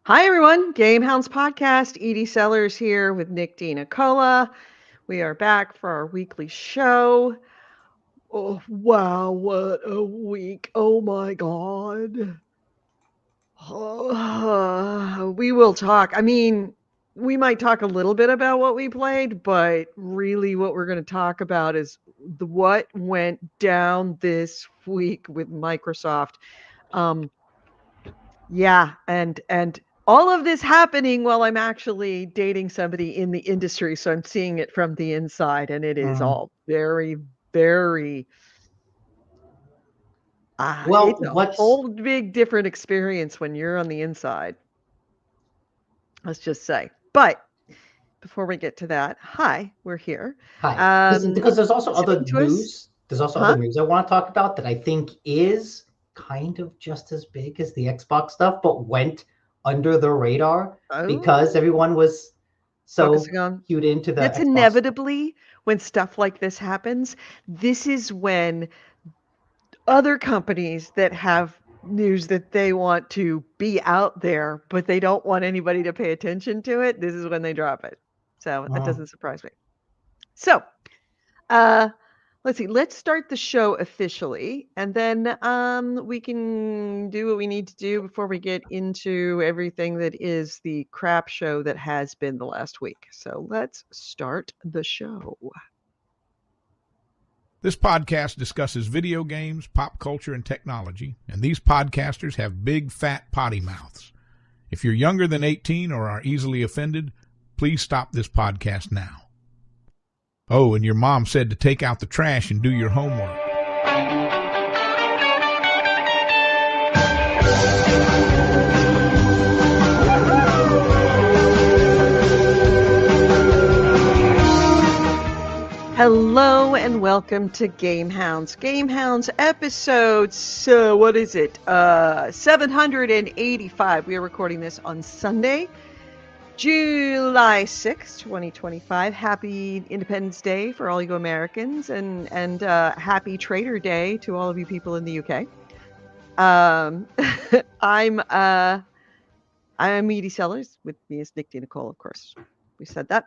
Hi, everyone. GameHounds podcast. Edie Sellers here with Nick Cola. We are back for our weekly show. Oh, wow. What a week. Oh, my God. We will talk. We might talk a little bit about what we played, but really what we're going to talk about is what went down this week with Microsoft. Um, Yeah, and all of this happening while I'm actually dating somebody in the industry, so I'm seeing it from the inside, and it is Mm. all very, very Well, it's a what's whole big different experience when you're on the inside, let's just say. But before we get to that, hi, we're here. hi? Because there's also Listening other to us, news. There's also other huh? news I want to talk about that I think is kind of just as big as the Xbox stuff, but went under the radar because Oh, everyone was so focusing on cued into the that's Xbox stuff. inevitably when stuff like this happens. This is when other companies that have news that they want to be out there, but they don't want anybody to pay attention to it, this is when they drop it. So that Mm. doesn't surprise me. So, uh, let's see. Let's start the show officially, and then we can do what we need to do before we get into everything that is the crap show that has been the last week. So let's start the show. This podcast discusses video games, pop culture, and technology, and these podcasters have big, fat potty mouths. If you're younger than 18 or are easily offended, please stop this podcast now. Oh, and your mom said to take out the trash and do your homework. Hello and welcome to GameHounds. GameHounds episode, so what is it? 785. We are recording this on Sunday, July 6th, 2025. Happy Independence Day for all you Americans and happy Trader Day to all of you people in the UK. I'm Edie Sellers. With me is Nick Nicole, of course. We said that.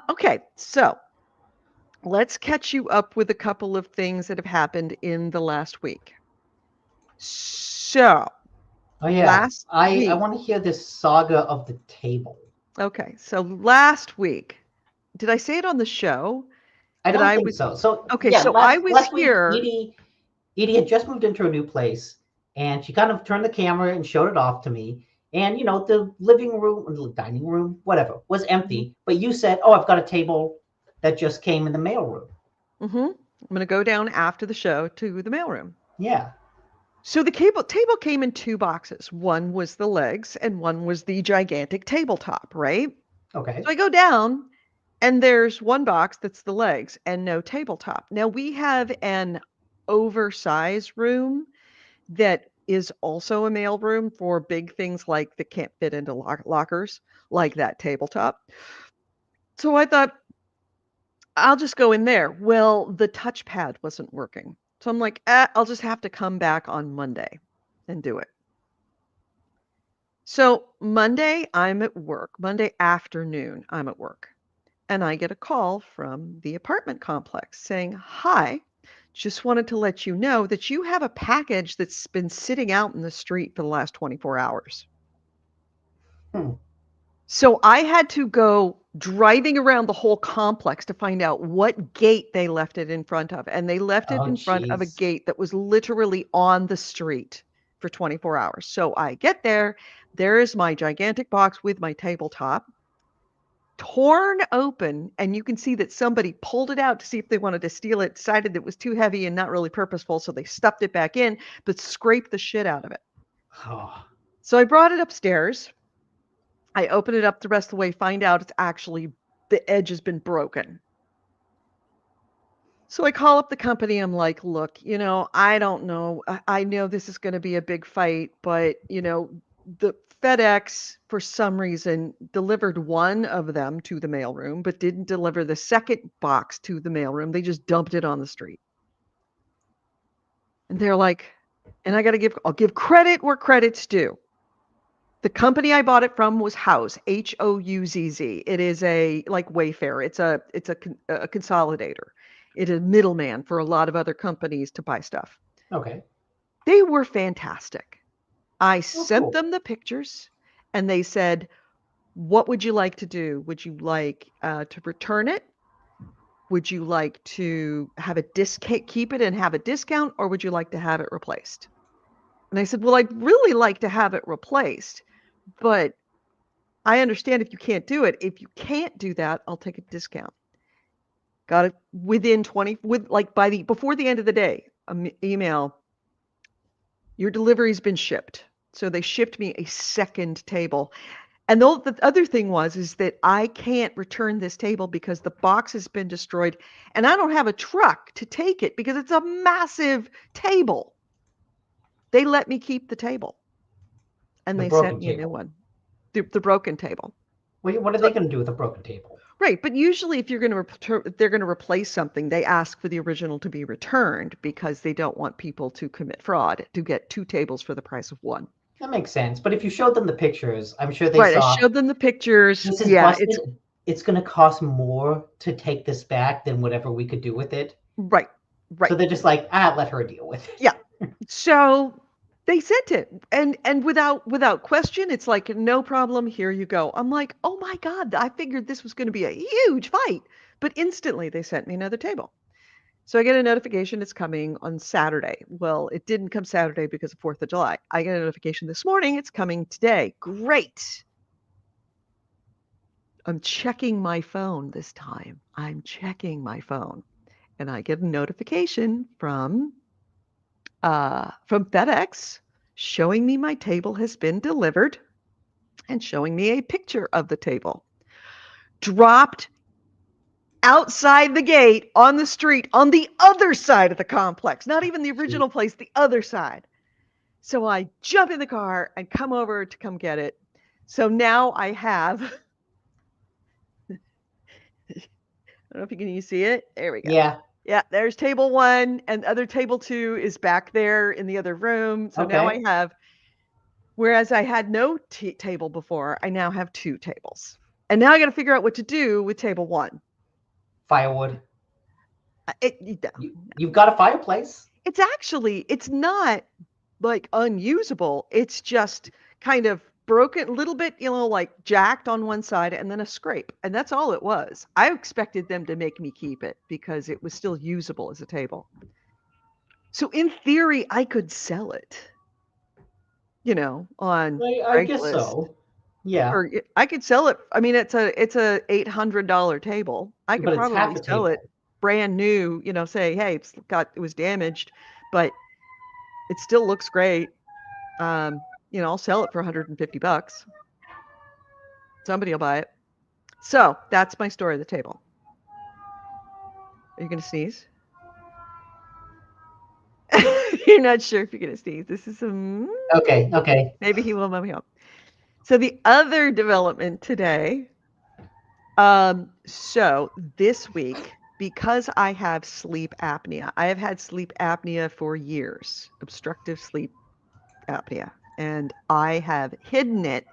Okay, so let's catch you up with a couple of things that have happened in the last week. So, Oh yeah, last I week. want to hear this saga of the table. Okay, so last week, did I say it on the show I that don't I think was so. So okay, yeah, so I last was last week here. Edie had just moved into a new place, and she kind of turned the camera and showed it off to me. And the living room, the dining room, whatever, was Mhm, empty. But you said, "Oh, I've got a table that just came in the mailroom." mhm. I'm going to go down after the show to the mailroom. Yeah. So the table came in two boxes. One was the legs and one was the gigantic tabletop, right? So Okay. I go down and there's one box that's the legs and no tabletop. Now we have an oversized room that is also a mail room for big things like that can't fit into lockers, like that tabletop. So I thought, I'll just go in there. Well, the touchpad wasn't working. So I'm like, I'll just have to come back on Monday and do it. So Monday, I'm at work. Monday afternoon, I'm at work. And I get a call from the apartment complex saying, "Hi, just wanted to let you know that you have a package that's been sitting out in the street for the last 24 hours." Hmm. So I had to go driving around the whole complex to find out what gate they left it in front of. And they left it Oh, in front of a jeez. gate that was literally on the street for 24 hours. So I get there. There is my gigantic box with my tabletop torn open, and you can see that somebody pulled it out to see if they wanted to steal it, decided it was too heavy and not really purposeful, so they stuffed it back in, but scraped the shit out of it. Oh. So I brought it upstairs. I open it up the rest of the way, find out it's actually the edge has been broken. So I call up the company. I'm like, look, I don't know. I know this is going to be a big fight, but, the FedEx, for some reason, delivered one of them to the mailroom, but didn't deliver the second box to the mailroom. They just dumped it on the street. And they're like, and I'll give credit where credit's due. The company I bought it from was Houzz, Houzz. It is a like Wayfair. It's a consolidator. It is a middleman for a lot of other companies to buy stuff. Okay. They were fantastic. I Oh, sent cool. them the pictures, and they said, "What would you like to do? Would you like to return it? Would you like to have a keep it and have a discount, or would you like to have it replaced?" And I said, "Well, I'd really like to have it replaced, but I understand if you can't do it. If you can't do that, I'll take a discount." Got it within 20 before the end of the day, email, "Your delivery's been shipped." So they shipped me a second table. And the other thing is that I can't return this table because the box has been destroyed and I don't have a truck to take it because it's a massive table. They let me keep the table. And The they broken sent me a new table. one. The broken table. What are they going to do with a broken table? Right, but usually if they're going to replace something, they ask for the original to be returned because they don't want people to commit fraud, to get two tables for the price of one. That makes sense. But if you showed them the pictures, I'm sure they Right, I saw showed them the pictures. this is Yeah, busted. It's going to cost more to take this back than whatever we could do with it. right. So they're just like, let her deal with it. Yeah. So they sent it, and without question, it's like, "No problem, here you go." I'm like, "Oh my God, I figured this was going to be a huge fight." But instantly they sent me another table. So I get a notification it's coming on Saturday. Well, it didn't come Saturday because of 4th of July. I get a notification this morning it's coming today. Great. I'm checking my phone this time. I'm checking my phone. And I get a notification from FedEx showing me my table has been delivered and showing me a picture of the table. Dropped outside the gate on the street on the other side of the complex, not even the original place, the other side. So I jump in the car and come over to come get it. So now I have, I don't know if you see it. There we go. Yeah. Yeah, there's table 1 and other table 2 is back there in the other room. So now I have, whereas I had no table before, I now have 2 tables. And now I got to figure out what to do with table 1. Firewood. You've got a fireplace. It's not like unusable. It's just kind of broken a little bit, like jacked on one side and then a scrape. And that's all it was. I expected them to make me keep it because it was still usable as a table. So in theory, I could sell it, on I guess Craigslist. so. Yeah. Or I could sell it. I mean, it's a $800 table. I could But it's half probably a sell table. it brand new, say, "Hey, it was damaged, but it still looks great." I'll sell it for $150. Somebody will buy it. So that's my story of the table. Are you going to sneeze? You're not sure if you're going to sneeze. This is Okay. Maybe he will move me up. So the other development today, so this week, because I have sleep apnea, I have had sleep apnea for years, obstructive sleep apnea, and I have hidden it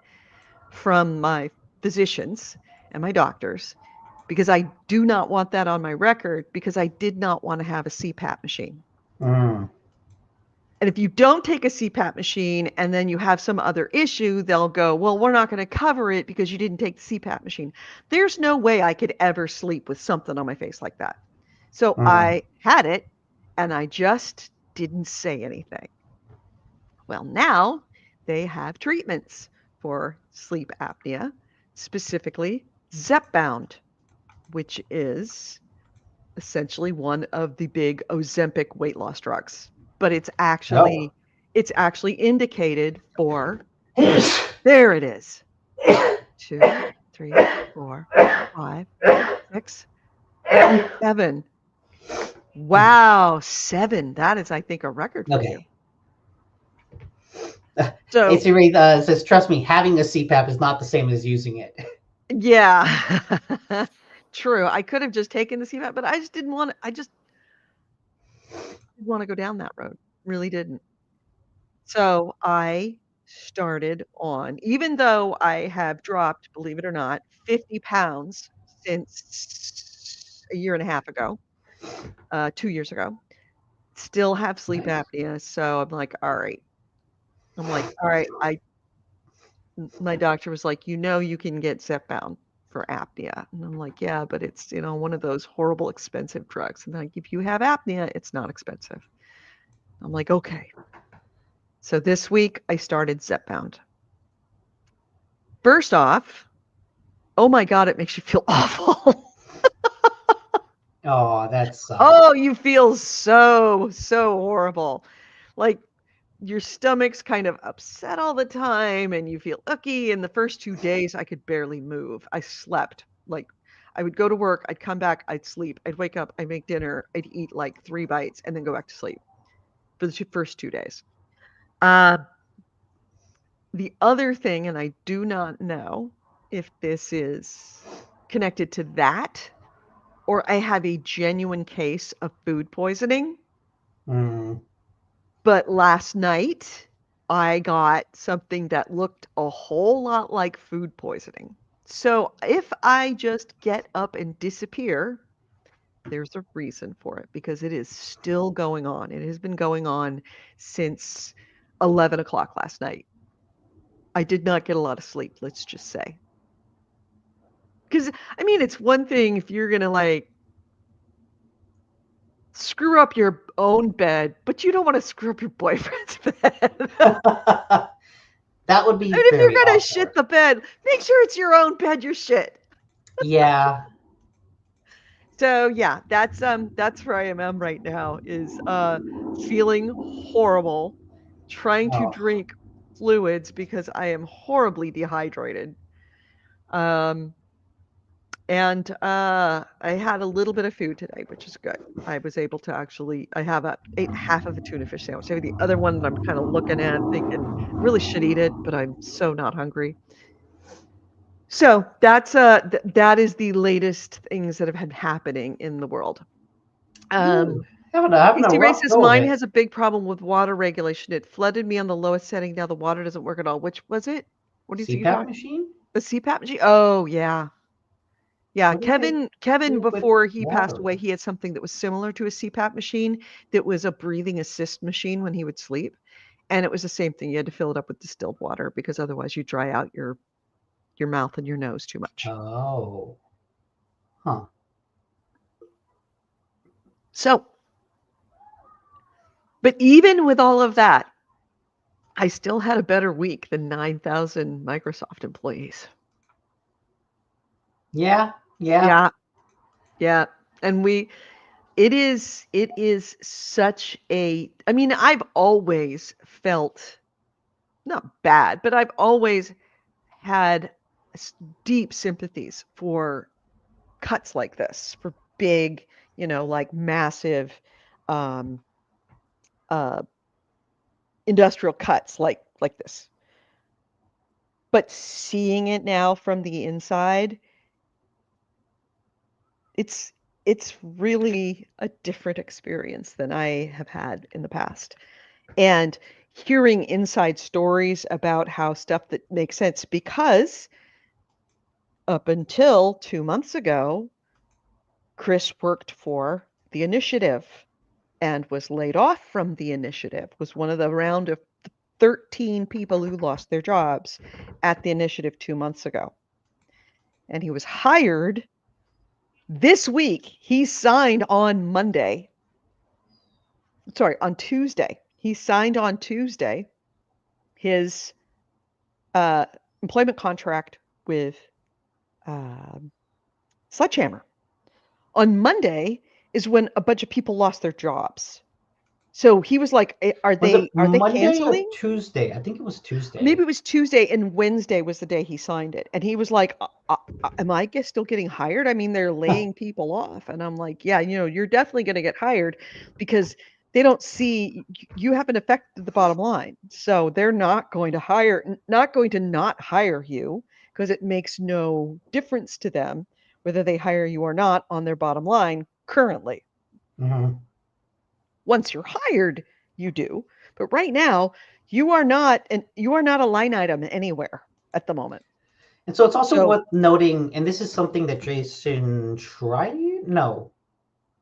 from my physicians and my doctors because I do not want that on my record because I did not want to have a CPAP machine. And if you don't take a CPAP machine and then you have some other issue, they'll go, "Well, we're not going to cover it because you didn't take the CPAP machine." There's no way I could ever sleep with something on my face like that. So I had it and I just didn't say anything. Well, now they have treatments for sleep apnea, specifically Zepbound, which is essentially one of the big Ozempic weight loss drugs. But it's actually indicated for there it is. 2, 3, 4, 5, 6, 7. Wow, 7. That is, I think, a record for you. So AC Ray says, "Trust me, having a CPAP is not the same as using it." Yeah, true. I could have just taken the CPAP, but I just didn't want to. I just didn't want to go down that road. Really didn't. So I started on, even though I have dropped, believe it or not, 50 pounds since a year and a half ago, 2 years ago, still have sleep Nice. apnea. So I'm like, all right. I'm like, all right. My doctor was like, you can get Zepbound for apnea. And I'm like, yeah, but it's, one of those horrible expensive drugs. And like, if you have apnea, it's not expensive. I'm like, okay. So this week I started Zepbound. First off, oh my God, it makes you feel awful. Oh, that sucks. Oh, you feel so, so horrible. Like your stomach's kind of upset all the time and you feel icky. And the first 2 days, I could barely move. I slept. Like I would go to work, I'd come back, I'd sleep, I'd wake up, I'd make dinner, I'd eat like 3 bites and then go back to sleep for the first 2 days. The other thing, and I do not know if this is connected to that or I have a genuine case of food poisoning. Mm. But last night, I got something that looked a whole lot like food poisoning. So if I just get up and disappear, there's a reason for it because it is still going on. It has been going on since 11 o'clock last night. I did not get a lot of sleep, let's just say. Because, I mean, it's one thing if you're going to like screw up your own bed, but you don't want to screw up your boyfriend's bed. That would be I mean, if very you're gonna awkward. shit the bed, make sure it's your own bed you shit. Yeah. So yeah, that's where I am right now is feeling horrible, trying to Oh. drink fluids because I am horribly dehydrated. Um and I had a little bit of food today, which is good. I was able to actually ate half of a tuna fish sandwich. Maybe the other one that I'm kind of looking at thinking really should eat it, but I'm so not hungry. So that's that is the latest things that have been happening in the world. Ooh, having a AC Ray rough says go of mine it. has a big problem with water regulation. It flooded me on the lowest setting. Now the water doesn't work at all. Which was it? What is it you CPAP talking? machine? The CPAP machine? Oh yeah. Yeah, What did they Kevin do with before he passed water? away, he had something that was similar to a CPAP machine that was a breathing assist machine when he would sleep. And it was the same thing. You had to fill it up with distilled water because otherwise you dry out your mouth and your nose too much. Oh. Huh. So, but even with all of that, I still had a better week than 9,000 Microsoft employees. Yeah. Yeah. Yeah. Yeah. And it is such I mean, I've always felt not bad, but I've always had deep sympathies for cuts like this, for big, like massive um uh industrial cuts like this. But seeing it now from the inside, it's really a different experience than I have had in the past. And hearing inside stories about how stuff that makes sense because up until 2 months ago, Chris worked for the initiative and was laid off from the initiative, was one of the round of 13 people who lost their jobs at the initiative 2 months ago. And he was hired this week. He signed on Monday. Sorry, on Tuesday. He signed on Tuesday his employment contract with Sledgehammer. On Monday is when a bunch of people lost their jobs. So he was like, "Are Was it they Monday or canceling?" Tuesday? I think it was Tuesday. Maybe it was Tuesday and Wednesday was the day he signed it. And he was like, am I still getting hired? I mean, they're laying people off. And I'm like, yeah, you're definitely going to get hired because they don't see you haven't affected the bottom line. So they're not going to not hire you because it makes no difference to them whether they hire you or not on their bottom line currently. Mm-hmm. Once you're hired, you do. But right now, You are not a line item anywhere at the moment. And so it's also So worth noting, and this is something that Jason Schreier, no,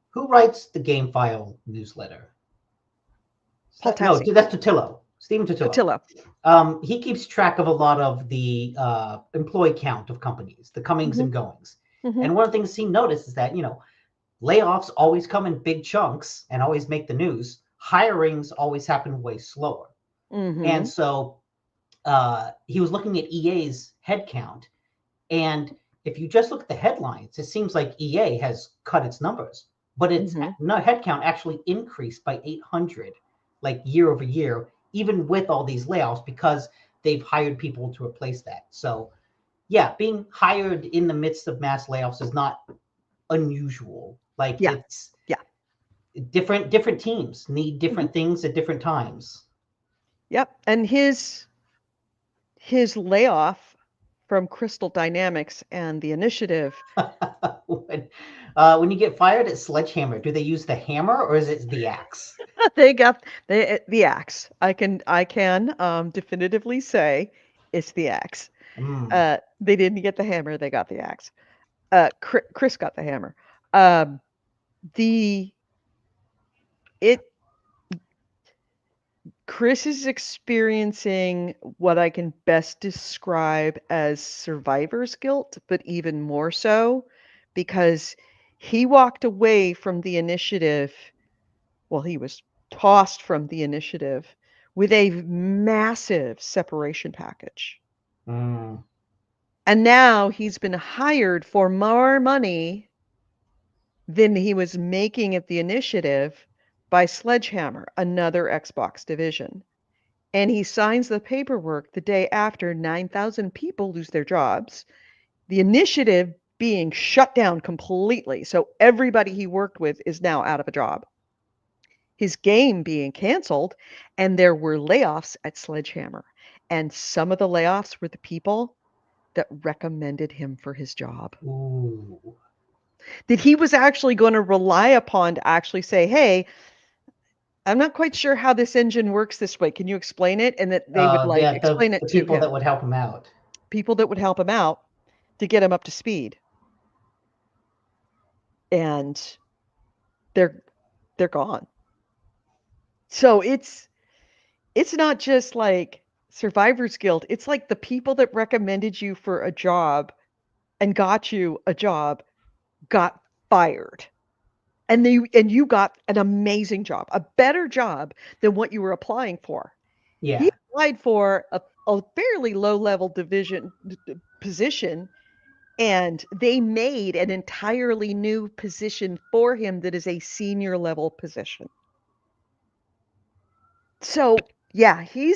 who writes the Game File newsletter? Paul No, Tassi, that's Totillo, Stephen Totillo. He keeps track of a lot of the employee count of companies, the comings and goings. And one of the things he noticed is that, layoffs always come in big chunks and always make the news. Hirings always happen way slower. And so he was looking at EA's headcount. And if you just look at the headlines, it seems like EA has cut its numbers, but its headcount actually increased by 800, like year over year, even with all these layoffs, because they've hired people to replace that. So, yeah, being hired in the midst of mass layoffs is not unusual. Like it's different teams need different things at different times. Yep. And his layoff from Crystal Dynamics and the Initiative. When you get fired at Sledgehammer, do they use the hammer or is it the axe? They got the axe. I can definitively say it's the axe. They didn't get the hammer, they got the axe. Chris got the hammer. Chris is experiencing what I can best describe as survivor's guilt, but even more so because he walked away from the Initiative. Well, he was tossed from the Initiative with a massive separation package. And now he's been hired for more money than he was making at the Initiative by Sledgehammer, another Xbox division. And he signs the paperwork the day after 9,000 people lose their jobs, the Initiative being shut down completely. So everybody he worked with is now out of a job. His game being canceled, and there were layoffs at Sledgehammer. And some of the layoffs were the people that recommended him for his job. Ooh. That he was actually going to rely upon to actually say, hey, I'm not quite sure how this engine works this way. Can you explain it? And that they would explain it the to people him. that would help him out. People that would help him out to get him up to speed. And they're gone. So it's not just like survivor's guilt. It's like the people that recommended you for a job and got you a job got fired. And you got an amazing job, a better job than what you were applying for. Yeah. He applied for a fairly low-level position, and they made an entirely new position for him that is a senior level position. So, yeah, he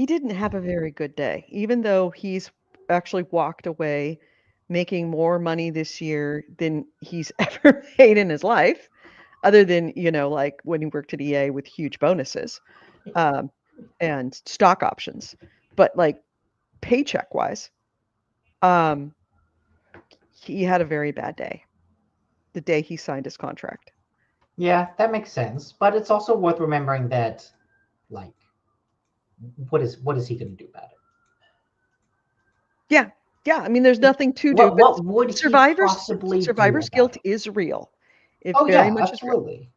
didn't have a very good day, even though he's actually walked away making more money this year than he's ever made in his life, other than, like when he worked at EA with huge bonuses and stock options. But like paycheck wise, he had a very bad day the day he signed his contract. Yeah, that makes sense. But it's also worth remembering that, like, what is he going to do about it? Yeah. I mean, there's nothing to do. What would he possibly do? Survivor's guilt is real. It Oh very yeah, much absolutely.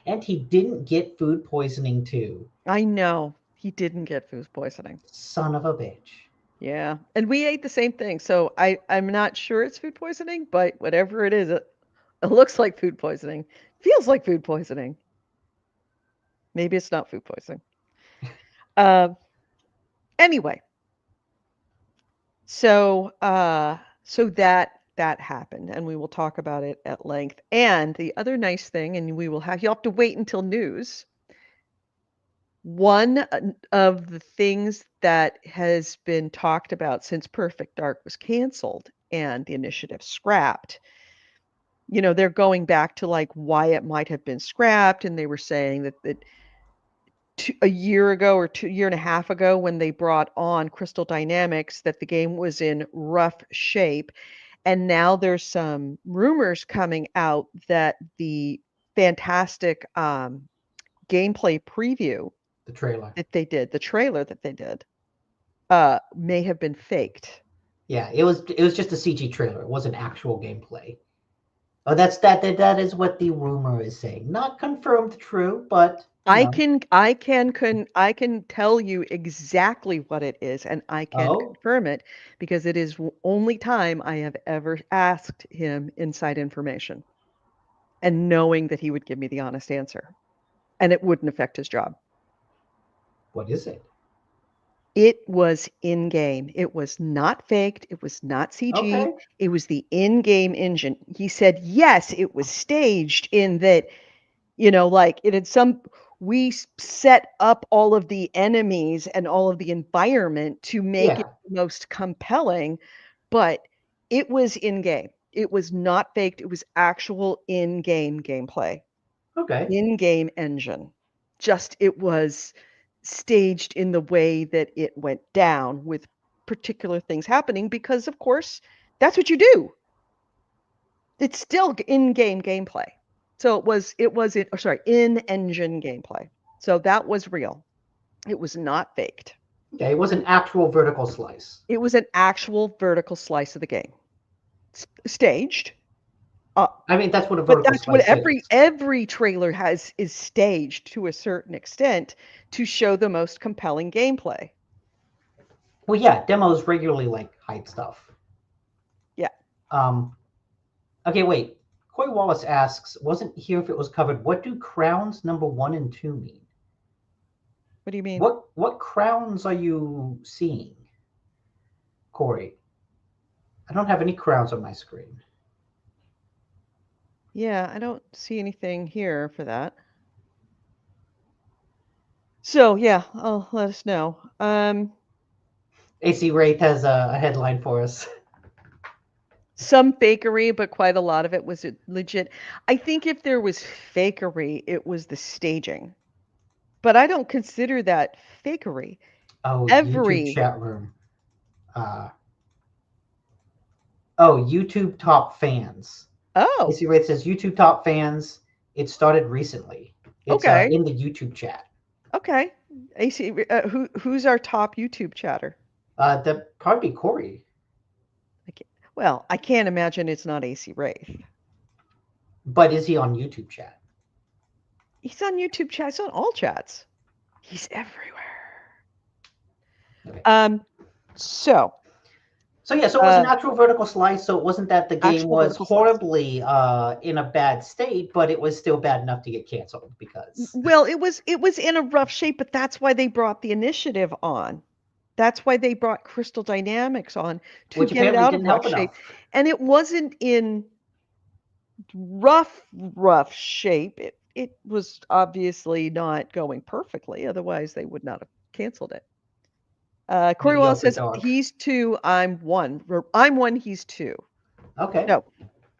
And he didn't get food poisoning too. I know he didn't get food poisoning. Son of a bitch. Yeah, and we ate the same thing, so I'm not sure it's food poisoning, but whatever it is, it looks like food poisoning, feels like food poisoning. Maybe it's not food poisoning. Anyway, so that happened, and we will talk about it at length. And the other nice thing, and you'll have to wait until news. One of the things that has been talked about since Perfect Dark was canceled and the Initiative scrapped, they're going back to like why it might have been scrapped, and they were saying that a year ago or year and a half ago when they brought on Crystal Dynamics that the game was in rough shape. And now there's some rumors coming out that the fantastic gameplay preview, the trailer that they did, may have been faked. Yeah, it was just a CG trailer. It wasn't actual gameplay. Oh, that is what the rumor is saying. Not confirmed true, but I can tell you exactly what it is, and I can confirm it because it is the only time I have ever asked him inside information, and knowing that he would give me the honest answer, and it wouldn't affect his job. What is it? It was in-game. It was not faked. It was not CG. Okay. It was the in-game engine. He said, yes, it was staged in that, like it had we set up all of the enemies and all of the environment to make it the most compelling, but it was in-game. It was not faked. It was actual in-game gameplay. Okay. In-game engine. Just it was staged in the way that it went down with particular things happening because, of course, that's what you do. It's still in-game gameplay. So it was in-engine gameplay. So that was real. It was not faked. Okay, it was an actual vertical slice. It was an actual vertical slice of the game. Staged. I mean, that's what a vertical slice is. But that's what every trailer is staged to a certain extent to show the most compelling gameplay. Well, yeah, demos regularly hide stuff. Yeah. Okay, wait. Coy Wallace asks, wasn't here if it was covered. What do crowns number 1 and 2 mean? What do you mean? What crowns are you seeing, Corey? I don't have any crowns on my screen. Yeah, I don't see anything here for that. So yeah, let us know. AC Wraith has a headline for us. Some fakery, but quite a lot of it was legit. I think if there was fakery, it was the staging. But I don't consider that fakery. YouTube chat room. YouTube top fans. Oh. AC Wraith says YouTube top fans. It started recently. It's in the YouTube chat. Okay. AC, who's our top YouTube chatter? That'd probably be Corey. Well, I can't imagine it's not AC Wraith. But is he on YouTube chat? He's on YouTube chat. He's on all chats. He's everywhere. Okay. So yeah, so it was an actual vertical slice. So it wasn't that the game was horribly in a bad state, but it was still bad enough to get canceled because. Well, it was in a rough shape, but that's why they brought the initiative on. That's why they brought Crystal Dynamics on to get it out of rough shape. And it wasn't in rough shape. It was obviously not going perfectly. Otherwise, they would not have canceled it. Corey Wallace says he's 2, I'm 1. I'm 1, he's 2. Okay. No,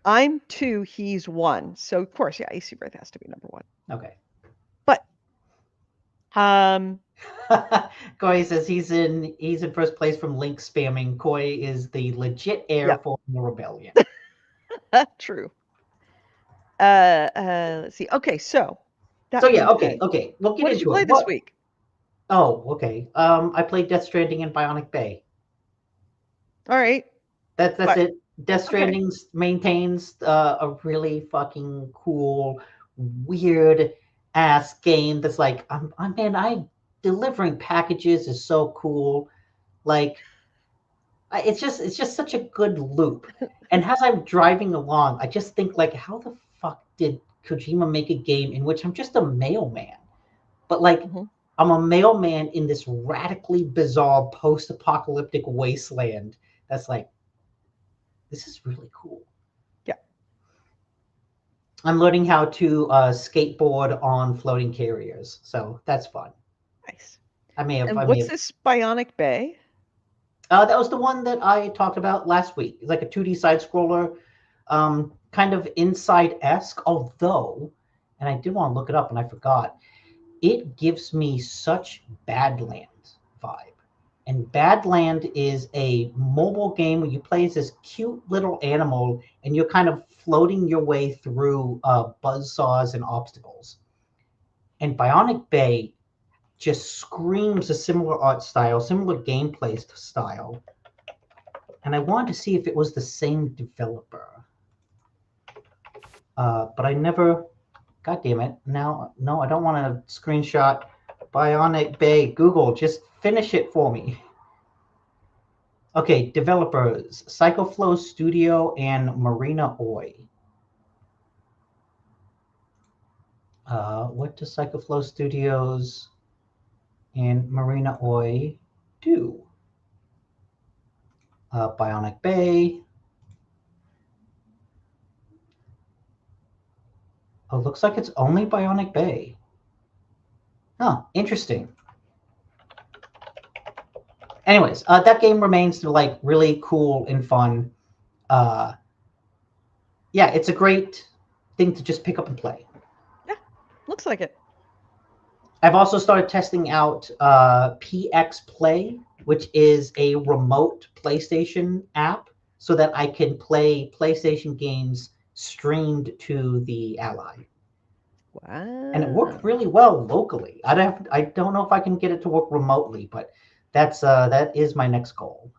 I'm 2, he's 1. So of course, yeah, AC Wraith has to be number 1. Okay. But Coy says he's in first place from link spamming. Coy is the legit heir for the rebellion. True. Let's see. Okay, so. Okay. We'll get what into it. What did you play this week? Oh, okay. I played Death Stranding and Bionic Bay. All right. That's it. Death Stranding maintains a really fucking cool, weird ass game that's like, delivering packages is so cool. Like, it's just such a good loop. And as I'm driving along, I just think like, how the fuck did Kojima make a game in which I'm just a mailman? But like, I'm a mailman in this radically bizarre post-apocalyptic wasteland that's like, this is really cool. Yeah. I'm learning how to skateboard on floating carriers, so that's fun. Nice. What's this Bionic Bay? That was the one that I talked about last week. It's like a 2D side scroller, kind of Inside-esque, although, and I did want to look it up and I forgot, it gives me such Badlands vibe. And Badland is a mobile game where you play as this cute little animal and you're kind of floating your way through buzzsaws and obstacles. and Bionic Bay just screams a similar art style, similar gameplay style. And I wanted to see if it was the same developer. But I never, God damn it. Now, no, I don't want to screenshot Bionic Bay. Google, just finish it for me. Okay, developers, Psychoflow Studio and Marina Oi. What does Psychoflow Studios and Marina Oi do? Bionic Bay. Oh, looks like it's only Bionic Bay. Huh, interesting. Anyways, that game remains like really cool and fun. Yeah, it's a great thing to just pick up and play. Yeah, looks like it. I've also started testing out PX Play, which is a remote PlayStation app, so that I can play PlayStation games streamed to the Ally. Wow. And it worked really well locally. I don't know if I can get it to work remotely, but that is my next goal.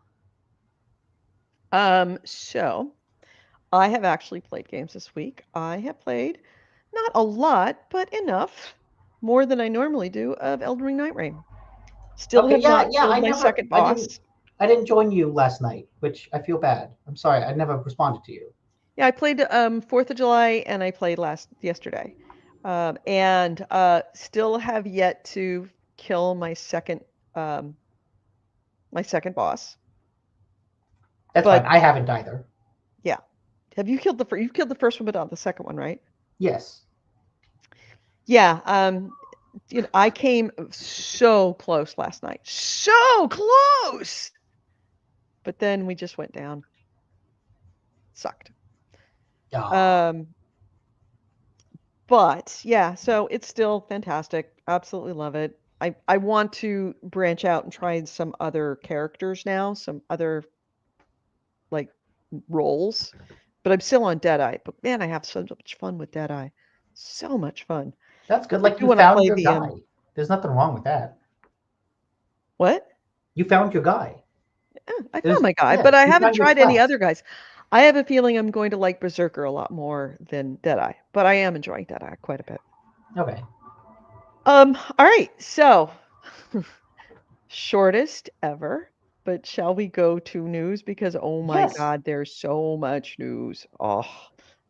So I have actually played games this week. I have played not a lot, but enough, more than I normally do, of Elden Ring Night Rain. Still have not killed my second boss. I didn't join you last night, which I feel bad. I'm sorry, I never responded to you. Yeah, I played 4th of July and I played yesterday. And still have yet to kill my second boss. That's fine. I haven't either. Yeah. Have you killed you've killed the first one, but not the second one, right? Yes. Yeah. I came so close last night. So close. But then we just went down. Sucked. Oh. But yeah, so it's still fantastic. Absolutely love it. I want to branch out and try some other characters now, some other like roles. But I'm still on Deadeye. But man, I have so much fun with Deadeye. So much fun. That's good. Like you found your guy. There's nothing wrong with that. What? You found your guy. Yeah, I found my guy, but I haven't tried any class. other guys. I have a feeling I'm going to like Berserker a lot more than Deadeye, but I am enjoying Deadeye quite a bit. Okay. All right, so shortest ever, but shall we go to news? Because oh my God, there's so much news. Oh,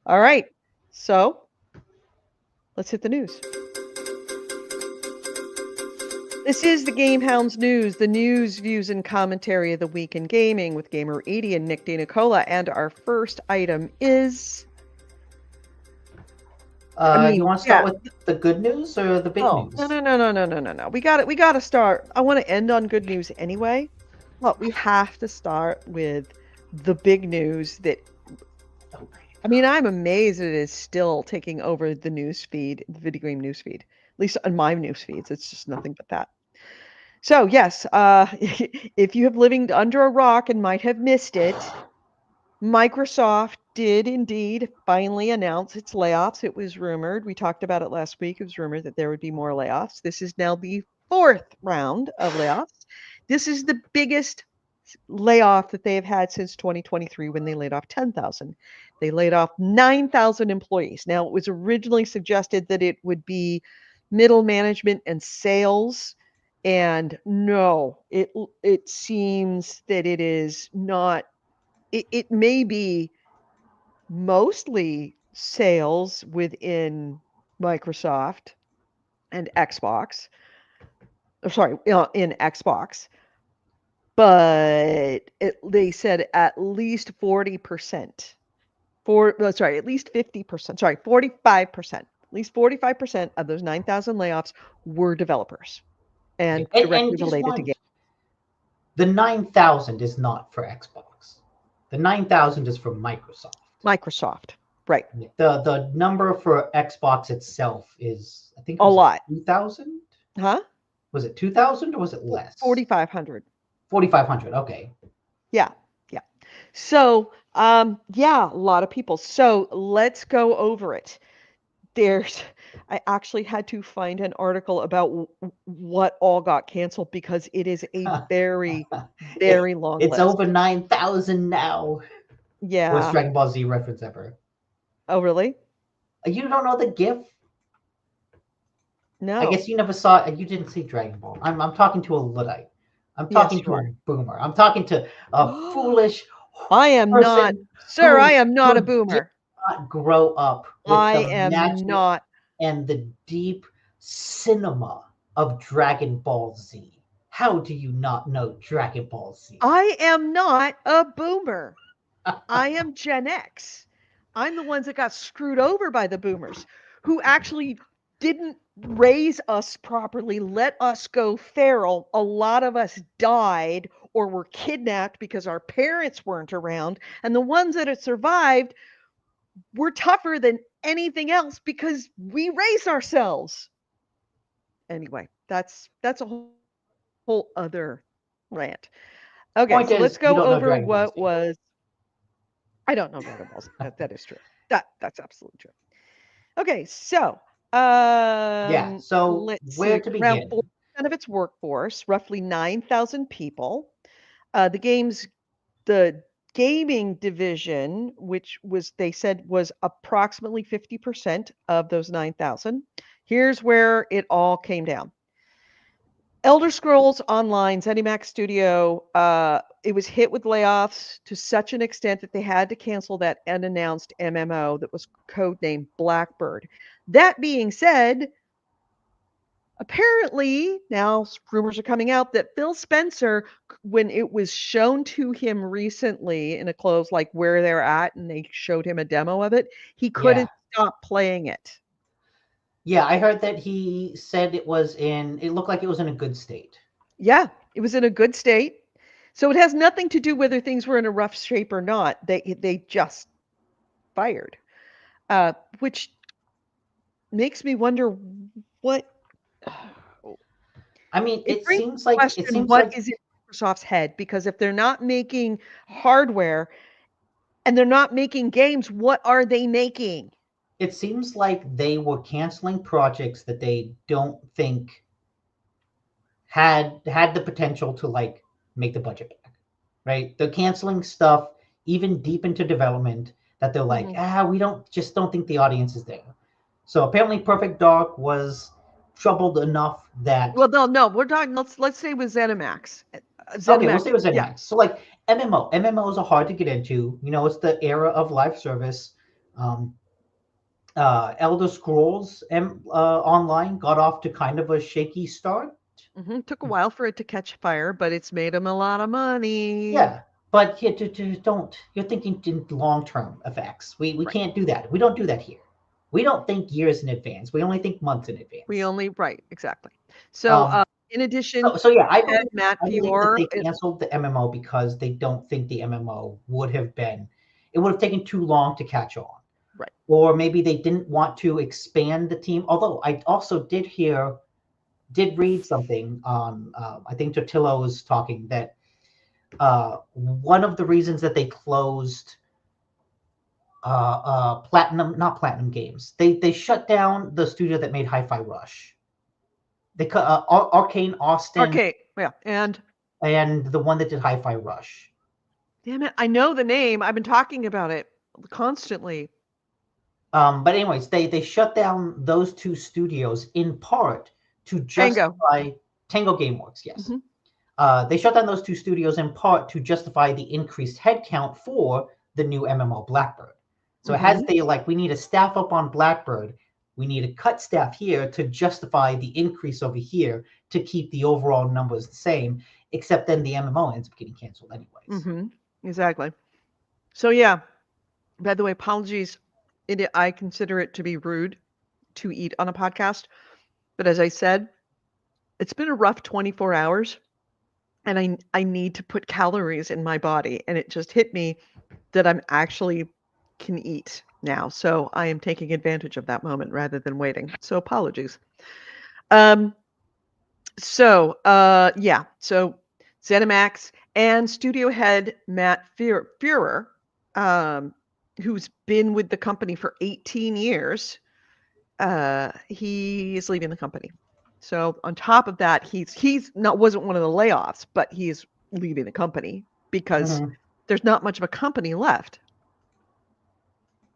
all right. So let's hit the news. This is the GameHounds news, the news, views, and commentary of the week in gaming with Gamer 80 and Nick DeNicola. And our first item is. You want to start with the good news or the big news? No. We got to start. I want to end on good news anyway, but we have to start with the big news that. I mean, I'm amazed it is still taking over the news feed, the video game news feed. At least on my news feeds, it's just nothing but that. So yes, if you have living under a rock and might have missed it, Microsoft did indeed finally announce its layoffs. It was rumored. We talked about it last week. It was rumored that there would be more layoffs. This is now the 4th round of layoffs. This is the biggest layoff that they have had since 2023 when they laid off 10,000. They laid off 9,000 employees. Now, it was originally suggested that it would be middle management and sales. And no, it seems that it is not. It may be mostly sales within Microsoft and Xbox. In Xbox. But they said at least 40%. At least 50%. 45%. At least 45% of those 9,000 layoffs were developers and directly related to games. The 9,000 is not for Xbox. The 9,000 is for Microsoft. Microsoft, right. The number for Xbox itself is, I think, a lot. 2,000? Huh? Was it 2,000 or was it less? 4,500. 4,500, okay. Yeah. So, a lot of people. So let's go over it. There's I actually had to find an article about what all got canceled because it is a very, very long It's list. over 9,000 now. Yeah. Worst Dragon Ball Z reference ever. Oh, really? You don't know the GIF? No. I guess you never saw it. You didn't see Dragon Ball. I'm talking to a Luddite. I'm talking to a boomer. I'm talking to a foolish I am not, person sir, who- I am not a who did boomer. not grow up with I the am magic not. and the deep cinema of Dragon Ball Z. How do you not know Dragon Ball Z? I am not a boomer. I am Gen X. I'm the ones that got screwed over by the boomers who actually didn't raise us properly, let us go feral. A lot of us died or were kidnapped because our parents weren't around. And the ones that had survived were tougher than anything else because we raised ourselves. Anyway, that's a whole other rant. Okay, Point so is, let's you go don't know over Dragon Ball what Z. was. I don't know Dragon Balls. That is true. That's absolutely true. Okay, so So let's where see. to Around begin? 4% of its workforce, roughly 9,000 people. The gaming division, which was they said was approximately 50% of those 9,000. Here's where it all came down. Elder Scrolls Online, ZeniMax Studio, it was hit with layoffs to such an extent that they had to cancel that unannounced MMO that was codenamed Blackbird. That being said, apparently now rumors are coming out that Phil Spencer, when it was shown to him recently in a close like where they're at and they showed him a demo of it, he couldn't stop playing it. Yeah, I heard that he said it looked like it was in a good state. Yeah, it was in a good state. So it has nothing to do whether things were in a rough shape or not. They just fired, which makes me wonder what. I mean, It it brings seems to like question what is in Microsoft's head, because if they're not making hardware and they're not making games, what are they making? it seems like they were canceling projects that they don't think had the potential to like make the budget back. Right? They're canceling stuff even deep into development that they're like, we don't think the audience is there. So apparently Perfect Dark was troubled enough that No, we're talking. Let's say with ZeniMax. Okay, we'll say it was ZeniMax. Yeah. So like MMOs are hard to get into. You know, it's the era of live service. Elder Scrolls Online got off to kind of a shaky start. Took a while for it to catch fire, but it's made them a lot of money. Yeah, but don't. You're thinking in long-term effects. We can't do that. We don't do that here. We don't think years in advance. We only think months in advance. Right, exactly. So in addition, so yeah, I believe Fior, that they canceled the MMO because they don't think the MMO would have taken too long to catch on. Right. Or maybe they didn't want to expand the team. Although I also did read something on, I think Tortillo was talking that one of the reasons that they closed not Platinum Games, they shut down the studio that made Hi-Fi Rush. They cut Arcane Austin. Okay, yeah, and the one that did Hi-Fi Rush. Damn it, I know the name. I've been talking about it constantly. But anyways, they shut down those two studios in part to justify Tango Gameworks. Yes, they shut down those two studios in part to justify the increased headcount for the new MMO Blackbird. So it has we need to staff up on Blackbird. We need to cut staff here to justify the increase over here to keep the overall numbers the same. Except then the MMO ends up getting canceled anyways. Exactly. So yeah. By the way, apologies. I consider it to be rude to eat on a podcast, but as I said, it's been a rough 24 hours, and I need to put calories in my body, and it just hit me that I'm actually can eat now. So I am taking advantage of that moment rather than waiting. So apologies. So ZeniMax and studio head Matt Führer, who's been with the company for 18 years, he is leaving the company. So on top of that, wasn't one of the layoffs, but he's leaving the company because there's not much of a company left.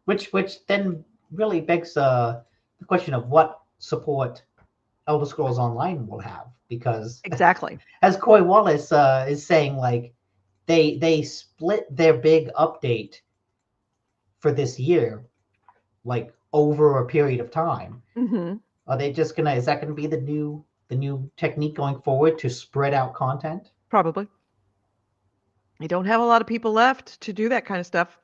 Which then really begs the question of what support Elder Scrolls Online will have, because exactly, as Coy Wallace is saying, like they split their big update for this year, like over a period of time. Are they just gonna? Is that gonna be the new technique going forward to spread out content? Probably. They don't have a lot of people left to do that kind of stuff.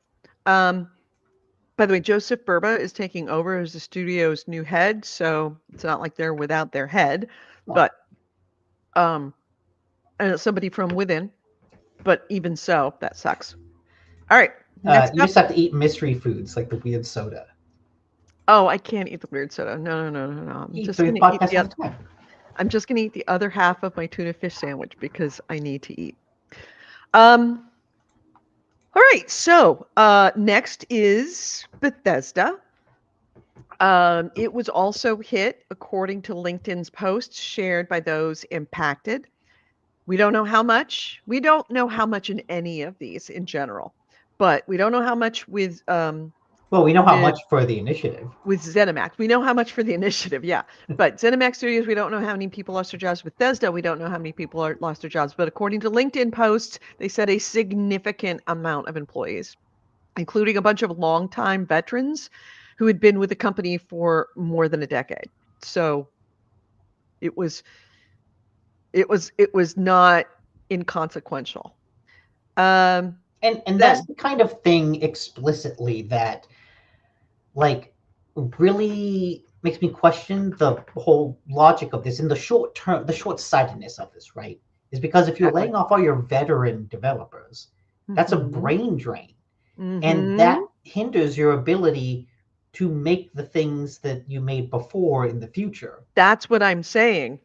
By the way, Joseph Burba is taking over as the studio's new head, so it's not like they're without their head, but and it's somebody from within. But even so, that sucks. All right. You just have to eat mystery foods like the weird soda. Oh, I can't eat the weird soda. No. I'm just going to eat the other half of my tuna fish sandwich because I need to eat. All right, so next is Bethesda. It was also hit, according to LinkedIn's posts shared by those impacted. We don't know how much. We don't know how much in any of these in general, but we don't know how much with. Well, we know how much for the initiative. With ZeniMax. We know how much for the initiative, yeah. But ZeniMax Studios, we don't know how many people lost their jobs. Bethesda, we don't know how many people lost their jobs. But according to LinkedIn posts, they said a significant amount of employees, including a bunch of longtime veterans who had been with the company for more than a decade. So it was not inconsequential. And that's the kind of thing explicitly that, like, really makes me question the whole logic of this in the short term, the short-sightedness of this, right? Is because if you're laying off all your veteran developers, that's a brain drain. And that hinders your ability to make the things that you made before in the future. That's what I'm saying,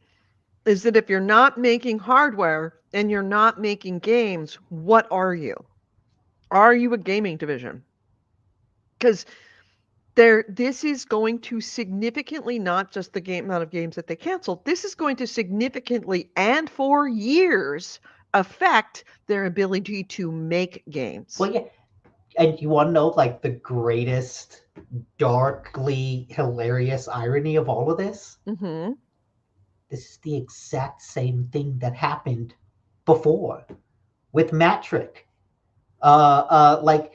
is that if you're not making hardware and you're not making games, what are you? Are you a gaming division? Because this is going to significantly, not just the amount of games that they canceled, this is going to significantly and for years affect their ability to make games. Well, yeah. And you want to know, like, the greatest darkly hilarious irony of all of this? This is the exact same thing that happened before with Matrick. Like,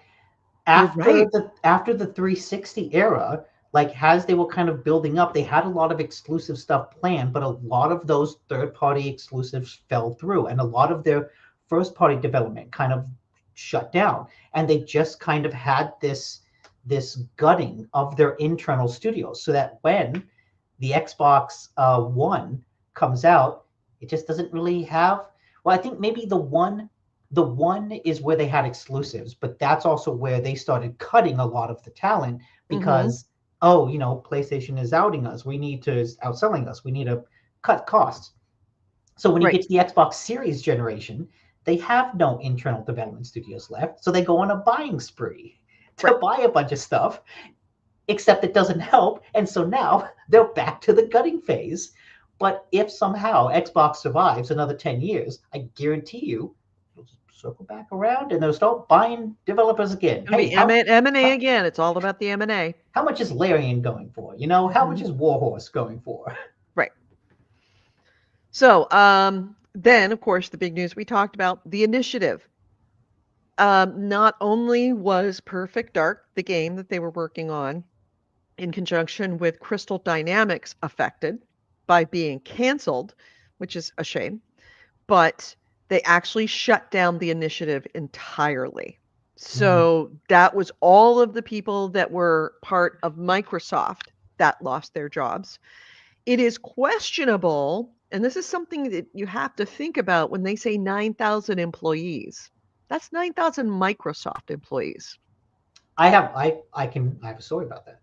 after the 360 era, like, as they were kind of building up, they had a lot of exclusive stuff planned, but a lot of those third-party exclusives fell through, and a lot of their first-party development kind of shut down, and they just kind of had this gutting of their internal studios, so that when the Xbox One comes out, it just doesn't really have. Well, I think maybe the one is where they had exclusives, but that's also where they started cutting a lot of the talent because PlayStation is outing us. Outselling us. We need to cut costs. So when you get to the Xbox Series generation, they have no internal development studios left. So they go on a buying spree to buy a bunch of stuff, except it doesn't help. And so now they're back to the gutting phase. But if somehow Xbox survives another 10 years, I guarantee you, circle back around and they'll start buying developers again. Hey, M&A again. It's all about the M&A. How much is Larian going for? How much is Warhorse going for? Right. So then, of course, the big news we talked about, the initiative. Not only was Perfect Dark, the game that they were working on in conjunction with Crystal Dynamics, affected by being canceled, which is a shame, but they actually shut down the initiative entirely. So that was all of the people that were part of Microsoft that lost their jobs. It is questionable, and this is something that you have to think about when they say 9,000 employees. That's 9,000 Microsoft employees. I have a story about that.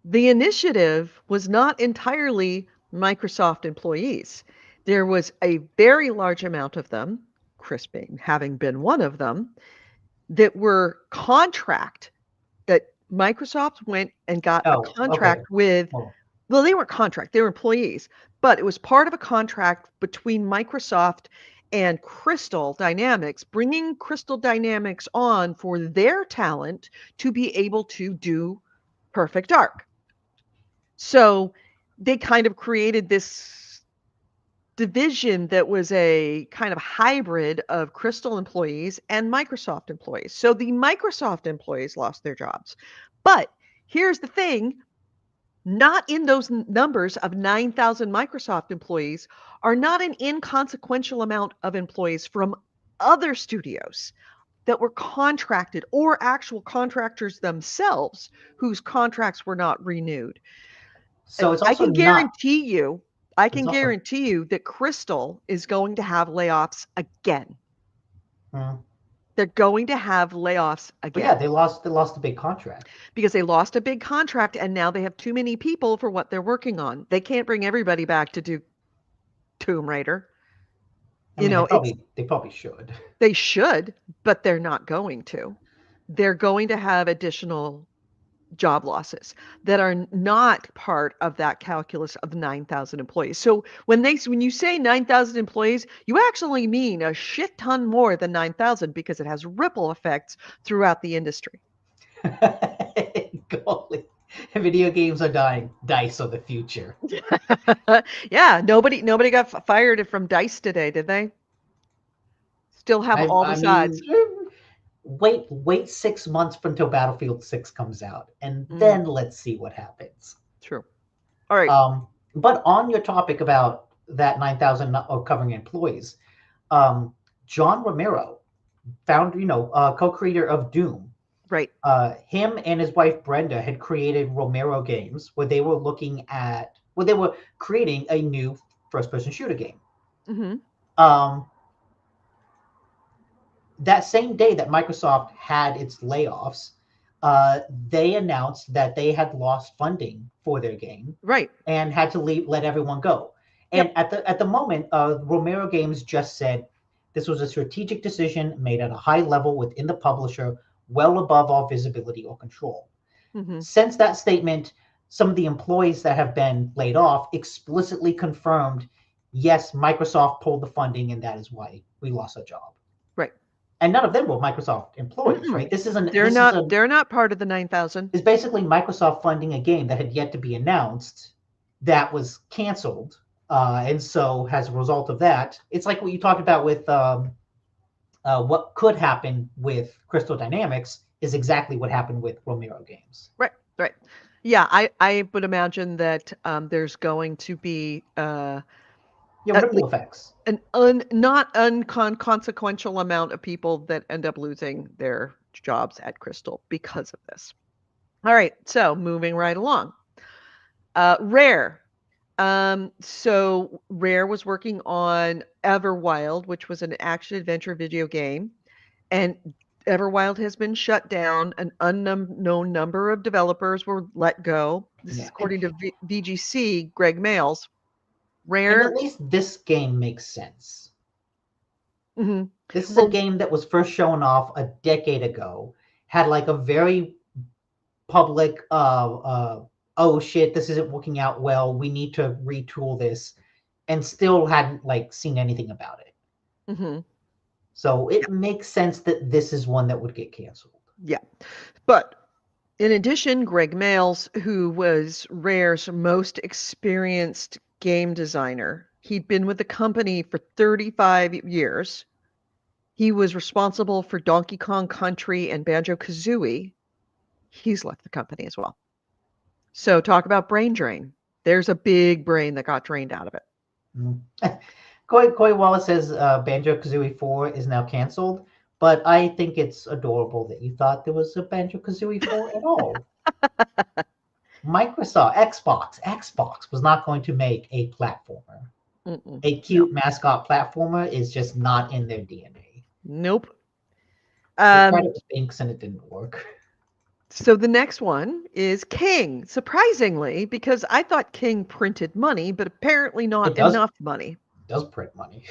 The initiative was not entirely Microsoft employees. There was a very large amount of them, Chris having been one of them, that were contract, that Microsoft went and got a contract with Well, they weren't contract, they were employees, but it was part of a contract between Microsoft and Crystal Dynamics, bringing Crystal Dynamics on for their talent to be able to do Perfect Dark. So they kind of created this division that was a kind of hybrid of Crystal employees and Microsoft employees. So the Microsoft employees lost their jobs. But here's the thing, not in those numbers of 9,000 Microsoft employees are not an inconsequential amount of employees from other studios that were contracted or actual contractors themselves whose contracts were not renewed. So it's I also can not. guarantee you, that Crystal is going to have layoffs again. They're going to have layoffs again. But yeah, they lost a big contract. Because they lost a big contract and now they have too many people for what they're working on. They can't bring everybody back to do Tomb Raider. They probably should. They should, but they're not going to. They're going to have additional job losses that are not part of that calculus of 9,000 employees. So when you say 9,000 employees, you actually mean a shit ton more than 9,000 because it has ripple effects throughout the industry. Golly. Video games are dying. DICE of the future. Yeah, nobody got fired from DICE today, did they? Still have all the sides. Wait 6 months until Battlefield 6 comes out, and then let's see what happens. True. All right. But on your topic about that 9,000 covering employees, John Romero, co-creator of Doom. Right. Him and his wife Brenda had created Romero Games, where they were creating a new first-person shooter game. Mm-hmm. That same day that Microsoft had its layoffs, they announced that they had lost funding for their game, right, and had to let everyone go. And at the moment, Romero Games just said this was a strategic decision made at a high level within the publisher, well above all visibility or control. Mm-hmm. Since that statement, some of the employees that have been laid off explicitly confirmed, yes, Microsoft pulled the funding, and that is why we lost our job. Right. And none of them were Microsoft employees, right? They're not part of the 9,000. It's basically Microsoft funding a game that had yet to be announced, that was canceled, and so as a result of that, it's like what you talked about with what could happen with Crystal Dynamics is exactly what happened with Romero Games. Right. Yeah, I would imagine that there's going to be ripple effects. An not unconsequential amount of people that end up losing their jobs at Crystal because of this. All right, so moving right along. Rare. So Rare was working on Everwild, which was an action-adventure video game, and Everwild has been shut down. An unknown number of developers were let go. This is according to VGC, Greg Mails. Rare. And at least this game makes sense. Mm-hmm. This is a game that was first shown off a decade ago, had like a very public, oh shit, this isn't working out well, we need to retool this, and still hadn't seen anything about it. Mm-hmm. So it makes sense that this is one that would get canceled. Yeah. But in addition, Greg Mails, who was Rare's most experienced game designer, he'd been with the company for 35 years. He was responsible for Donkey Kong Country and Banjo-Kazooie. He's left the company as well. So talk about brain drain. There's a big brain that got drained out of it. Mm-hmm. Coy Wallace says Banjo-Kazooie 4 is now canceled, but I think it's adorable that you thought there was a Banjo-Kazooie 4 at all. Microsoft, Xbox was not going to make a platformer. Mm-mm. A cute mascot platformer is just not in their DNA. Nope. They tried it with Inks and it didn't work. So the next one is King, surprisingly, because I thought King printed money, but apparently not enough money. It does print money.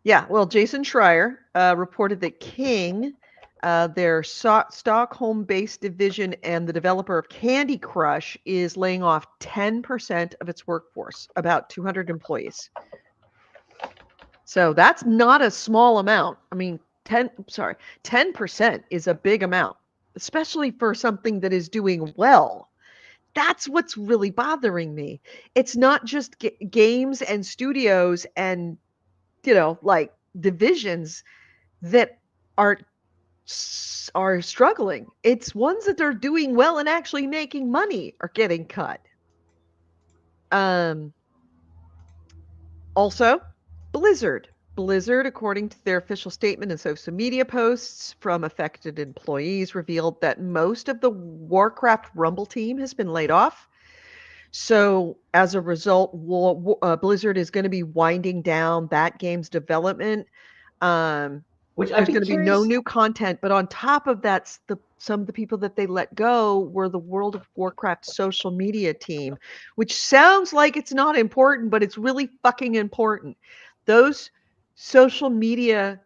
Yeah, well, Jason Schreier reported that King Their Stockholm-based division and the developer of Candy Crush is laying off 10% of its workforce, about 200 employees. So that's not a small amount. I mean, 10% is a big amount, especially for something that is doing well. That's what's really bothering me. It's not just games and studios and, like divisions that are struggling. It's ones that are doing well and actually making money are getting cut. Also, Blizzard. Blizzard, according to their official statement and social media posts from affected employees, revealed that most of the Warcraft Rumble team has been laid off. So as a result, Blizzard is going to be winding down that game's development. Which There's going to be no new content, but on top of that, some of the people that they let go were the World of Warcraft social media team, which sounds like it's not important, but it's really fucking important. Those social media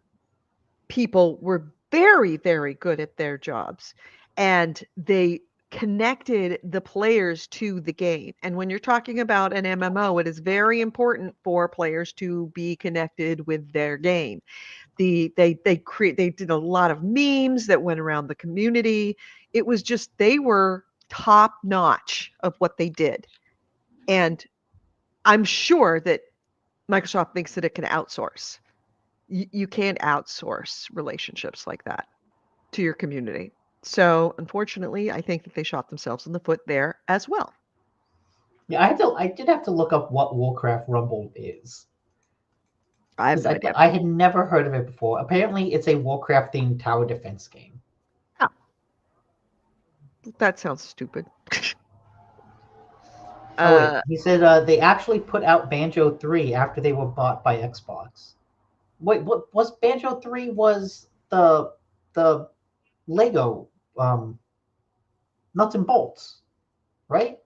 people were very, very good at their jobs, and they connected the players to the game. And when you're talking about an MMO, it is very important for players to be connected with their game. They did a lot of memes that went around the community. It was just, they were top notch of what they did. And I'm sure that Microsoft thinks that it can outsource. You can't outsource relationships like that to your community. So unfortunately, I think that they shot themselves in the foot there as well. Yeah, I did have to look up what Warcraft Rumble is. I have no idea. I had never heard of it before. Apparently, it's a Warcraft-themed tower defense game. Oh. That sounds stupid. Wait. He said they actually put out Banjo 3 after they were bought by Xbox. Wait, what was Banjo 3 was the Lego nuts and bolts, right?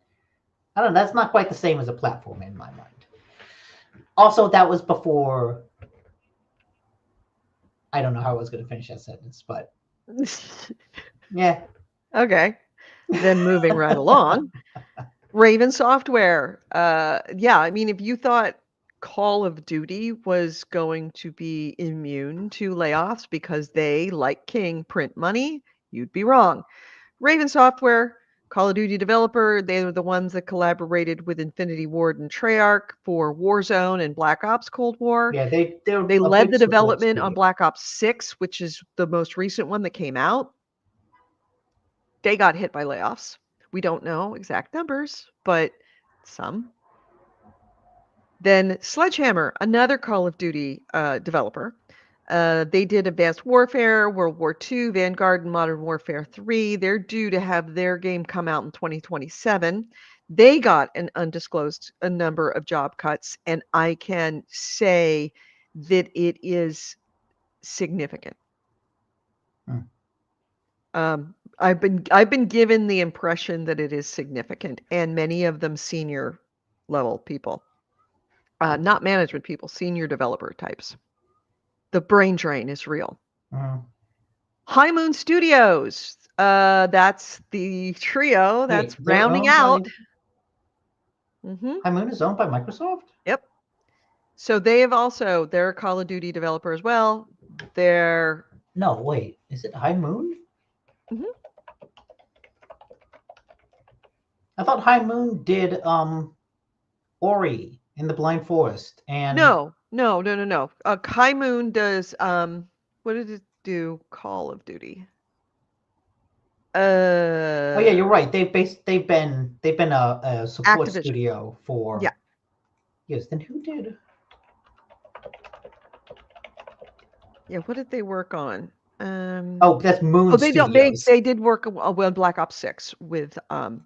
I don't know. That's not quite the same as a platform in my mind. Also, that was before. I don't know how I was going to finish that sentence, but yeah. Okay. Then moving right along. Raven Software. Yeah, I mean, if you thought Call of Duty was going to be immune to layoffs because they, like King, print money, you'd be wrong. Raven Software, Call of Duty developer, they were the ones that collaborated with Infinity Ward and Treyarch for Warzone and Black Ops Cold War. Yeah, they led the development on Black Ops 6, which is the most recent one that came out. They got hit by layoffs. We don't know exact numbers, but some. Then Sledgehammer, another Call of Duty developer. They did Advanced Warfare, World War II, Vanguard, and Modern Warfare 3. They're due to have their game come out in 2027. They got an undisclosed number of job cuts, and I can say that it is significant. I've been given the impression that it is significant, and many of them senior level people, not management people, senior developer types. The brain drain is real. High Moon Studios. That's the trio that's rounding out. High Moon is owned by Microsoft? Yep. So they have also, they're a Call of Duty developer as well. They're... No, wait. Is it High Moon? I thought High Moon did Ori in the Blind Forest and No. High Moon does what did it do? Call of Duty. Oh yeah, you're right. They've been a support Activision. Studio for years. Then who did? Yeah, what did they work on? That's Moon Studios. They did work on Black Ops 6 with no.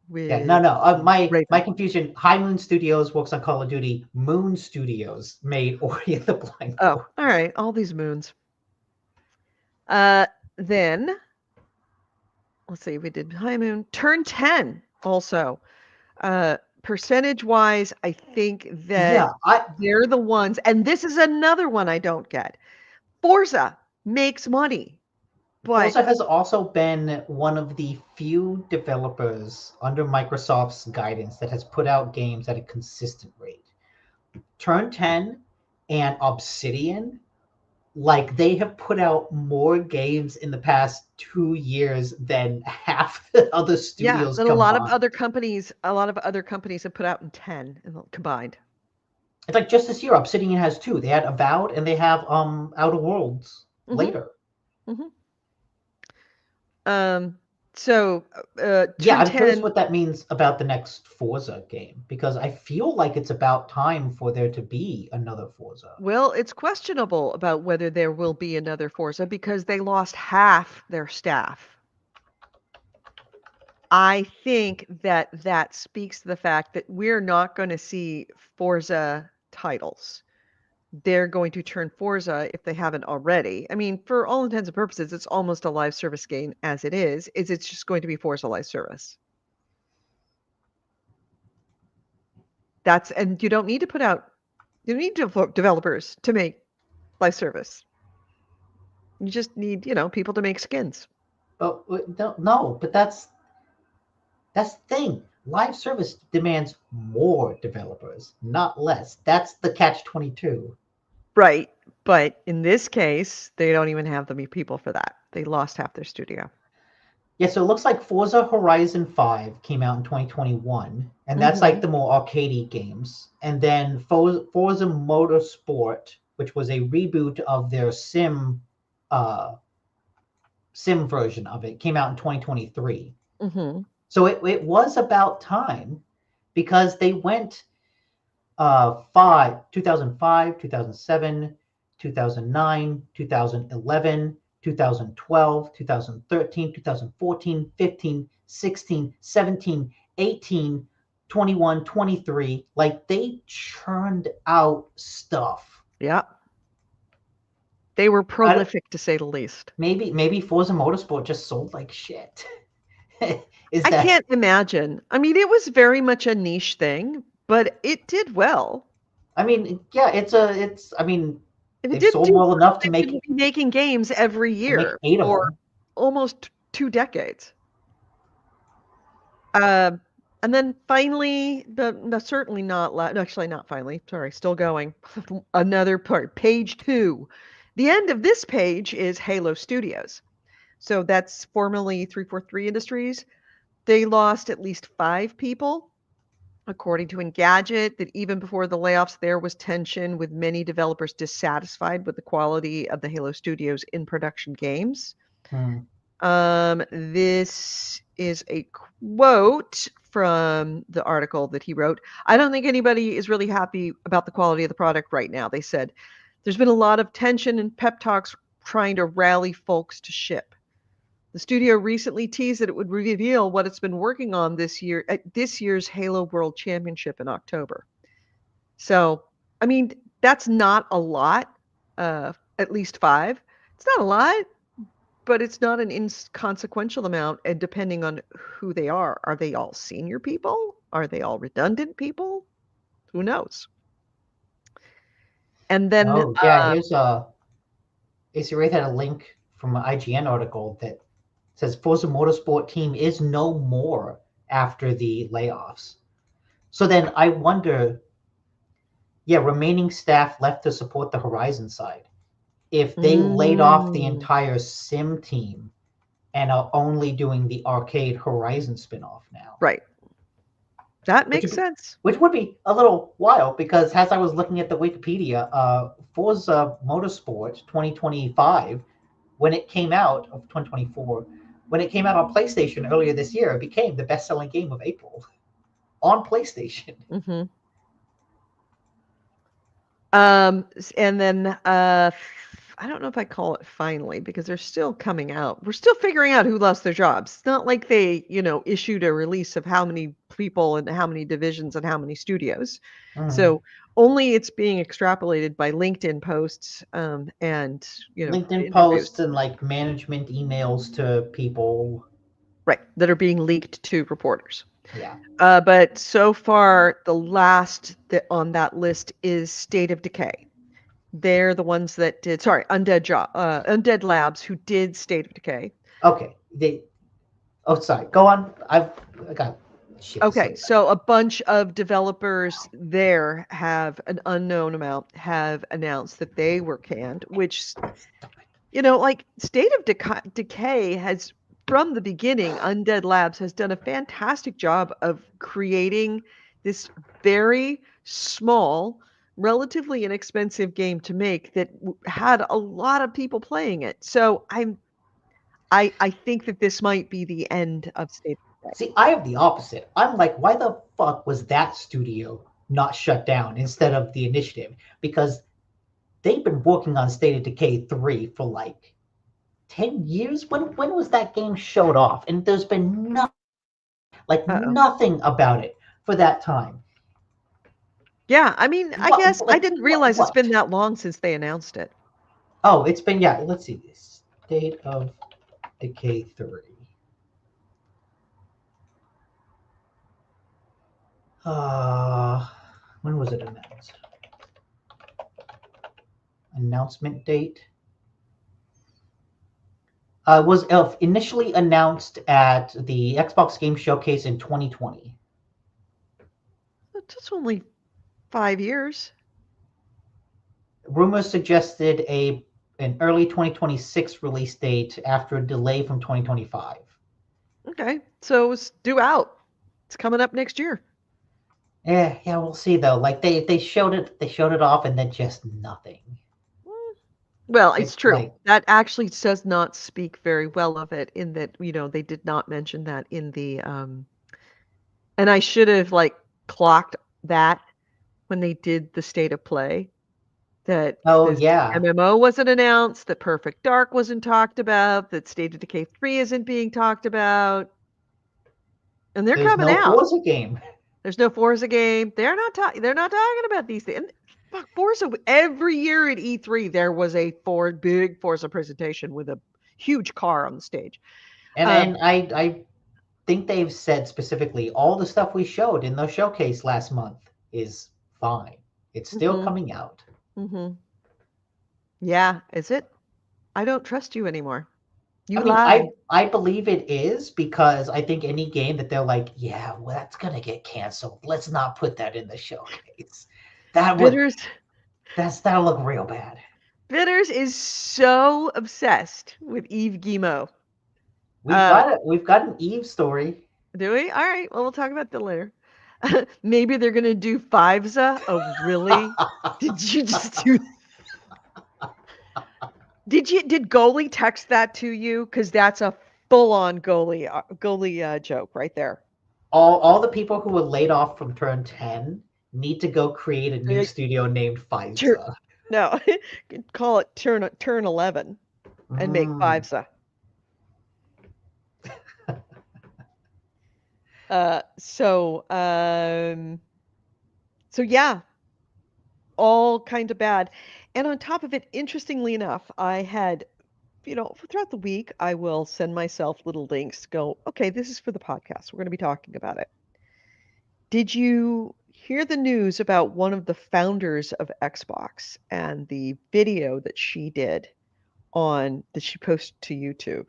My confusion. High Moon Studios works on Call of Duty. Moon Studios made Ori and the Blind Forest. All right. All these moons. Then let's see. We did High Moon. Turn 10 also. Percentage-wise, I think that they're the ones. And this is another one I don't get. Forza makes money. Forza has also been one of the few developers under Microsoft's guidance that has put out games at a consistent rate. Turn 10 and Obsidian, like they have put out more games in the past 2 years than half the other studios than combined. a lot of other companies have put out in 10 combined. It's like just this year, Obsidian has 2. They had Avowed and they have Outer Worlds later. So yeah, I'm curious what that means about the next Forza game, because I feel like it's about time for there to be another Forza. Well, it's questionable about whether there will be another Forza because they lost half their staff. I think that speaks to the fact that we're not going to see Forza titles. They're going to turn Forza if they haven't already. I mean, for all intents and purposes, it's almost a live service game as it is. It's just going to be Forza live service. And you don't need to you need developers to make live service. You just need, people to make skins. Oh, no, but that's the thing. Live service demands more developers, not less. That's the catch-22. Right. But in this case, they don't even have the people for that. They lost half their studio. Yeah, so it looks like Forza Horizon 5 came out in 2021, and that's like the more arcadey games. And then Forza Motorsport, which was a reboot of their sim version of it, came out in 2023. So it was about time, because they went 2005, 2007, 2009, 2011, 2012, 2013, 2014, 15, 16, 17, 18, 21, 23. Like, they churned out stuff. Yeah. They were prolific, to say the least. Maybe Forza Motorsport just sold like shit. I can't imagine. I mean, it was very much a niche thing, but it did well. I mean, yeah, they sold well enough to be making games every year for almost 2 decades. And then finally, certainly not. Actually, not finally. Sorry, still going. Another part, page 2. The end of this page is Halo Studios. So that's formerly 343 Industries. They lost at least 5 people. According to Engadget, that even before the layoffs, there was tension with many developers dissatisfied with the quality of the Halo Studios in production games. This is a quote from the article that he wrote. I don't think anybody is really happy about the quality of the product right now. They said, there's been a lot of tension and pep talks trying to rally folks to ship. The studio recently teased that it would reveal what it's been working on this year at this year's Halo World Championship in October. So, I mean, that's not a lot, at least 5. It's not a lot, but it's not an inconsequential amount. And depending on who they are they all senior people? Are they all redundant people? Who knows? And then... here's AC Wraith had a link from an IGN article that says Forza Motorsport team is no more after the layoffs. So then I wonder, remaining staff left to support the Horizon side. If they laid off the entire sim team and are only doing the arcade Horizon spinoff now. Right. That makes sense. Which would be a little wild, because as I was looking at the Wikipedia, Forza Motorsport 2025, when it came out, of 2024, when it came out on PlayStation earlier this year, it became the best-selling game of April on PlayStation. And then I don't know if I call it finally, because they're still coming out. We're still figuring out who lost their jobs. It's not like they, issued a release of how many people and how many divisions and how many studios. So only it's being extrapolated by LinkedIn posts and LinkedIn posts and like management emails to people, right, that are being leaked to reporters. Yeah. But so far, the last on that list is State of Decay. They're the ones that did. Sorry, Undead Labs, who did State of Decay. Okay. Sorry. Go on. I got shit. Okay, so a bunch of developers there have an unknown amount have announced that they were canned, which, like State of Decay has, from the beginning, Undead Labs has done a fantastic job of creating this very small, relatively inexpensive game to make that had a lot of people playing it. So I think that this might be the end of State of Decay. See, I have the opposite. I'm like, why the fuck was that studio not shut down instead of the initiative? Because they've been working on State of Decay 3 for like 10 years. When was that game showed off? And there's been nothing about it for that time. Yeah, I mean, I guess I didn't realize it's been that long since they announced it. Oh, it's been, let's see this. State of Decay 3. When was it announced? Announcement date? Was initially announced at the Xbox Game Showcase in 2020. That's only 5 years. Rumors suggested an early 2026 release date after a delay from 2025. Okay, so it's due out. It's coming up next year. Yeah, we'll see though. Like they showed it off, and then just nothing. Well, it's true. Like, that actually does not speak very well of it, in that they did not mention that in the and I should have clocked that when they did the state of play, that MMO wasn't announced, that Perfect Dark wasn't talked about, that State of Decay 3 isn't being talked about, and they're coming out. There's no Forza game. There's no Forza game. They're not talking about these things. And fuck, Forza, every year at E3 there was a big Forza presentation with a huge car on the stage. And I think they've said specifically all the stuff we showed in the showcase last month is fine. It's still coming out. Yeah, is it? I don't trust you anymore. You lied. I believe it is, because I think any game that they're like, yeah, well, that's gonna get canceled, let's not put that in the showcase. That'll look real bad. Bitters is so obsessed with Yves Guillemot. We've got an Eve story. Do we? All right. Well, we'll talk about that later. Maybe they're gonna do FIVESA. Oh, really? Did you just do? Did Goalie text that to you? Because that's a full-on goalie joke right there. All the people who were laid off from Turn 10 need to go create a new studio named FIVESA. No, call it Turn 11 and make FIVESA. So yeah, all kind of bad. And on top of it, interestingly enough, I had, throughout the week, I will send myself little links to go, okay, this is for the podcast. We're going to be talking about it. Did you hear the news about one of the founders of Xbox and the video that she did that she posted to YouTube?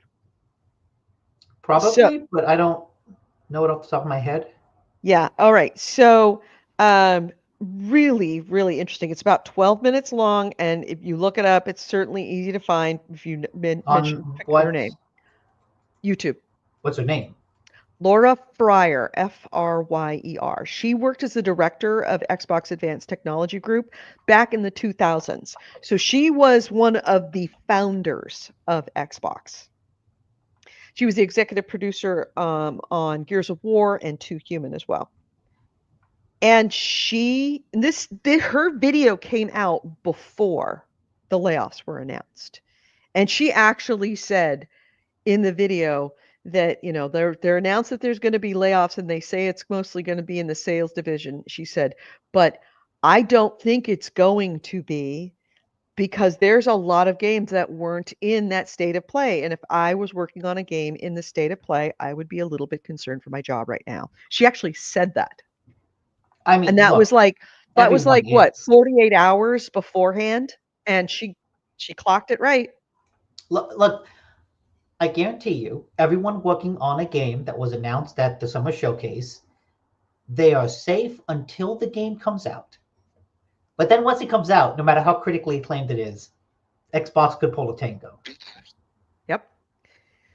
Probably, but I don't know it off the top of my head. Yeah. All right. So, really, really interesting. It's about 12 minutes long, and if you look it up, it's certainly easy to find if you mention her name. YouTube. What's her name? Laura Fryer, Fryer. She worked as the director of Xbox Advanced Technology Group back in the 2000s. So she was one of the founders of Xbox. She was the executive producer on Gears of War and 2 Human as well. And her video came out before the layoffs were announced. And she actually said in the video that, they're announced that there's going to be layoffs, and they say it's mostly going to be in the sales division. She said, but I don't think it's going to be, because there's a lot of games that weren't in that state of play. And if I was working on a game in the state of play, I would be a little bit concerned for my job right now. She actually said that. I mean, and that was what, 48 hours beforehand? And she clocked it right. Look, I guarantee you, everyone working on a game that was announced at the summer showcase, they are safe until the game comes out. But then once it comes out, no matter how critically acclaimed it is, Xbox could pull a tango. Yep.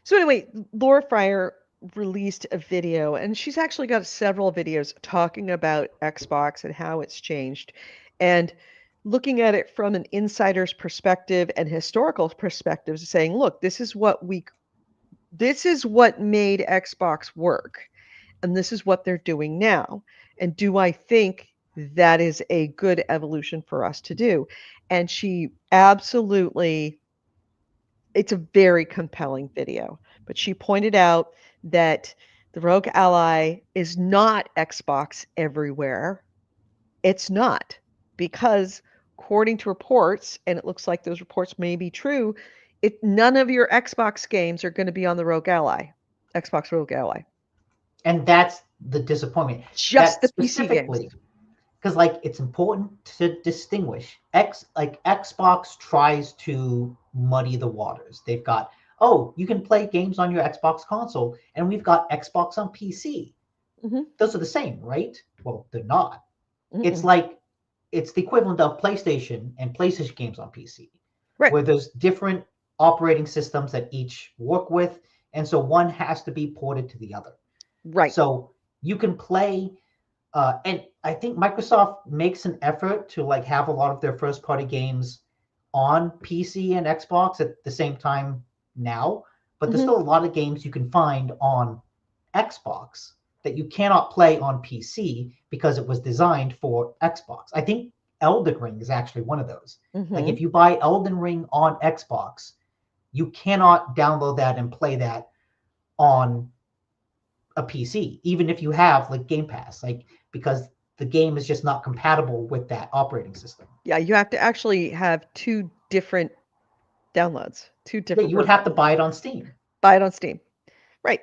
So anyway, Laura Fryer released a video, and she's actually got several videos talking about Xbox and how it's changed, and looking at it from an insider's perspective and historical perspectives, saying, look, this is what made Xbox work, and this is what they're doing now. And do I think that is a good evolution for us to do? And she absolutely, it's a very compelling video. But she pointed out that the Rogue Ally is not Xbox everywhere. It's not, because according to reports, and it looks like those reports may be true, none of your Xbox games are going to be on the Rogue Ally, Xbox Rogue Ally. And that's the disappointment. Just the PC games. Because it's important to distinguish. Xbox tries to muddy the waters. They've got, you can play games on your Xbox console, and we've got Xbox on PC. Mm-hmm. Those are the same, right? Well, they're not. Mm-mm. It's the equivalent of PlayStation and PlayStation games on PC, right? Where there's different operating systems that each work with, and so one has to be ported to the other. Right. So you can play, and I think Microsoft makes an effort to have a lot of their first party games on PC and Xbox at the same time now, but there's still a lot of games you can find on Xbox that you cannot play on PC because it was designed for Xbox. I think Elden Ring is actually one of those. If you buy Elden Ring on Xbox, you cannot download that and play that on a PC, even if you have Game Pass, because the game is just not compatible with that operating system. Yeah, you have to actually have two different downloads, two different. Yeah, you would have to buy it on Steam. Buy it on Steam, right?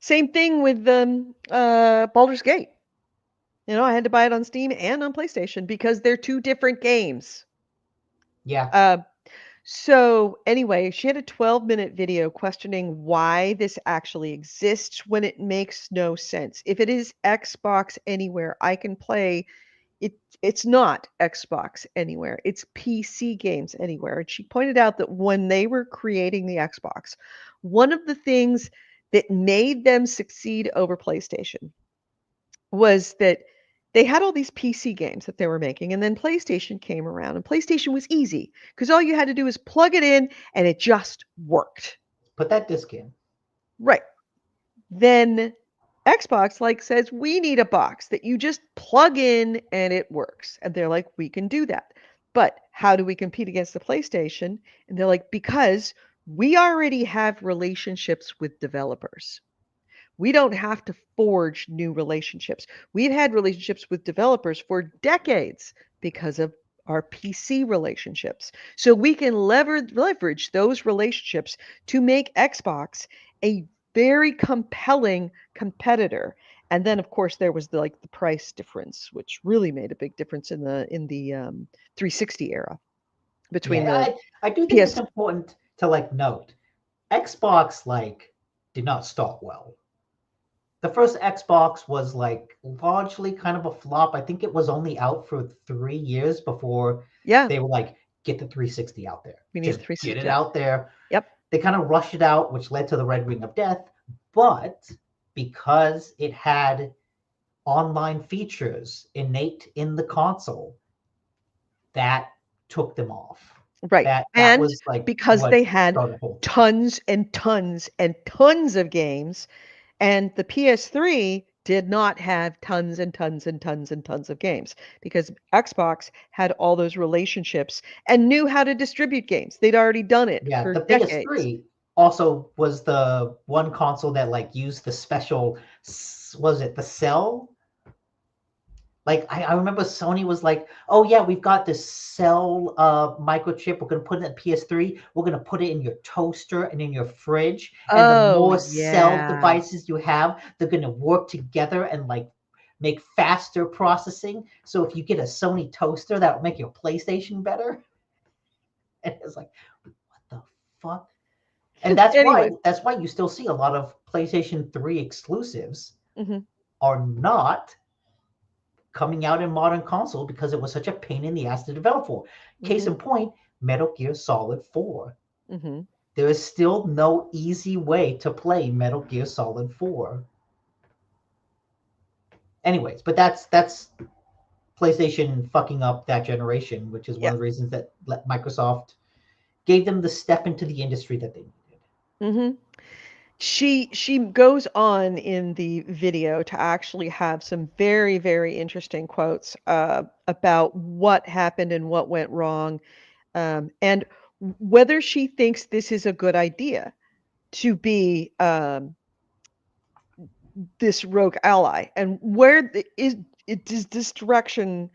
Same thing with Baldur's Gate. I had to buy it on Steam and on PlayStation because they're two different games. Yeah. So anyway, she had a 12-minute video questioning why this actually exists when it makes no sense. If it is Xbox Anywhere, I can play it. It's not Xbox Anywhere. It's PC games anywhere. And she pointed out that when they were creating the Xbox, one of the things that made them succeed over PlayStation was that they had all these PC games that they were making, and then PlayStation came around, and PlayStation was easy because all you had to do was plug it in and it just worked. Put that disc in. Right. Then Xbox says, we need a box that you just plug in and it works. And they're like, we can do that. But how do we compete against the PlayStation? And they're like, because we already have relationships with developers. We don't have to forge new relationships. We've had relationships with developers for decades because of our PC relationships. So we can leverage those relationships to make Xbox a very compelling competitor. And then, of course, there was the price difference, which really made a big difference in the 360 era between I do think it's important to note Xbox did not start well. The first Xbox was largely kind of a flop. I think it was only out for 3 years before they were get the 360 out there. We need just 360 get it out there. Yep. They kind of rushed it out, which led to the Red Ring of Death. But because it had online features innate in the console, that took them off. Right. That was because they had tons and tons and tons of games. And the PS3 did not have tons and tons and tons and tons of games because Xbox had all those relationships and knew how to distribute games. They'd already done it for decades. PS3 also was the one console that used the special, was it the cell? I remember Sony was oh yeah, we've got this cell microchip. We're going to put it in the PS3. We're going to put it in your toaster and in your fridge. And the more cell devices you have, they're going to work together and make faster processing. So if you get a Sony toaster, that will make your PlayStation better. It's like, what the fuck? And that's Anyway. why you still see a lot of PlayStation 3 exclusives Mm-hmm. are not coming out in modern console because it was such a pain in the ass to develop for. Case Mm-hmm. in point, Metal Gear Solid 4. Mm-hmm. There is still no easy way to play Metal Gear Solid 4. Anyways, but that's PlayStation fucking up that generation, which is one of the reasons that Microsoft gave them the step into the industry that they needed. Mm-hmm. She goes on in the video to actually have some very, very interesting quotes about what happened and what went wrong, and whether she thinks this is a good idea to be this rogue ally, and where is this direction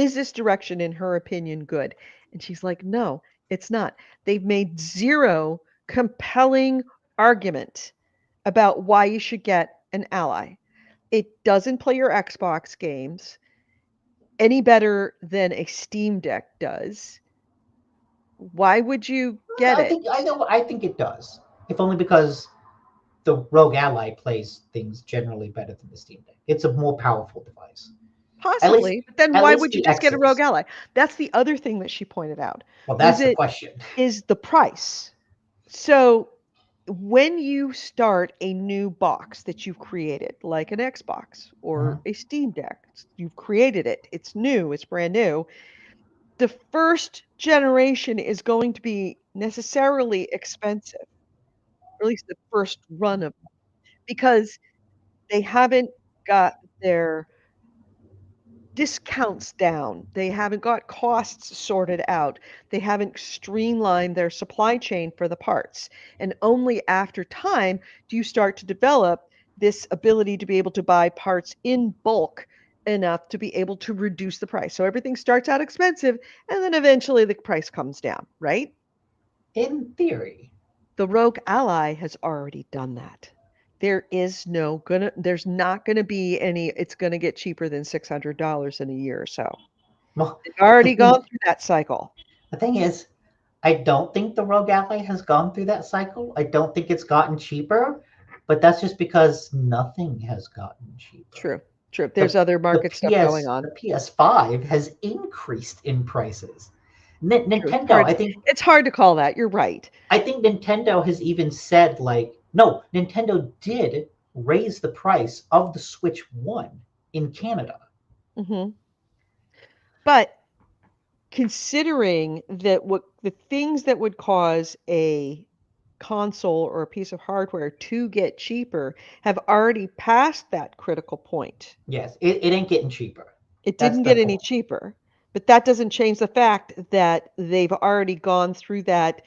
in her opinion good? And she's like, no, it's not. They've made zero compelling argument about why you should get an ally. It doesn't play your Xbox games any better than a Steam Deck does. Why would you get it? I think it does. If only because the Rogue Ally plays things generally better than the Steam Deck. It's a more powerful device. Possibly, but then At why least would you the just get a X's. Rogue Ally? That's the other thing that she pointed out. Well, that's the question. Is the price. So when you start a new box that you've created, like an Xbox or a Steam Deck, you've created it, it's new, it's brand new, the first generation is going to be necessarily expensive, or at least the first run of them, because they haven't got their discounts down. They haven't got costs sorted out. They haven't streamlined their supply chain for the parts. And only after time do you start to develop this ability to be able to buy parts in bulk enough to be able to reduce the price. So everything starts out expensive and then eventually the price comes down, right? In theory. The Rogue Ally has already done that. There's not gonna be any, it's gonna get cheaper than $600 in a year or so. Well, They've already gone through that cycle. The thing is, I don't think the Rogue Ally has gone through that cycle. I don't think it's gotten cheaper, but that's just because nothing has gotten cheaper. True. There's other market stuff going on. The PS5 has increased in prices. True. Nintendo, It's hard to call that. You're right. I think Nintendo has even said no, Nintendo did raise the price of the Switch 1 in Canada. Mm-hmm. But considering that what the things that would cause a console or a piece of hardware to get cheaper have already passed that critical point. Yes, it ain't getting cheaper. It didn't get any cheaper, but that doesn't change the fact that they've already gone through that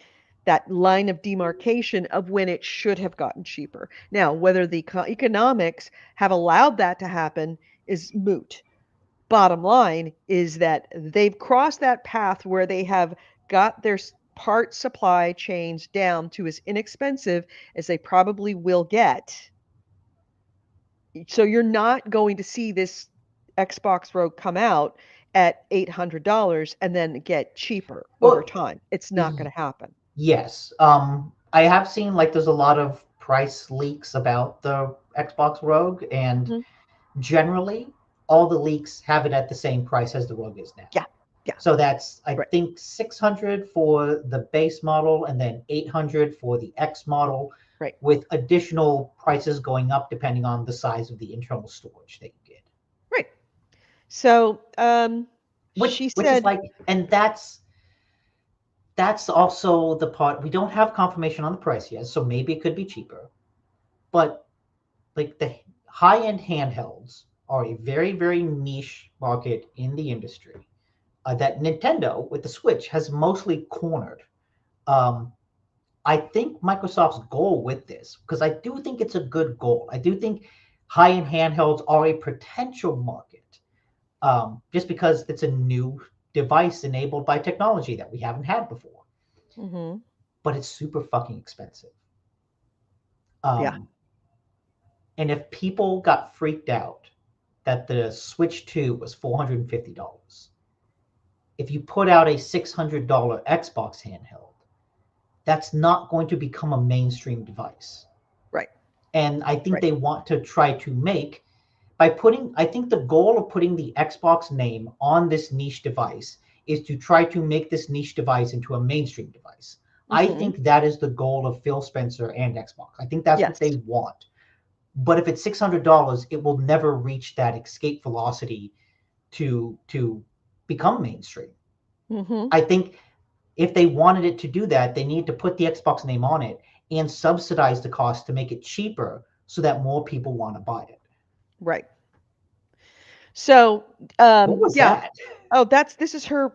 line of demarcation of when it should have gotten cheaper. Now, whether the economics have allowed that to happen is moot. Bottom line is that they've crossed that path where they have got their part supply chains down to as inexpensive as they probably will get. So you're not going to see this Xbox Rogue come out at $800 and then get cheaper over time. It's not going to happen. Yes. I have seen there's a lot of price leaks about the Xbox Rogue, and generally all the leaks have it at the same price as the Rogue is now. Yeah. So that's I think $600 for the base model and then $800 for the X model. Right. With additional prices going up depending on the size of the internal storage that you get. Right. So, which is and that's also the part we don't have confirmation on the price yet, so maybe it could be cheaper. But the high-end handhelds are a very, very niche market in the industry that Nintendo with the Switch has mostly cornered. I think Microsoft's goal with this, because I do think it's a good goal. I do think high-end handhelds are a potential market, just because it's a new device enabled by technology that we haven't had before. Mm-hmm. But it's super fucking expensive. Yeah. And if people got freaked out that the Switch 2 was $450, if you put out a $600 Xbox handheld, that's not going to become a mainstream device. Right. And I think they want to try to make, I think the goal of putting the Xbox name on this niche device is to try to make this niche device into a mainstream device. I think that is the goal of Phil Spencer and Xbox. I think that's what they want. But if it's $600, it will never reach that escape velocity to become mainstream. I think if they wanted it to do that, they need to put the Xbox name on it and subsidize the cost to make it cheaper so that more people want to buy it. Right. So, what was that? Oh, this is her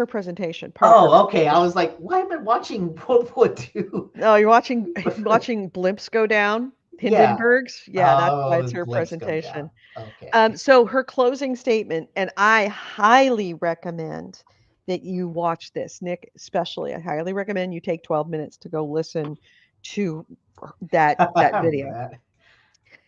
presentation. Okay. I was like, why am I watching World War II? Oh, you're watching blimps go down. Hindenburgs. Yeah, that's why it's her presentation. Okay. So her closing statement, and I highly recommend that you watch this, Nick, especially. I highly recommend you take 12 minutes to go listen to that video. Right.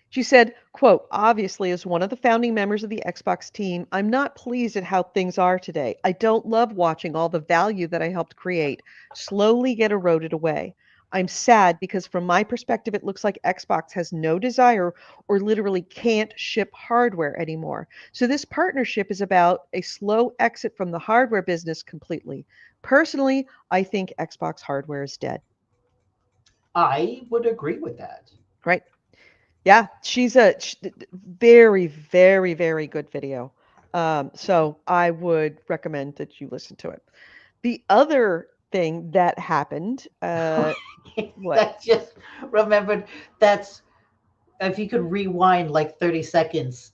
She said, quote, obviously, as one of the founding members of the Xbox team, I'm not pleased at how things are today. I don't love watching all the value that I helped create slowly get eroded away. I'm sad because from my perspective, it looks like Xbox has no desire or literally can't ship hardware anymore. So this partnership is about a slow exit from the hardware business completely. Personally, I think Xbox hardware is dead. I would agree with that. Right. Yeah, she's a very, very, very good video. So I would recommend that you listen to it. The other thing that happened, what? I just remembered, that's, if you could rewind like 30 seconds,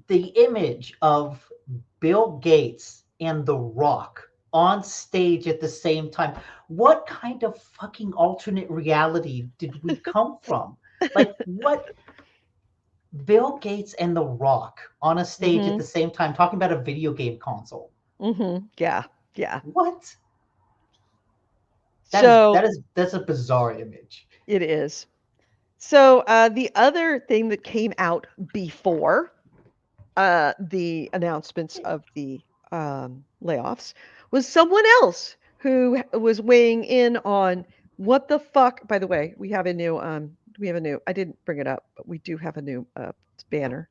the image of Bill Gates and The Rock on stage at the same time. What kind of fucking alternate reality did we come from? Like, what? Bill Gates and The Rock on a stage at the same time talking about a video game console. Yeah. What? That's a bizarre image. It is. So the other thing that came out before the announcements of the layoffs was someone else who was weighing in on what the fuck. By the way, we have a new I didn't bring it up, but we do have a new banner.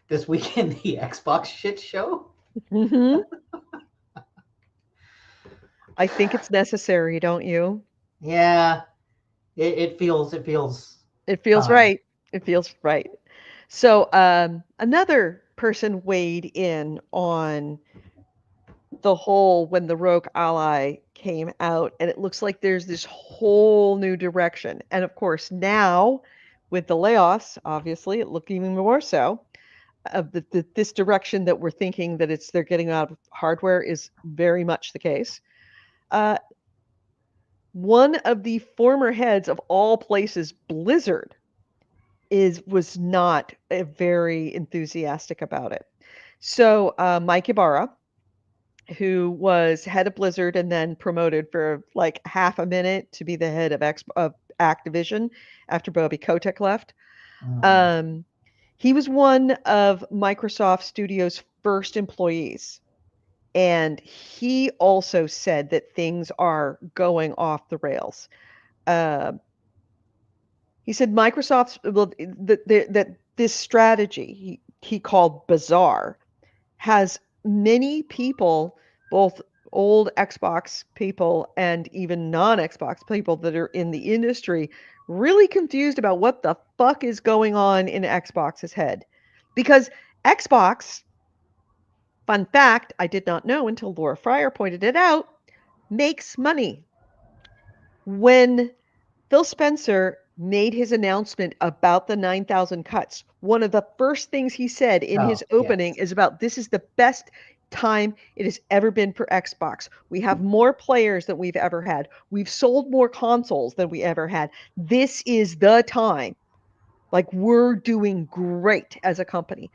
This weekend, the Xbox shit show? I think it's necessary, don't you? Yeah. It feels right. It feels right. So another person weighed in on the whole when the Rogue Ally came out, and it looks like there's this whole new direction. And of course, now with the layoffs, obviously, it looked even more so. Of this direction that we're thinking that they're getting out of hardware is very much the case. One of the former heads of all places, Blizzard, was not very enthusiastic about it. So Mike Ibarra, who was head of Blizzard and then promoted for like half a minute to be the head of Activision after Bobby Kotick left. He was one of Microsoft Studios' first employees. And he also said that things are going off the rails. He said Microsoft's, that this strategy he called bizarre has many people, both old Xbox people and even non-Xbox people that are in the industry, really confused about what the fuck is going on in Xbox's head. Because Xbox, fun fact, I did not know until Laura Fryer pointed it out, makes money. When Phil Spencer made his announcement about the 9,000 cuts, one of the first things he said in his opening is about this is the best time it has ever been for Xbox. We have more players than we've ever had. We've sold more consoles than we ever had. This is the time. Like, we're doing great as a company.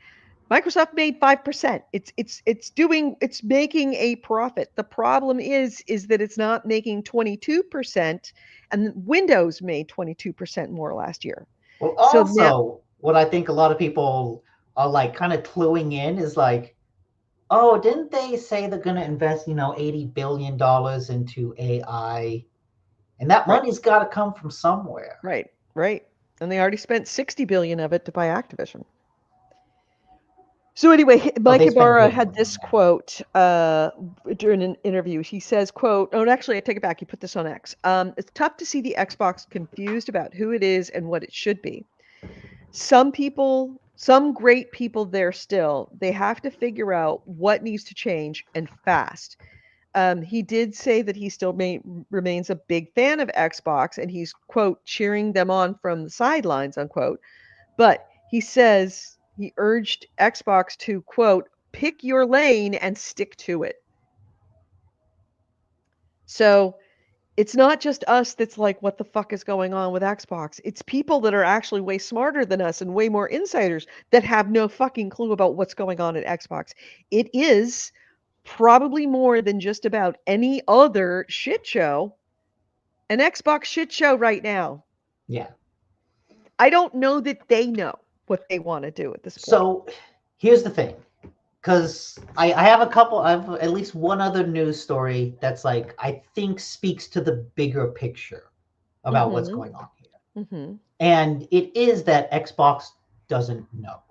Microsoft made 5%. It's making a profit. The problem is that it's not making 22%, and Windows made 22% more last year. Well, also, what I think a lot of people are like kind of cluing in is like, Oh, didn't they say they're going to invest, $80 billion into AI? And that money's got to come from somewhere. Right. And they already spent $60 billion of it to buy Activision. So anyway, Mike Ibarra had this quote during an interview. He says, quote, oh, actually, I take it back. He put this on X. It's tough to see the Xbox confused about who it is and what it should be. Some great people there still, they have to figure out what needs to change and fast. He did say that he still remains a big fan of Xbox and he's, quote, cheering them on from the sidelines, unquote. But he says he urged Xbox to, quote, pick your lane and stick to it. So it's not just us that's like, what the fuck is going on with Xbox? It's people that are actually way smarter than us and way more insiders that have no fucking clue about what's going on at Xbox. It is probably more than just about any other shit show, an Xbox shit show right now. Yeah. I don't know that they know what they want to do at this point. So here's the thing. Because I have at least one other news story that's like, I think speaks to the bigger picture about what's going on here. And it is that Xbox doesn't know.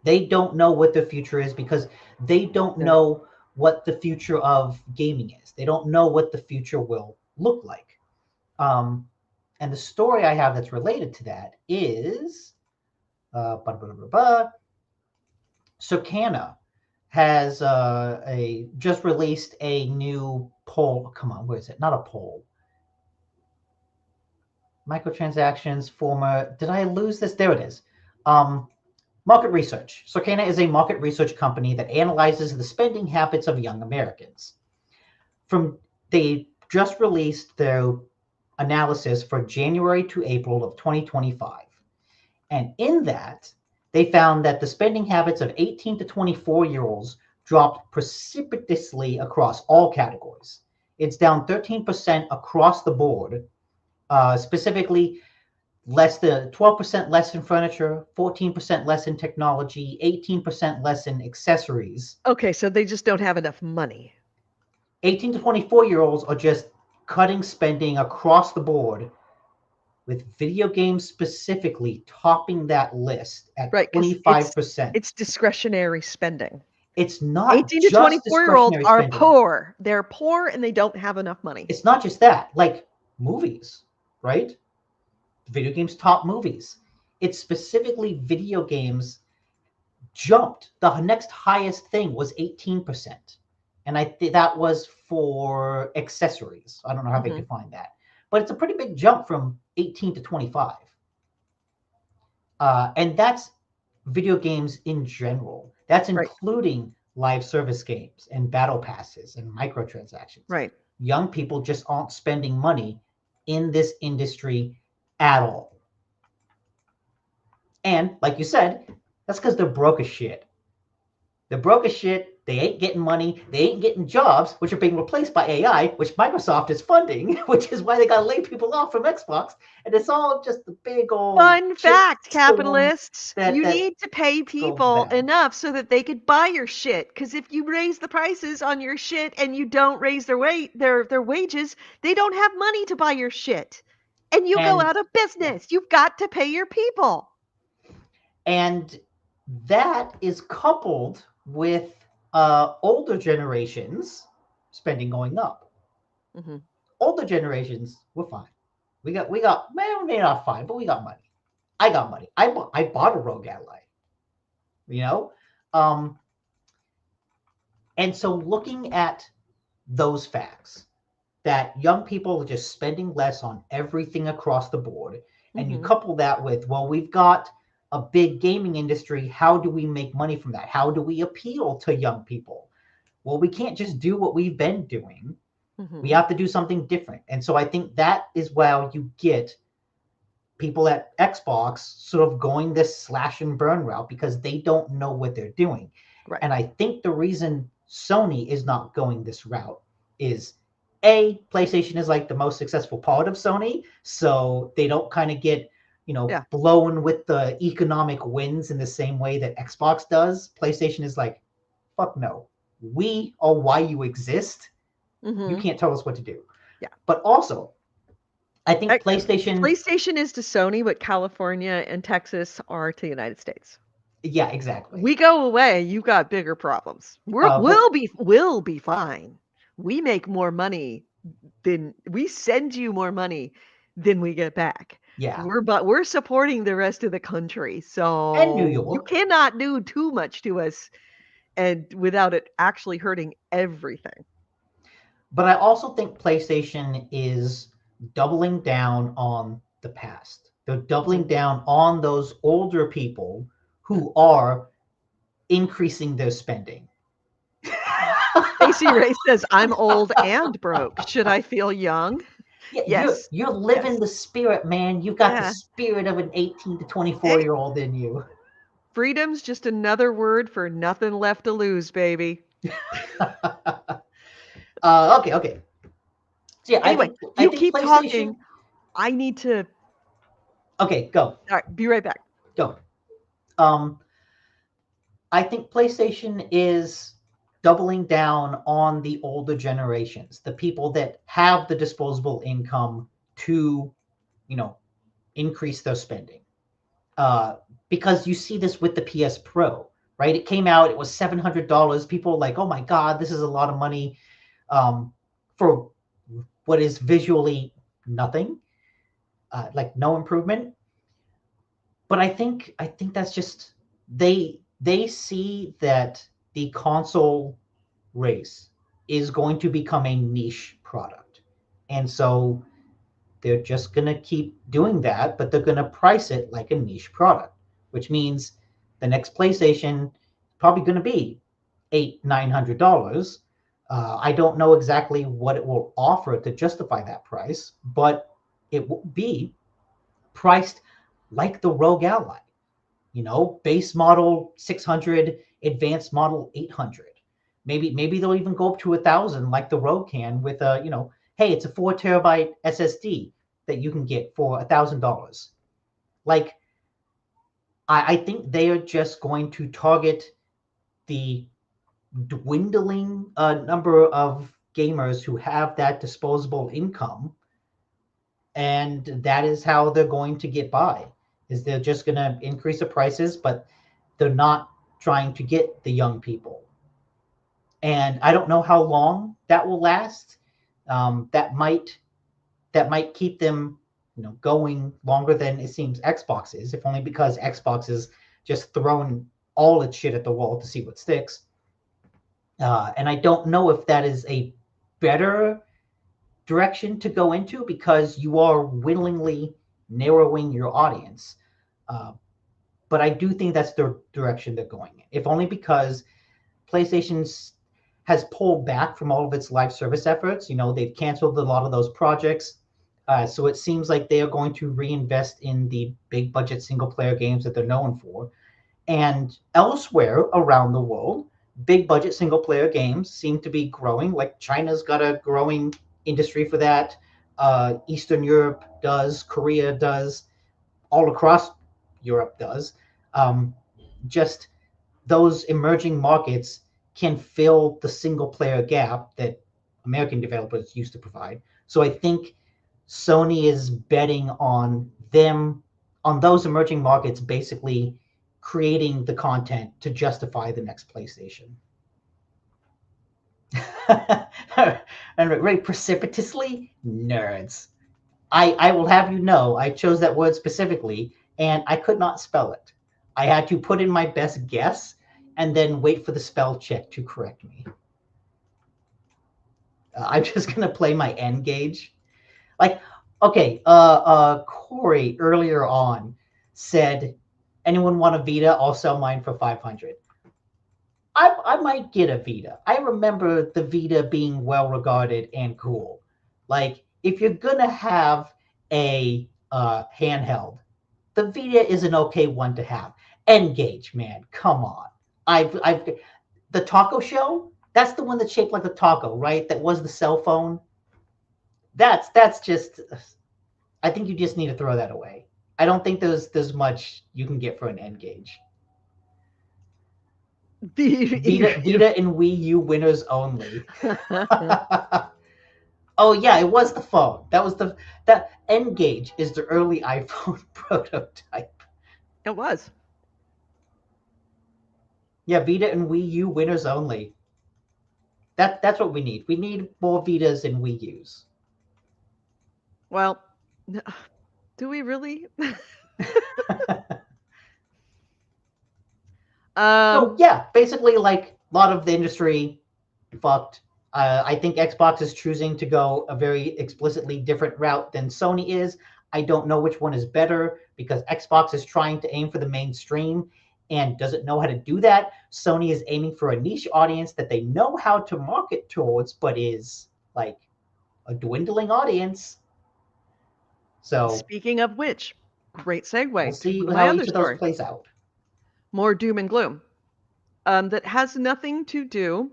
They don't know what the future is because they don't know what the future of gaming is. They don't know what the future will look like. And the story I have that's related to that is Circana has just released a new poll. Come on, where is it? Not a poll. Microtransactions, former. Did I lose this? There it is. Market research. Circana is a market research company that analyzes the spending habits of young Americans. They just released their analysis for January to April of 2025. And in that, they found that the spending habits of 18 to 24-year-olds dropped precipitously across all categories. It's down 13% across the board, specifically 12% less in furniture, 14% less in technology, 18% less in accessories. Okay, so they just don't have enough money. 18 to 24-year-olds are just cutting spending across the board, with video games specifically topping that list at 25%. It's discretionary spending. It's not 18 to 24-year-olds are poor. They're poor and they don't have enough money. It's not just that, like movies, right? Video games top movies. It's specifically video games jumped. The next highest thing was 18%. And I think that was for accessories. I don't know how they define that. But it's a pretty big jump from 18 to 25. And that's video games in general. That's including live service games and battle passes and microtransactions. Right. Young people just aren't spending money in this industry at all. And like you said, that's because they're broke as shit. They're broke as shit. They ain't getting money. They ain't getting jobs, which are being replaced by AI, which Microsoft is funding, which is why they got to lay people off from Xbox. And it's all just the big old fun fact, capitalists. You need to pay people enough so that they could buy your shit. Because if you raise the prices on your shit and you don't raise their wages, they don't have money to buy your shit. And you go out of business. You've got to pay your people. And that is coupled with older generations spending going up. Older generations, we're fine. We got maybe not fine, but we got money. I got money. I bought a Rogue Ally. And so looking at those facts, that young people are just spending less on everything across the board, and you couple that with, well, we've got a big gaming industry. How do we make money from that? How do we appeal to young people? Well, we can't just do what we've been doing. We have to do something different. And so I think that is why you get people at Xbox sort of going this slash and burn route, because they don't know what they're doing. Right. And I think the reason Sony is not going this route is, PlayStation is like the most successful part of Sony. So they don't kind of get blown with the economic winds in the same way that Xbox does. PlayStation is like, fuck no. we are why you exist. You can't tell us what to do. Yeah. But also, I think PlayStation is to Sony what California and Texas are to the United States. Yeah, exactly. We go away, you got bigger problems. We'll be fine. We make more money than we send you more money than we get back. Yeah. We're supporting the rest of the country. So and New York. you cannot do too much to us and without it actually hurting everything. But I also think PlayStation is doubling down on the past. They're doubling down on those older people who are increasing their spending. Stacey Ray says, I'm old and broke. Should I feel young? Yeah, Yes. You're living the spirit, man. You've got the Yeah. spirit of an 18 to 24-year-old in you. Freedom's just another word for nothing left to lose, baby. Okay. So yeah, Anyway, I think keep PlayStation... talking. I need to. Okay, go. All right, be right back. Go. I think PlayStation is doubling down on the older generations, the people that have the disposable income to, increase their spending. Because you see this with the PS Pro, right? It came out, it was $700. People were like, oh my God, this is a lot of money for what is visually nothing, like no improvement. But I think that's just, they see that the console race is going to become a niche product. And so they're just going to keep doing that, but they're going to price it like a niche product, which means the next PlayStation is probably going to be $800-900. I don't know exactly what it will offer to justify that price, but it will be priced like the Rogue Ally. Base model 600, advanced model 800. Maybe they'll even go up to 1,000 like the Rogue can with a, hey, it's a 4 terabyte SSD that you can get for $1,000. Like, I think they are just going to target the dwindling number of gamers who have that disposable income, and that is how they're going to get by. Is they're just going to increase the prices, but they're not trying to get the young people. And I don't know how long that will last. That might keep them, going longer than it seems Xbox is, if only because Xbox is just throwing all its shit at the wall to see what sticks. And I don't know if that is a better direction to go into, because you are willingly narrowing your audience. But I do think that's the direction they're going in, if only because PlayStation has pulled back from all of its live service efforts. They've canceled a lot of those projects. So it seems like they are going to reinvest in the big budget single player games that they're known for. And elsewhere around the world, big budget single player games seem to be growing. Like China's got a growing industry for that. Eastern Europe does, Korea does, all across Europe does. Just those emerging markets can fill the single player gap that American developers used to provide. So I think Sony is betting on those emerging markets, basically creating the content to justify the next PlayStation. And very precipitously, nerds. I will have you know, I chose that word specifically, and I could not spell it. I had to put in my best guess and then wait for the spell check to correct me. I'm just going to play my N gauge. Like, okay, Corey earlier on said, anyone want a Vita? I'll sell mine for $500. I might get a Vita. I remember the Vita being well regarded and cool. Like, if you're gonna have a handheld, the Vita is an okay one to have. N-Gage, man, come on. I've the Taco Shell. That's the one that's shaped like a taco, right? That was the cell phone. That's just. I think you just need to throw that away. I don't think there's much you can get for an N-Gage. Vita and Wii U winners only. Oh yeah, it was the phone. That N-Gage is the early iPhone prototype. It was. Yeah, Vita and Wii U winners only. That's what we need. We need more Vitas and Wii U's. Well, do we really? So yeah, basically, like a lot of the industry fucked. I think Xbox is choosing to go a very explicitly different route than Sony is. I don't know which one is better because Xbox is trying to aim for the mainstream and doesn't know how to do that. Sony is aiming for a niche audience that they know how to market towards, but is like a dwindling audience. So speaking of which, great segue we'll see to my how other each of those story. plays out. More doom and gloom. That has nothing to do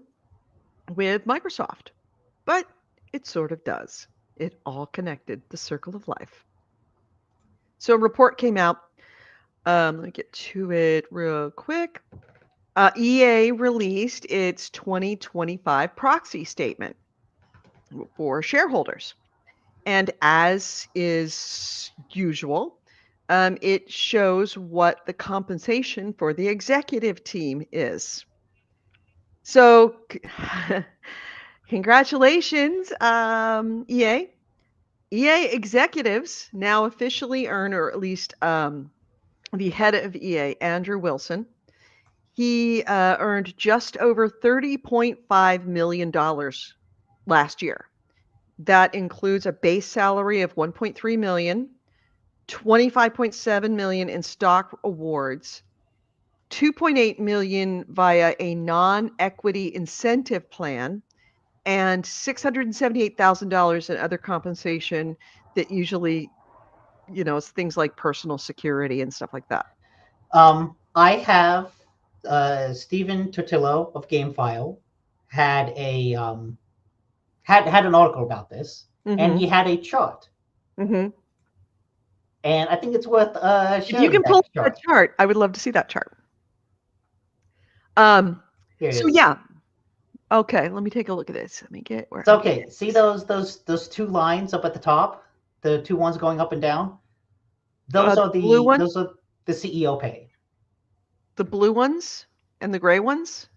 with Microsoft, but it sort of does. It all connected, the circle of life. So a report came out. Let me get to it real quick. EA released its 2025 proxy statement for shareholders. And as is usual, it shows what the compensation for the executive team is. So, congratulations, EA. EA executives now officially earn, or at least the head of EA, Andrew Wilson, he earned just over $30.5 million last year. That includes a base salary of $1.3 million, $25.7 million in stock awards, $2.8 million via a non-equity incentive plan, and $678,000 in other compensation that usually, is things like personal security and stuff like that. I have Stephen Totillo of GameFile had a had an article about this, and he had a chart. And I think it's worth sharing. If you can pull that chart, I would love to see that chart. Here it is. Yeah. Okay, let me take a look at this. Let me get where. It's okay. See those two lines up at the top, the two ones going up and down. Those are the blue ones? Those are the CEO pay. The blue ones and the gray ones.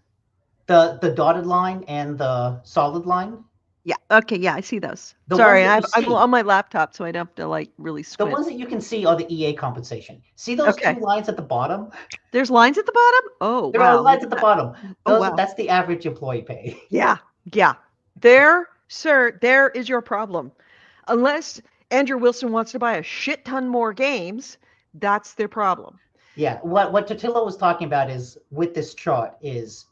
The dotted line and the solid line. Yeah. Okay. Yeah, I see those. The Sorry, I'm on my laptop, so I'd have to like really squint. The ones that you can see are the EA compensation. See those two lines at the bottom? There's lines at the bottom? Oh, there are lines at the bottom. That's the average employee pay. Yeah. Yeah. There, sir, there is your problem. Unless Andrew Wilson wants to buy a shit ton more games, that's their problem. Yeah. What Totillo was talking about is with this chart is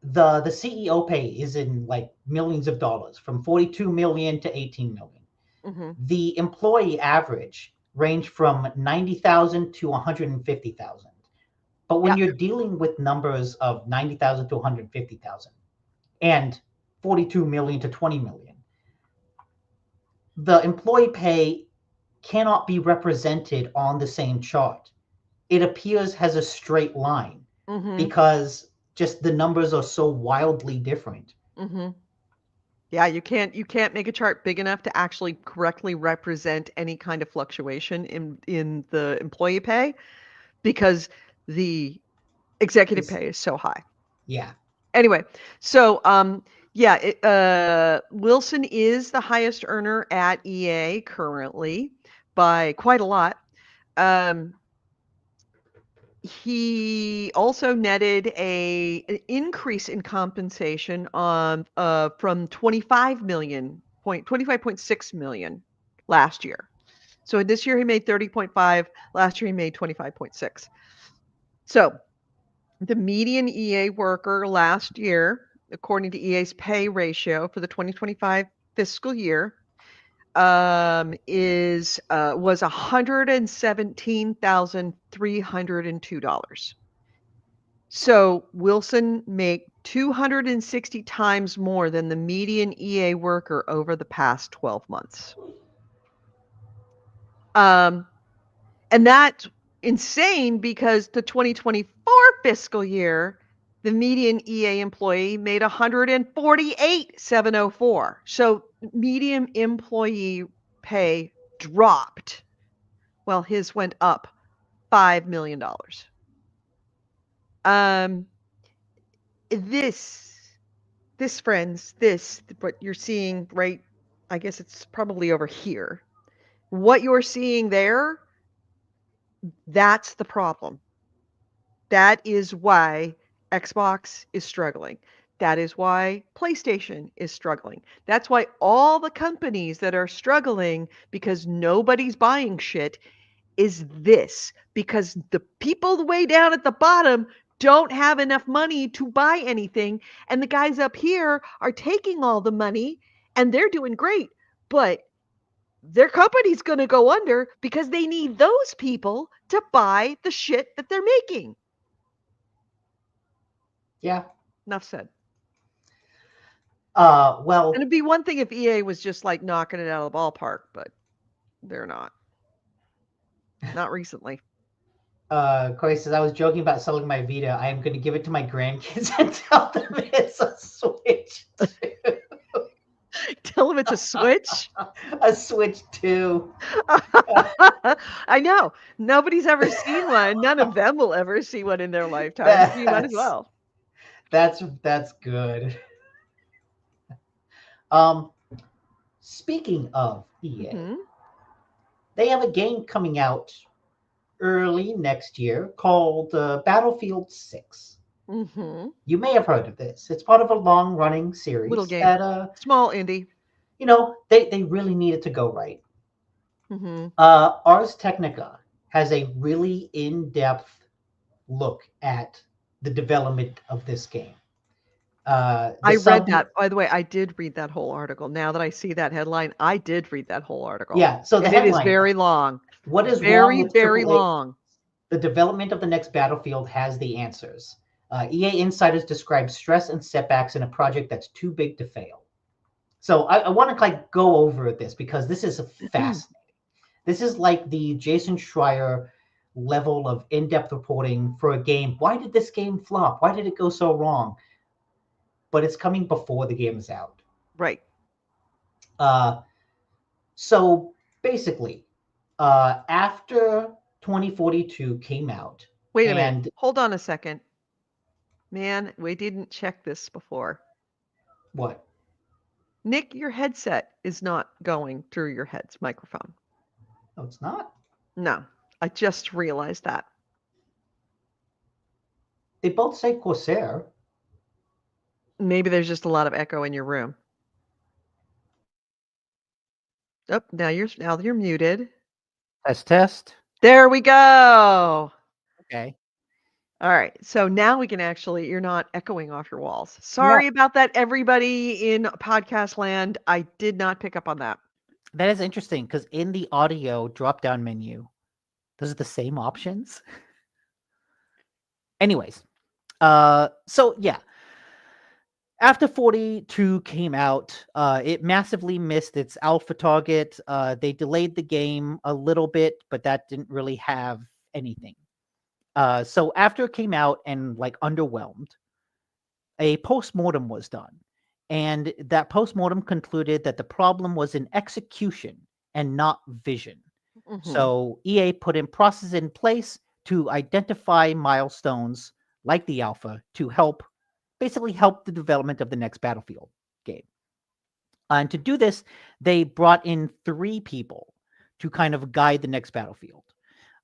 the CEO pay is in like millions of dollars, from 42 million to 18 million. The employee average ranged from 90,000 to 150,000. But when you're dealing with numbers of 90,000 to 150,000 and 42 million to 20 million, the employee pay cannot be represented on the same chart. It appears as a straight line because just the numbers are so wildly different. Yeah, you can't make a chart big enough to actually correctly represent any kind of fluctuation in the employee pay because the executive pay is so high. Yeah. Anyway, so Wilson is the highest earner at EA currently by quite a lot. He also netted an increase in compensation from 25.6 million last year. So this year he made 30.5. Last year he made 25.6. So the median EA worker last year, according to EA's pay ratio for the 2025 fiscal year, was $117,302. So Wilson made 260 times more than the median EA worker over the past 12 months. And that's insane because the 2024 fiscal year, The median EA employee made $148,704. So median employee pay dropped, while his went up $5 million. This friends, what you're seeing right, I guess it's probably over here. What you're seeing there, that's the problem. That is why Xbox is struggling. That is why PlayStation is struggling. That's why all the companies that are struggling because nobody's buying shit is this. Because the people way down at the bottom don't have enough money to buy anything. And the guys up here are taking all the money and they're doing great. But their company's going to go under because they need those people to buy the shit that they're making. Yeah. Enough said. Well, And it'd be one thing if EA was just like knocking it out of the ballpark, but they're not. Not recently. Corey says, I was joking about selling my Vita. I am going to give it to my grandkids and tell them it's a Switch 2. Tell them it's a Switch? A Switch 2. I know. Nobody's ever seen one. None of them will ever see one in their lifetime. So you might as well. That's good. Speaking of EA, they have a game coming out early next year called Battlefield 6. You may have heard of this. It's part of a long-running series. Little game. Small indie. You know, they really need it to go right. Ars Technica has a really in-depth look at the development of this game. I read that. By the way, I did read that whole article. Now that I see that headline, I did read that whole article. Yeah, so the headline, it is very long. What is very, wrong with very AAA? long. The development of the next Battlefield has the answers. EA insiders describe stress and setbacks in a project that's too big to fail. So I want to go over this because this is fascinating. This is like the Jason Schreier level of in-depth reporting for a game. Why did this game flop? Why did it go so wrong? But it's coming before the game is out. Right. So basically, after 2042 came out. Wait a minute. Hold on a second. Man, we didn't check this before. What? Nick, your headset is not going through your head's microphone. No, it's not? No, I just realized that. They both say Corsair. Maybe there's just a lot of echo in your room. Oh, now you're muted. Test. There we go. Okay. All right. So now we can you're not echoing off your walls. Sorry about that, everybody in podcast land. I did not pick up on that. That is interesting because in the audio drop-down menu, those are the same options. Anyways, so yeah. After 42 came out, it massively missed its alpha target. They delayed the game a little bit, but that didn't really have anything. So after it came out and underwhelmed, a post-mortem was done. And that post-mortem concluded that the problem was in execution and not vision. So EA put in processes in place to identify milestones like the alpha to basically help the development of the next Battlefield game. And to do this, they brought in 3 people to kind of guide the next Battlefield.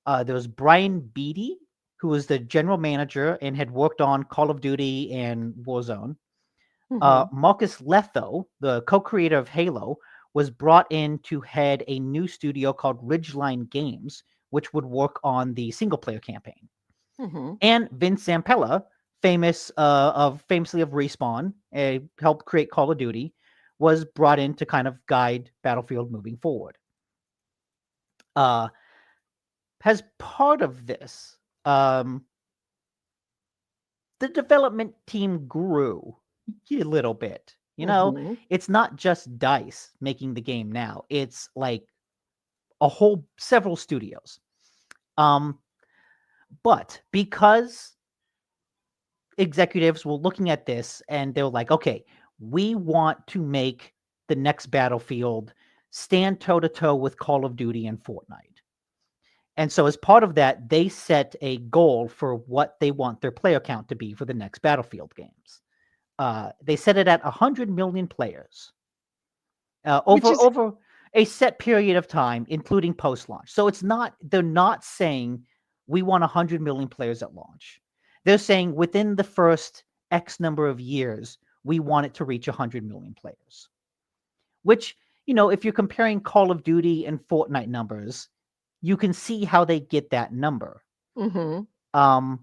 There was Brian Beattie, who was the general manager and had worked on Call of Duty and Warzone. Marcus Letho, the co-creator of Halo, was brought in to head a new studio called Ridgeline Games, which would work on the single-player campaign. And Vince Zampella, famously of Respawn, helped create Call of Duty, was brought in to kind of guide Battlefield moving forward. As part of this, the development team grew a little bit. It's not just DICE making the game now. It's several studios. But because executives were looking at this and they were like, okay, we want to make the next Battlefield stand toe to toe with Call of Duty and Fortnite. And so as part of that, they set a goal for what they want their player count to be for the next Battlefield games. They set it at 100 million players over a set period of time, including post-launch. So they're not saying we want 100 million players at launch. They're saying within the first X number of years, we want it to reach 100 million players. Which, if you're comparing Call of Duty and Fortnite numbers, you can see how they get that number. Mm-hmm.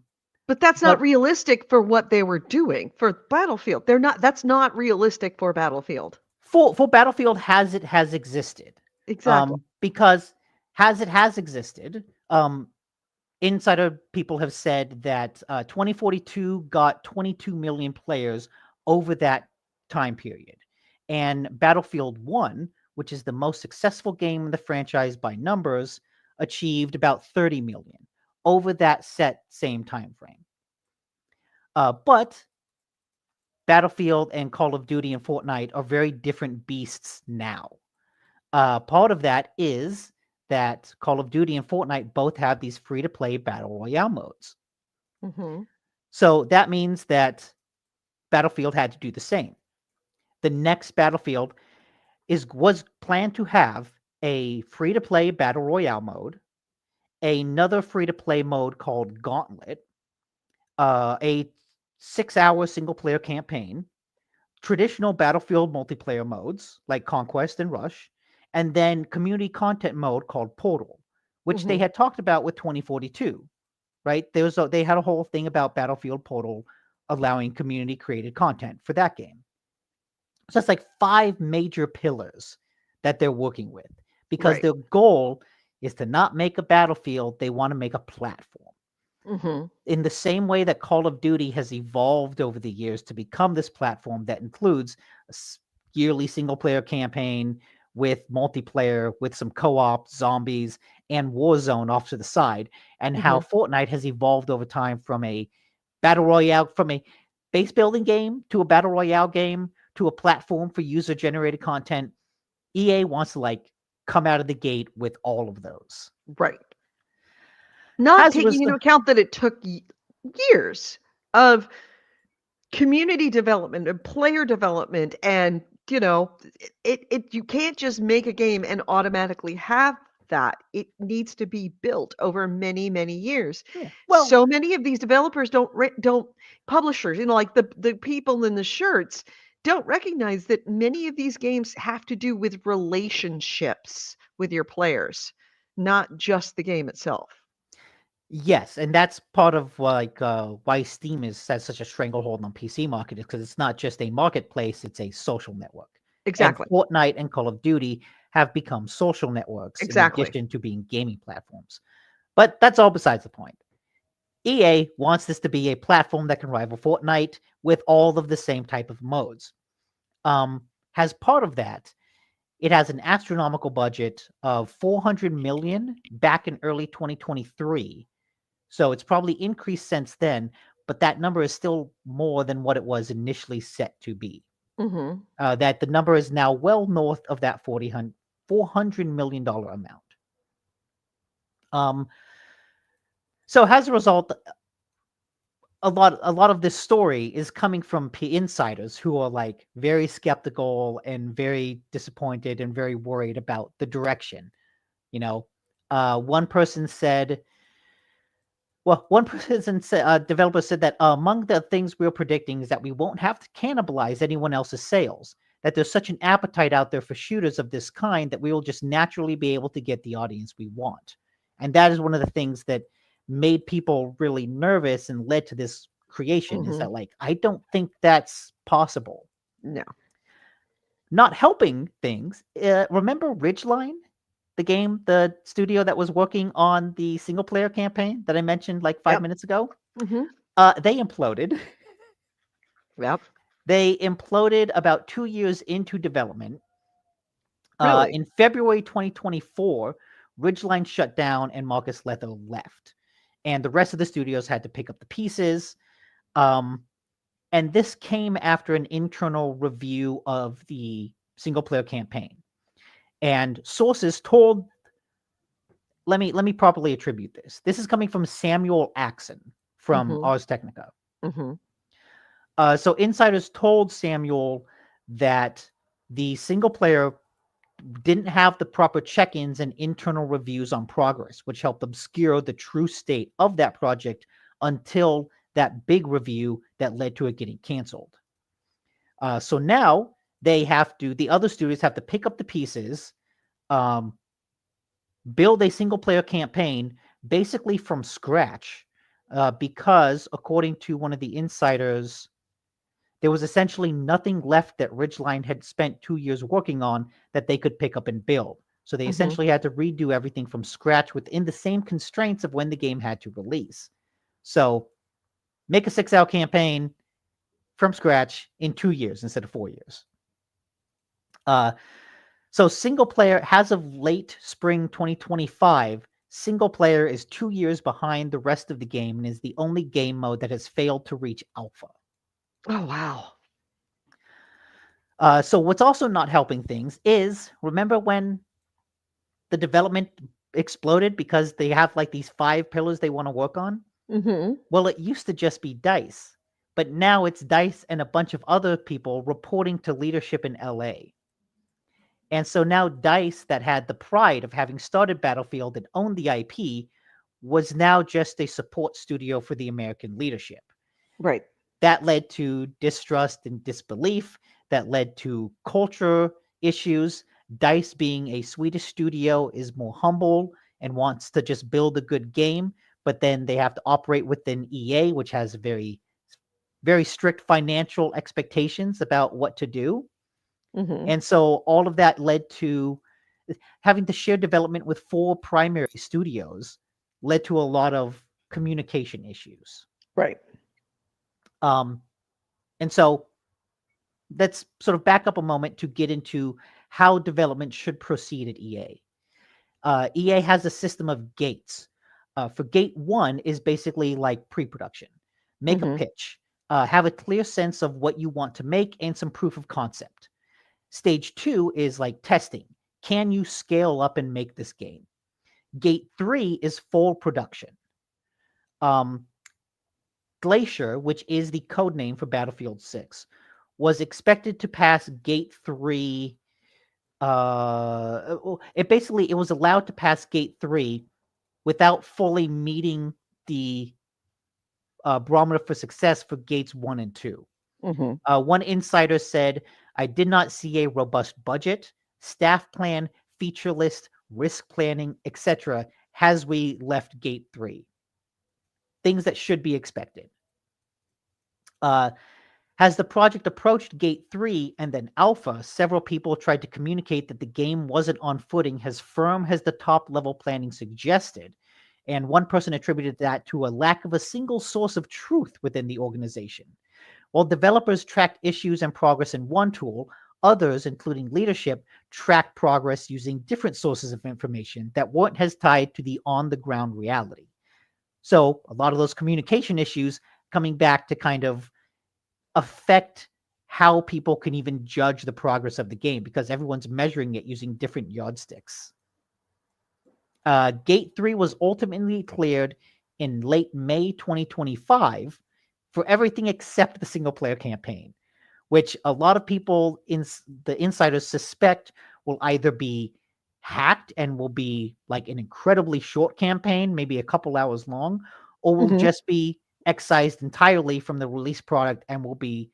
But that's not realistic for what they were doing for Battlefield. That's not realistic for Battlefield. For Battlefield, has existed. Exactly. Because has existed. Insider people have said that 2042 got 22 million players over that time period. And Battlefield 1, which is the most successful game in the franchise by numbers, achieved about 30 million over that same time frame. But Battlefield and Call of Duty and Fortnite are very different beasts now. Part of that is that Call of Duty and Fortnite both have these free-to-play battle royale modes. Mm-hmm. So that means that Battlefield had to do the same. The next Battlefield was planned to have a free-to-play battle royale mode, another free-to-play mode called Gauntlet, a 6-hour single-player campaign, traditional Battlefield multiplayer modes like Conquest and Rush, and then community content mode called Portal, which they had talked about with 2042, right? They had a whole thing about Battlefield Portal allowing community-created content for that game. So that's like 5 major pillars that they're working with because their goal is to not make a Battlefield, they want to make a platform. Mm-hmm. In the same way that Call of Duty has evolved over the years to become this platform that includes a yearly single-player campaign with multiplayer, with some co-op, zombies, and Warzone off to the side, and how Fortnite has evolved over time from a battle royale, from a base-building game to a battle royale game to a platform for user-generated content. EA wants to come out of the gate with all of those. Right. Not taking into account that it took years of community development and player development, and you can't just make a game and automatically have that. It needs to be built over many, many years. Yeah. Well, so many of these developers don't publishers, like the people in the shirts, don't recognize that many of these games have to do with relationships with your players, not just the game itself. Yes, and that's part of why Steam has such a stranglehold on PC market, is because it's not just a marketplace, it's a social network. Exactly. And Fortnite and Call of Duty have become social networks in addition to being gaming platforms. But that's all besides the point. EA wants this to be a platform that can rival Fortnite with all of the same type of modes. As part of that, it has an astronomical budget of 400 million back in early 2023. So it's probably increased since then, but that number is still more than what it was initially set to be. That the number is now well north of that $400 million amount. So as a result, a lot of this story is coming from insiders who are very skeptical and very disappointed and very worried about the direction. One person said, developer said that among the things we're predicting is that we won't have to cannibalize anyone else's sales, that there's such an appetite out there for shooters of this kind that we will just naturally be able to get the audience we want. And that is one of the things that made people really nervous and led to this creation, is that I don't think that's possible. No. Not helping things. Remember Ridgeline? The game, the studio that was working on the single player campaign that I mentioned 5 minutes ago, they imploded. Yep. They imploded about 2 years into development. Really? In February 2024, Ridgeline shut down and Marcus Letho left. And the rest of the studios had to pick up the pieces. And this came after an internal review of the single player campaign. And sources told, let me properly attribute this. This is coming from Samuel Axon from Ars Technica. So insiders told Samuel that the single player didn't have the proper check-ins and internal reviews on progress, which helped obscure the true state of that project until that big review that led to it getting canceled. So now the other studios have to pick up the pieces, build a single player campaign basically from scratch, because according to one of the insiders, there was essentially nothing left that Ridgeline had spent 2 years working on that they could pick up and build. So they essentially had to redo everything from scratch within the same constraints of when the game had to release. So make a 6-hour campaign from scratch in 2 years instead of 4 years. So single player, as of late spring 2025, single player is 2 years behind the rest of the game and is the only game mode that has failed to reach alpha. Oh, wow. So what's also not helping things is, remember when the development exploded because they have like these 5 pillars they want to work on? Well, it used to just be DICE, but now it's DICE and a bunch of other people reporting to leadership in LA. And so now DICE, that had the pride of having started Battlefield and owned the IP, was now just a support studio for the American leadership. Right. That led to distrust and disbelief. That led to culture issues. DICE, being a Swedish studio, is more humble and wants to just build a good game, but then they have to operate within EA, which has very, very strict financial expectations about what to do. And so all of that led to having to share development with 4 primary studios, led to a lot of communication issues. Right. And so let's sort of back up a moment to get into how development should proceed at EA. EA has a system of gates. For gate 1 is basically like pre-production. Make a pitch, have a clear sense of what you want to make and some proof of concept. Stage 2 is like testing. Can you scale up and make this game? Gate 3 is full production. Glacier, which is the code name for Battlefield 6, was expected to pass Gate 3. It was allowed to pass Gate 3 without fully meeting the barometer for success for Gates 1 and 2. One insider said, "I did not see a robust budget, staff plan, feature list, risk planning, etc. as we left Gate 3. Things that should be expected." As the project approached Gate 3 and then Alpha, several people tried to communicate that the game wasn't on footing as firm as the top-level planning suggested, and one person attributed that to a lack of a single source of truth within the organization. While developers tracked issues and progress in one tool, others, including leadership, tracked progress using different sources of information that weren't as tied to the on-the-ground reality. So a lot of those communication issues coming back to kind of affect how people can even judge the progress of the game, because everyone's measuring it using different yardsticks. Gate 3 was ultimately cleared in late May 2025 for everything except the single-player campaign, which a lot of people, the insiders, suspect will either be hacked and will be like an incredibly short campaign, maybe a couple hours long, or will just be excised entirely from the release product and will be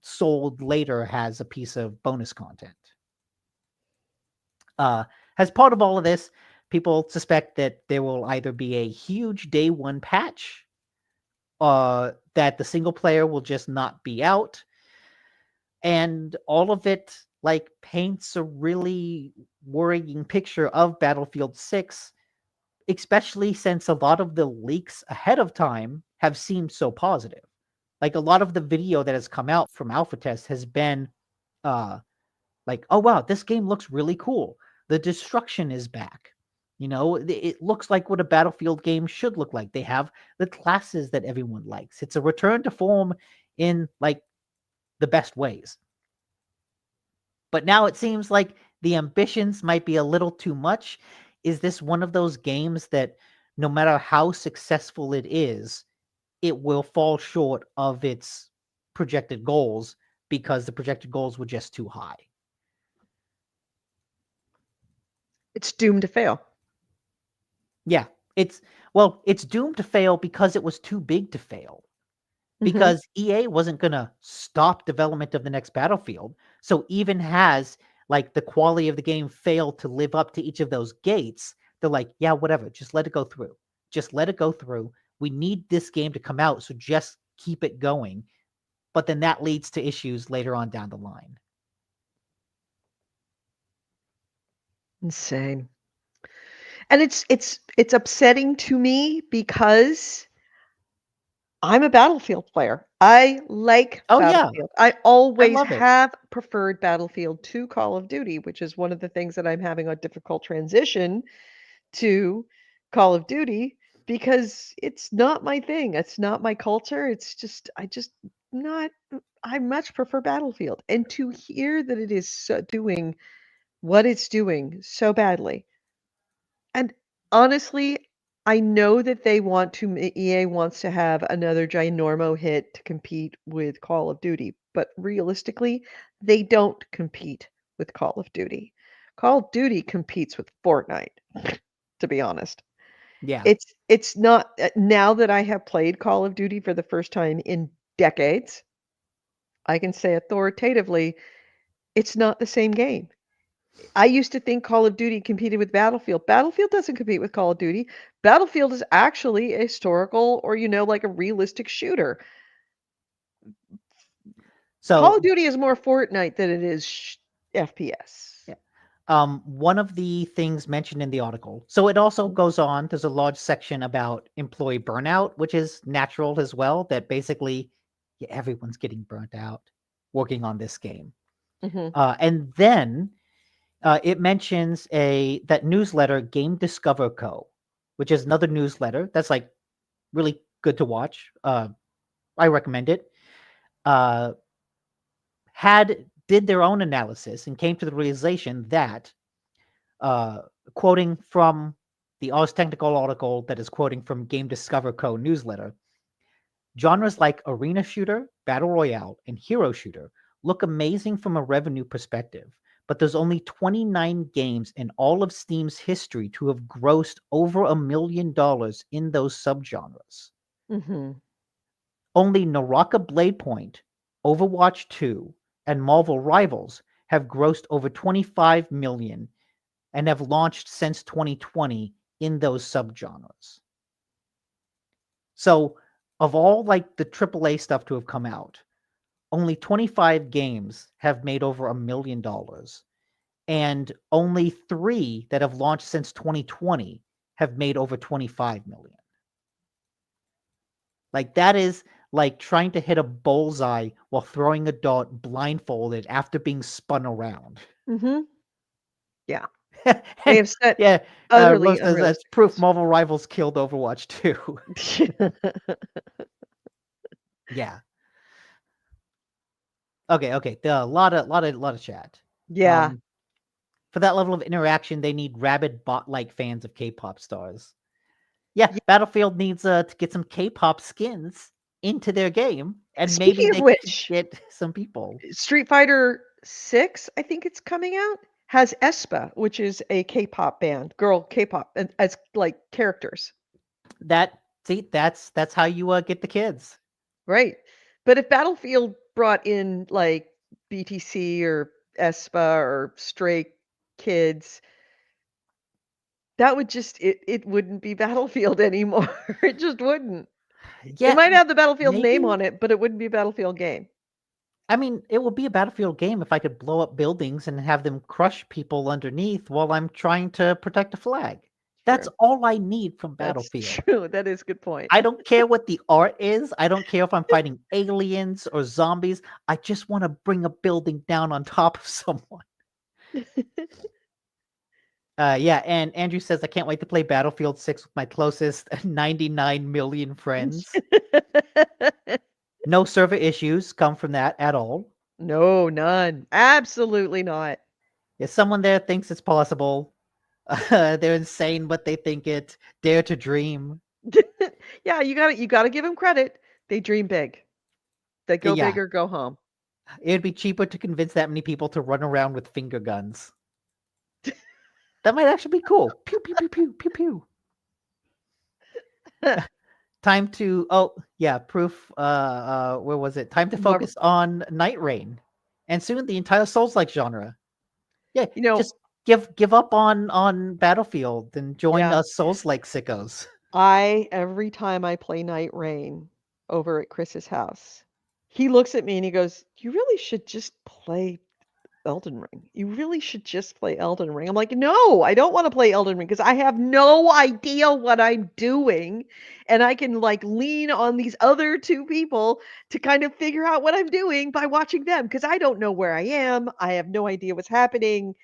sold later as a piece of bonus content. As part of all of this, people suspect that there will either be a huge day 1 patch, that the single player will just not be out, and all of it like paints a really worrying picture of Battlefield 6, especially since a lot of the leaks ahead of time have seemed so positive. Like a lot of the video that has come out from alpha test has been like, oh wow, this game looks really cool. The destruction is back. It looks like what a Battlefield game should look like. They have the classes that everyone likes. It's a return to form in like the best ways. But now it seems like the ambitions might be a little too much. Is this one of those games that no matter how successful it is, it will fall short of its projected goals because the projected goals were just too high? It's doomed to fail. Yeah, it's doomed to fail because it was too big to fail. Because EA wasn't going to stop development of the next Battlefield. So even has like the quality of the game failed to live up to each of those gates, they're like, yeah, whatever, just let it go through. Just let it go through. We need this game to come out, so just keep it going. But then that leads to issues later on down the line. Insane. And it's upsetting to me because I'm a Battlefield player. I like Battlefield. Yeah. I always love it. have preferred Battlefield to Call of Duty, which is one of the things that I'm having a difficult transition to Call of Duty because it's not my thing. It's not my culture. It's just I much prefer Battlefield. And to hear that it is doing what it's doing so badly. And honestly, I know that EA wants to have another ginormo hit to compete with Call of Duty, but realistically, they don't compete with Call of Duty. Call of Duty competes with Fortnite, to be honest. Yeah. It's not now that I have played Call of Duty for the first time in decades, I can say authoritatively, it's not the same game. I used to think Call of Duty competed with Battlefield. Battlefield doesn't compete with Call of Duty. Battlefield is actually a historical or, like a realistic shooter. Call of Duty is more Fortnite than it is FPS. Yeah. One of the things mentioned in the article, so it also goes on, there's a large section about employee burnout, which is natural as well, that basically everyone's getting burnt out working on this game. And then it mentions that newsletter, Game Discover Co., which is another newsletter that's like really good to watch. I recommend it. Did their own analysis and came to the realization that, quoting from the Ars Technical article that is quoting from Game Discover Co. newsletter, genres like arena shooter, battle royale, and hero shooter look amazing from a revenue perspective, but there's only 29 games in all of Steam's history to have grossed over $1 million in those subgenres. Only Naraka Blade Point, Overwatch 2, and Marvel Rivals have grossed over 25 million and have launched since 2020 in those subgenres. So, of all like the AAA stuff to have come out, only 25 games have made over $1 million, and only 3 that have launched since 2020 have made over 25 million. Like, that is like trying to hit a bullseye while throwing a dart blindfolded after being spun around. Yeah. They have set yeah, utterly Rose says that's proof Marvel Rivals killed Overwatch 2. Yeah. Okay. A lot of chat. Yeah. For that level of interaction, they need rabid bot-like fans of K-pop stars. Yeah, Battlefield needs to get some K-pop skins into their game, and maybe Speaking of they which, can get some people. Street Fighter 6, I think it's coming out, has aespa, which is a K-pop band, girl K-pop, as like characters. That's how you get the kids. Right. But if Battlefield brought in like BTC or aespa or Stray Kids, that would just it wouldn't be Battlefield anymore. It just wouldn't. Yeah, it might have the Battlefield maybe name on it, but it wouldn't be a Battlefield game. I mean, it would be a Battlefield game if I could blow up buildings and have them crush people underneath while I'm trying to protect a flag. That's all I need from Battlefield. That's true. That is a good point. I don't care what the art is. I don't care if I'm fighting aliens or zombies. I just want to bring a building down on top of someone. Yeah, and Andrew says, I can't wait to play Battlefield 6 with my closest 99 million friends. No server issues come from that at all. No, none. Absolutely not. If someone there thinks it's possible, they're insane, but they think it. Dare to dream. Yeah, you gotta give them credit. They dream big. They go Yeah, big or go home. it'd be cheaper to convince that many people to run around with finger guns. That might actually be cool. Pew pew pew pew pew pew. Time to proof. Where was it? Time to focus on Night Rain, and soon the entire Souls-like genre. Yeah, just give up on Battlefield and join us Souls-like sickos. Every time I play Night Rain over at Chris's house, he looks at me and he goes, "You really should just play Elden Ring. You really should just play Elden Ring." I'm like, "No, I don't want to play Elden Ring because I have no idea what I'm doing, and I can like lean on these other two people to kind of figure out what I'm doing by watching them because I don't know where I am. I have no idea what's happening."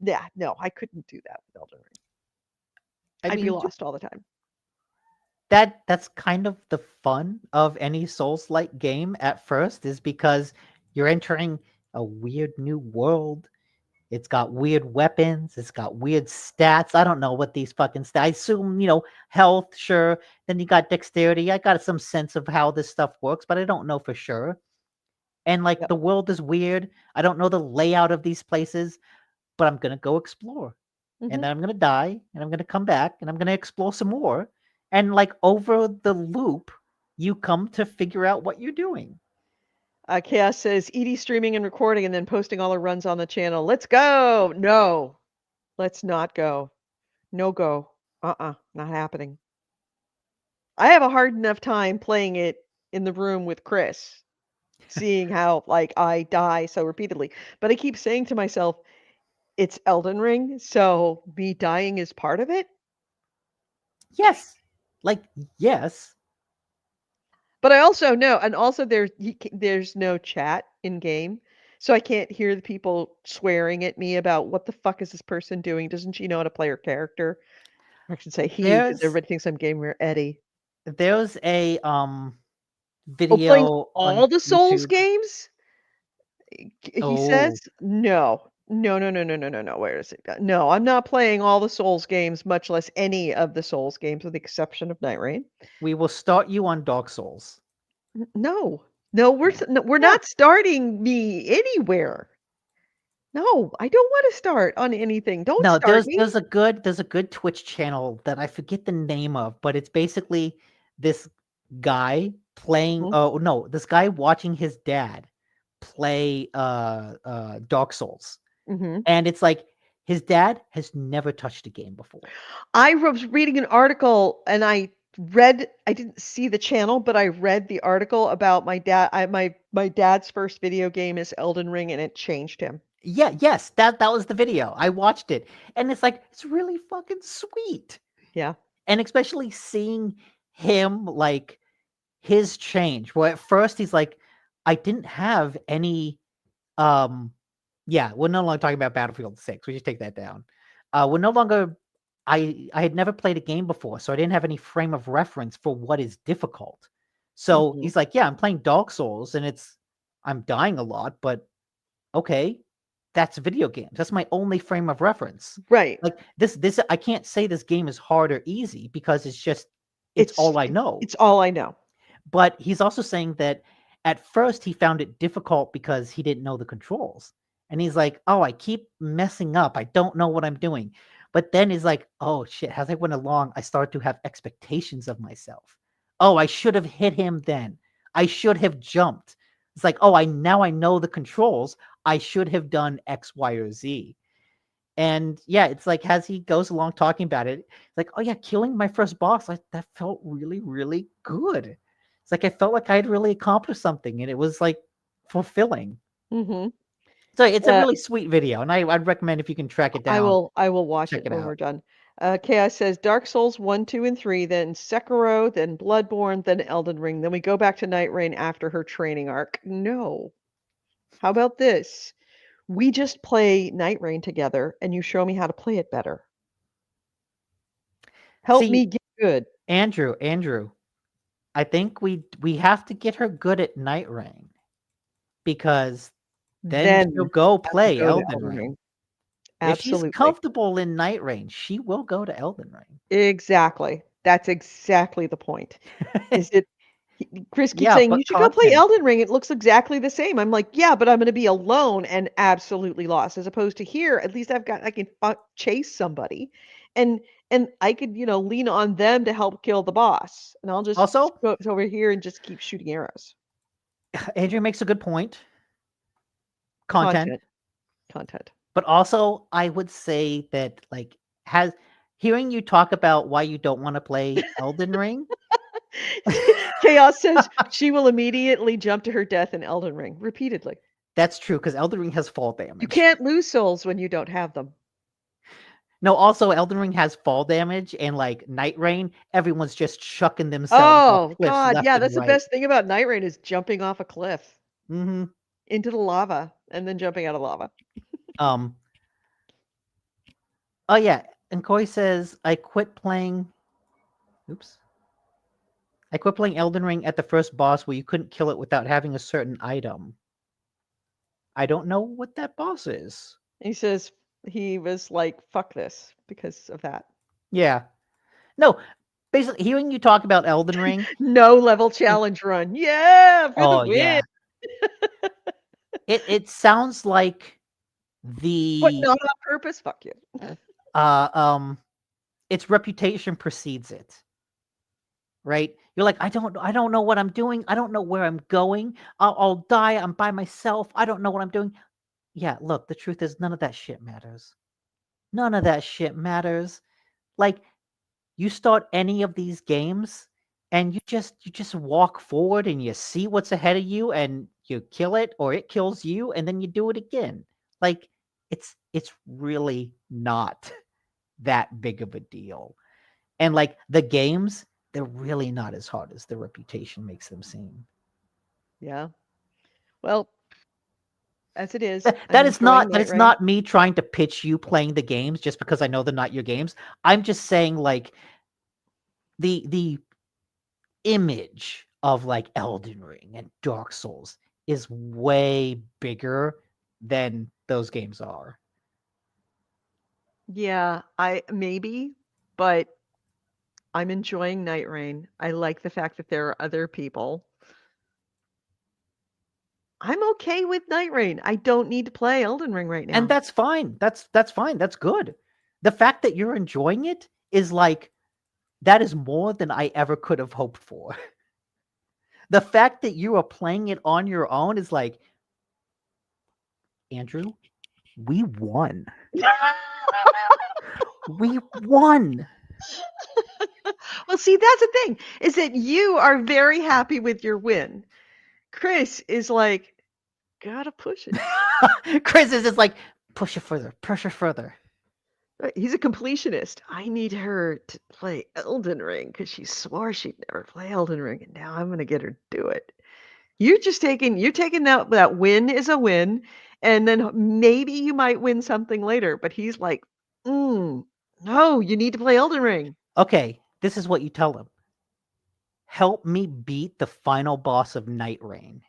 Yeah, no, I couldn't do that with Elden Ring. I'd be lost all the time. That's kind of the fun of any Souls-like game at first, is because you're entering a weird new world. It's got weird weapons. It's got weird stats. I don't know what these fucking stats. I assume, health, sure. Then you got dexterity. I got some sense of how this stuff works, but I don't know for sure. And like the world is weird. I don't know the layout of these places, but I'm gonna go explore. And then I'm gonna die, and I'm gonna come back, and I'm gonna explore some more. And like over the loop, you come to figure out what you're doing. Chaos says, Edie streaming and recording and then posting all her runs on the channel. Let's go. No, let's not go. No go. Not happening. I have a hard enough time playing it in the room with Chris, seeing how like I die so repeatedly. But I keep saying to myself, it's Elden Ring, so me dying is part of it. Yes. Yes. But I also know, and also there's no chat in game, so I can't hear the people swearing at me about what the fuck is this person doing? Doesn't she know how to play her character? Or I should say he, because everybody thinks I'm gamer Eddie. There's a video playing all the Souls YouTube. games. He says no. No. Where is it? No, I'm not playing all the Souls games, much less any of the Souls games, with the exception of Night Rain. We will start you on Dark Souls. No, we're not starting me anywhere. No, I don't want to start on anything. Don't start me. There's a good Twitch channel that I forget the name of, but it's basically this guy playing. Oh no, this guy watching his dad play Dark Souls, and it's like his dad has never touched a game before. I was reading an article and I didn't see the channel, but I read the article about my dad. My dad's first video game is Elden Ring, and it changed him. Yes, that was the video. I watched it, and it's like, it's really fucking sweet. Yeah. And especially seeing him, like, his change. Well, at first he's like, I didn't have any we're no longer talking about Battlefield 6. We just take that down. We're no longer I had never played a game before, so I didn't have any frame of reference for what is difficult. So he's like, yeah, I'm playing Dark Souls and I'm dying a lot, but okay, that's video games. That's my only frame of reference. Right. Like this I can't say this game is hard or easy because it's all I know. It's all I know. But he's also saying that at first he found it difficult because he didn't know the controls. And he's like, oh, I keep messing up. I don't know what I'm doing. But then he's like, oh shit, as I went along, I started to have expectations of myself. Oh, I should have hit him then. I should have jumped. It's like, oh, now I know the controls. I should have done X, Y, or Z. And yeah, it's like as he goes along talking about it, it's like, oh yeah, killing my first boss, that felt really, really good. It's like I felt like I had really accomplished something, and it was like fulfilling. So it's a really sweet video, and I'd recommend if you can track it down. I will watch it when we're done. Chaos says Dark Souls 1, 2, and 3, then Sekiro, then Bloodborne, then Elden Ring. Then we go back to Night Rain after her training arc. No. How about this? We just play Night Rain together, and you show me how to play it better. Help me get good. Andrew, I think we have to get her good at Night Rain, because then she'll go play Elden Ring. Absolutely. If she's comfortable in Night Rain, she will go to Elden Ring. Exactly. That's exactly the point. Chris keeps saying, you should go play Elden Ring. It looks exactly the same. I'm like, yeah, but I'm going to be alone and absolutely lost. As opposed to here, at least I can chase somebody, and I could, lean on them to help kill the boss. And I'll just go over here and just keep shooting arrows. Andrew makes a good point. Content. But also, I would say that, like, hearing you talk about why you don't want to play Elden Ring. Chaos says she will immediately jump to her death in Elden Ring repeatedly. That's true, because Elden Ring has fall damage. You can't lose souls when you don't have them. No, also Elden Ring has fall damage, and like Night Rain, everyone's just chucking themselves off cliffs. Oh God, yeah, that's the best thing about Night Rain is jumping off a cliff into the lava and then jumping out of lava. Oh yeah, and Koi says I quit playing Elden Ring at the first boss where you couldn't kill it without having a certain item. I don't know what that boss is. He says he was like, fuck this because of that. Yeah. No, basically, hearing you talk about Elden Ring. No level challenge run. Yeah, for the win. Yeah. It sounds like But not on purpose, fuck you. Its reputation precedes it. Right? You're like, I don't know what I'm doing. I don't know where I'm going. I'll die. I'm by myself. I don't know what I'm doing. Yeah, look, the truth is none of that shit matters. None of that shit matters. Like, you start any of these games and you just walk forward and you see what's ahead of you and you kill it or it kills you and then you do it again. Like, it's really not that big of a deal. And like the games, they're really not as hard as the reputation makes them seem. Yeah. Well, as it is. That is not me trying to pitch you playing the games just because I know they're not your games. I'm just saying, like, the image of like Elden Ring and Dark Souls is way bigger than those games are. Yeah, but I'm enjoying Night Rain. I like the fact that there are other people. I'm okay with Night Rain. I don't need to play Elden Ring right now. And that's fine. That's fine. That's good. The fact that you're enjoying it is like, that is more than I ever could have hoped for. The fact that you are playing it on your own is like, Andrew, we won. We won. Well, see, that's the thing, is that you are very happy with your win. Chris is like, gotta push it. Chris is just like, push it further, push it further. He's a completionist. I need her to play Elden Ring because she swore she'd never play Elden Ring, and now I'm going to get her to do it. You're taking that win is a win, and then maybe you might win something later. But he's like, no, you need to play Elden Ring. Okay, this is what you tell him. Help me beat the final boss of Night Rain,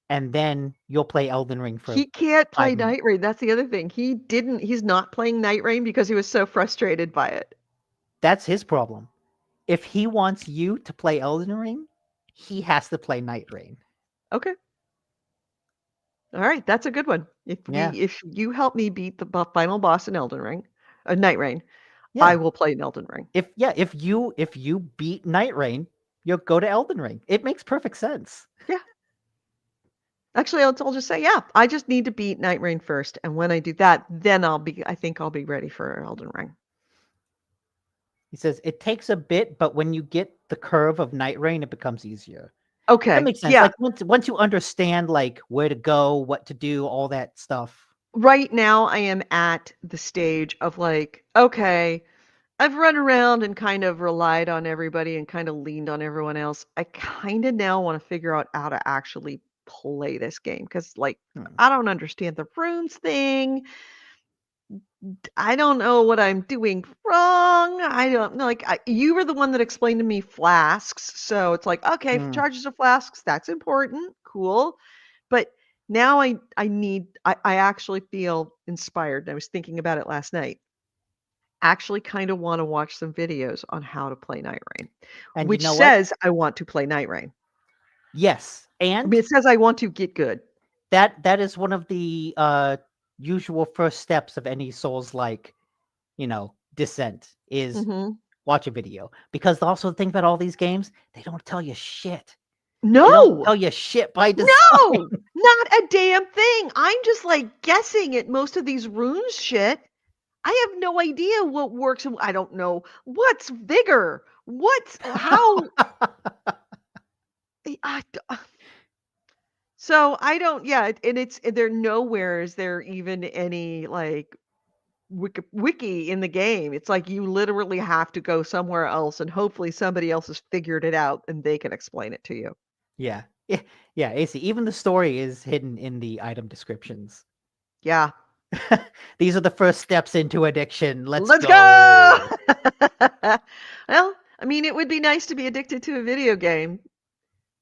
and then you'll play Elden Ring for. He can't play Night Rain. That's the other thing. He's not playing Night Rain because he was so frustrated by it. That's his problem. If he wants you to play Elden Ring, he has to play Night Rain. Okay. All right, that's a good one. If you help me beat the final boss in Elden Ring, Night Rain, I will play Elden Ring. If you beat Night Rain, you'll go to Elden Ring. It makes perfect sense. Yeah. Actually, I'll just say, yeah, I just need to beat Night Rain first, and when I do that, then I think I'll be ready for Elden Ring. He says it takes a bit, but when you get the curve of Night Rain, it becomes easier. Okay. That makes sense. Yeah. Like once you understand like where to go, what to do, all that stuff. Right now I am at the stage of like, okay, I've run around and kind of relied on everybody and kind of leaned on everyone else. I kind of now want to figure out how to actually play this game because, like, I don't understand the runes thing. I don't know what I'm doing wrong. I don't know. Like, you were the one that explained to me flasks. So it's like, okay, charges of flasks, that's important. Cool. But now I actually feel inspired. And I was thinking about it last night. Actually kind of want to watch some videos on how to play Night Rain, And which you know says I want to play Night Rain. Yes. I And mean, it says I want to get good. that is one of the usual first steps of any Souls-like, descent is watch a video. Because also the thing about all these games, they don't tell you shit. They don't No. tell you shit by design. No, not a damn thing. I'm just like guessing at most of these runes shit. I have no idea what works. I don't know what's vigor. How. So I don't. Yeah, and there nowhere is there even any like wiki in the game. It's like you literally have to go somewhere else, and hopefully somebody else has figured it out and they can explain it to you. Yeah. Yeah, AC. Even the story is hidden in the item descriptions. Yeah. These are the first steps into addiction. Let's go! Well, I mean, it would be nice to be addicted to a video game.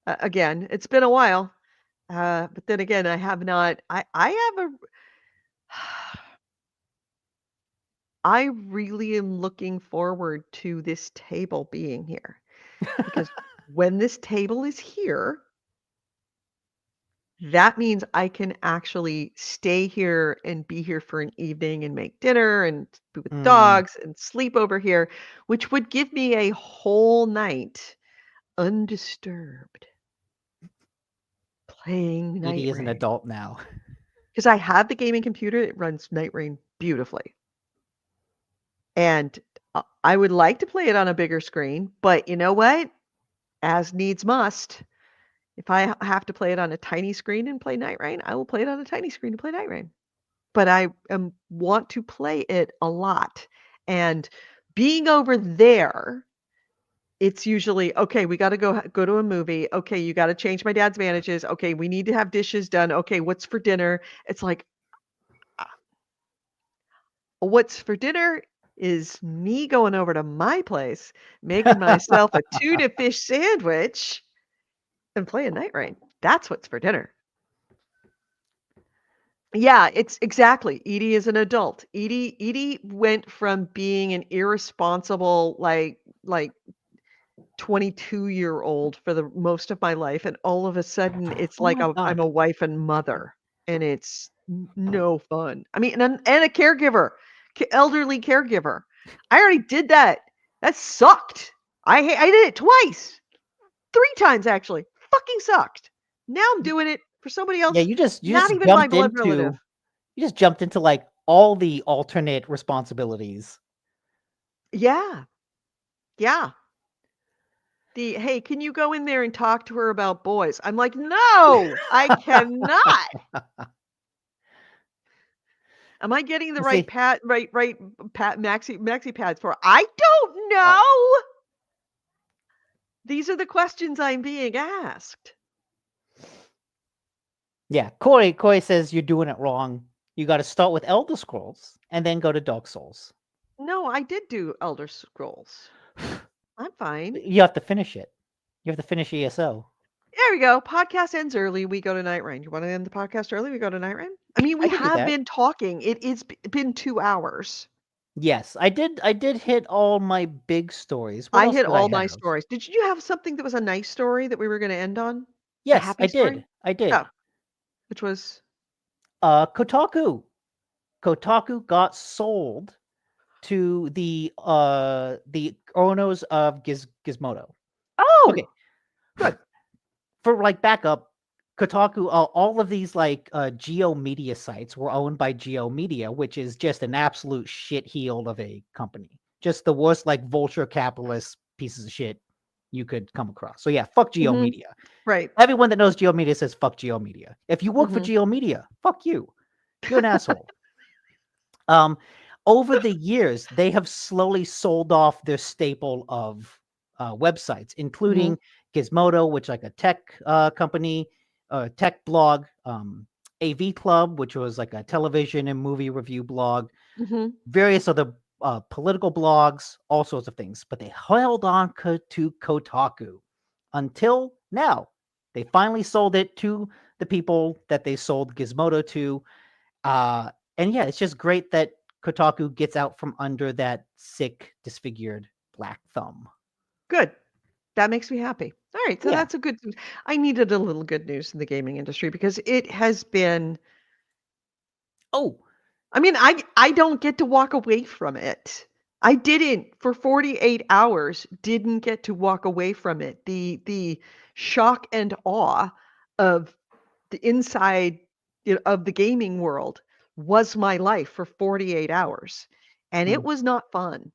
Again, it's been a while. But then again, I have not. I really am looking forward to this table being here. Because when this table is here, that means I can actually stay here and be here for an evening and make dinner and be with dogs and sleep over here, which would give me a whole night undisturbed playing Night Edie is an Rain. adult now. Because I have the gaming computer, it runs Night Rain beautifully. And I would like to play it on a bigger screen, but you know what? As needs must. If I have to play it on a tiny screen and play Night Rain, I will play it on a tiny screen and play Night Rain. But I want to play it a lot. And being over there, it's usually, okay, we got to go to a movie. Okay, you got to change my dad's bandages. Okay, we need to have dishes done. Okay, what's for dinner? It's like, what's for dinner is me going over to my place, making myself a tuna fish sandwich and playing Night Rain. That's what's for dinner. Yeah, it's exactly. Edie is an adult. Edie went from being an irresponsible, like 22-year-old for the most of my life, and all of a sudden it's like I'm a wife and mother, and it's no fun. I mean, and a caregiver, elderly caregiver. I already did that. That sucked. I did it twice, 3 times actually. Fucking sucked. Now I'm doing it for somebody else. Yeah, you just not even my blood relative. You just jumped into like all the alternate responsibilities. Yeah. Yeah. Hey, can you go in there and talk to her about boys? I'm like, no, I cannot. Am I getting the right maxi pads for? I don't know. These are the questions I'm being asked. Yeah, Corey says you're doing it wrong. You got to start with Elder Scrolls and then go to Dark Souls. No, I did do Elder Scrolls. I'm fine. You have to finish it. You have to finish ESO. There we go. Podcast ends early. We go to Night Rain. You want to end the podcast early? We go to Night Rain. I mean, we have been talking. It's been 2 hours. Yes, I did hit all my big stories. I hit all my stories. Did you have something that was a nice story that we were going to end on? Yes, I did. I did. Oh, which was Kotaku. Kotaku got sold to the owners of Gizmodo. Oh, okay. Good. For like backup, Kotaku, all of these like Geo Media sites were owned by Geo Media, which is just an absolute shitheel of a company. Just the worst like vulture capitalist pieces of shit you could come across. So yeah, fuck Geo Media. Right. Everyone that knows Geo Media says fuck Geo Media. If you work for Geo Media, fuck you. You're an asshole. Over the years, they have slowly sold off their staple of websites, including Gizmodo, which is like a tech company, tech blog, AV Club, which was like a television and movie review blog, various other political blogs, all sorts of things. But they held on to Kotaku until now. They finally sold it to the people that they sold Gizmodo to. And yeah, it's just great that Kotaku gets out from under that sick, disfigured black thumb. Good. That makes me happy. All right, so Yeah. that's a good. I needed a little good news in the gaming industry because it has been. Oh, I mean, I don't get to walk away from it. I didn't for 48 hours. Didn't get to walk away from it. The shock and awe of the inside of the gaming world was my life for 48 hours, and it was not fun.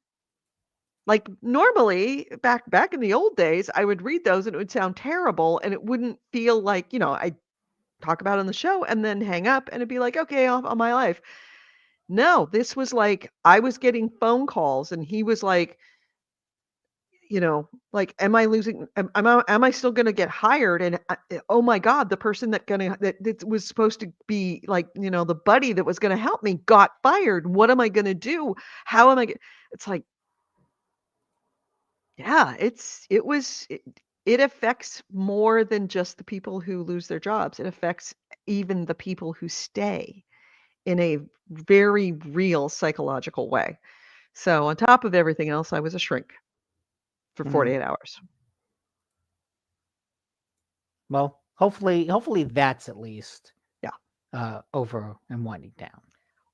Like normally back in the old days, I would read those and it would sound terrible and it wouldn't feel like, I'd talk about it on the show and then hang up and it'd be like, okay, on my life. No, this was like I was getting phone calls and he was like, like, am I losing? Am I still going to get hired? And oh my God, the person that was supposed to be like, the buddy that was going to help me got fired. What am I going to do? How am I? It's like, yeah, it affects more than just the people who lose their jobs. It affects even the people who stay in a very real psychological way. So on top of everything else, I was a shrink for 48 hours. Well, hopefully that's at least Yeah. over and winding down.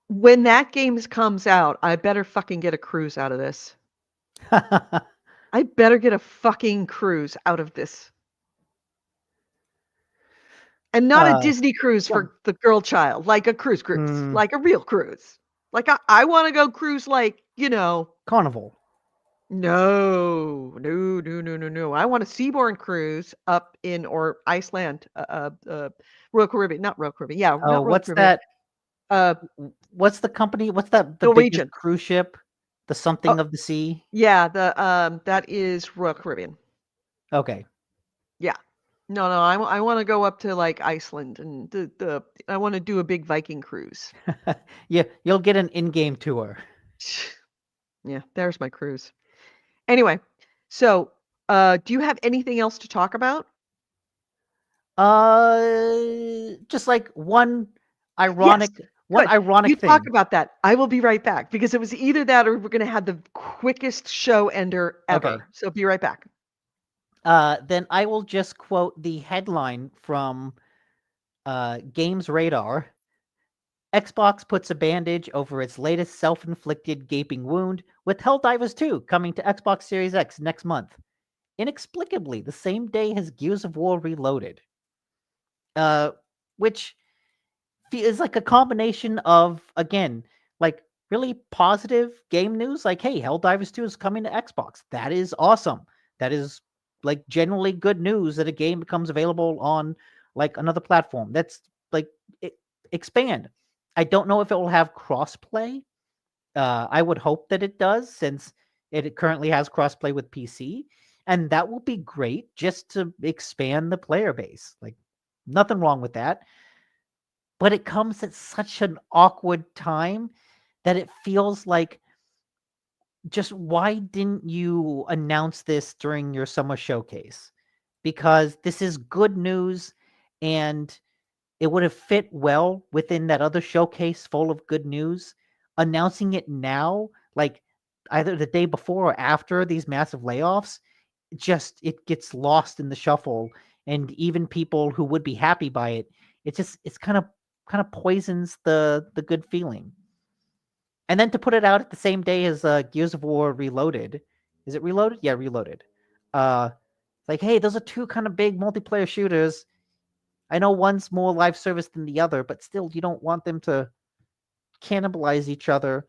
When that game comes out, I better fucking get a cruise out of this. I better get a fucking cruise out of this. And not a Disney cruise for the girl child, like a cruise, like a real cruise. Like I want to go cruise like, Carnival. No. I want a seaborne cruise up in or Iceland, Royal Caribbean, not Royal Caribbean. Yeah, not Royal What's Caribbean. that? What's the company? What's that? The Norwegian biggest cruise ship, the something of the sea. Yeah, that is Royal Caribbean. Okay. Yeah. No, I want to go up to like Iceland and I want to do a big Viking cruise. Yeah, you'll get an in-game tour. Yeah, there's my cruise. Anyway, so do you have anything else to talk about? Just like one ironic You thing. talk about that. I will be right back because it was either that or we're going to have the quickest show ender ever. Okay. So be right back. Then I will just quote the headline from Games Radar. Xbox puts a bandage over its latest self-inflicted gaping wound with Helldivers 2 coming to Xbox Series X next month. Inexplicably, the same day as Gears of War Reloaded. Which is like a combination of, again, like really positive game news. Like, hey, Helldivers 2 is coming to Xbox. That is awesome. That is like generally good news that a game becomes available on like another platform. That's like expand. I don't know if it will have crossplay. I would hope that it does, since it currently has crossplay with PC, and that will be great just to expand the player base. Like, nothing wrong with that. But it comes at such an awkward time that it feels like, just why didn't you announce this during your summer showcase? Because this is good news, and it would have fit well within that other showcase full of good news. Announcing it now, like either the day before or after these massive layoffs, it gets lost in the shuffle. And even people who would be happy by it, it's kind of poisons the good feeling. And then to put it out at the same day as Gears of War Reloaded. Is it Reloaded? Yeah, Reloaded. Like, hey, those are two kind of big multiplayer shooters. I know one's more live service than the other, but still, you don't want them to cannibalize each other.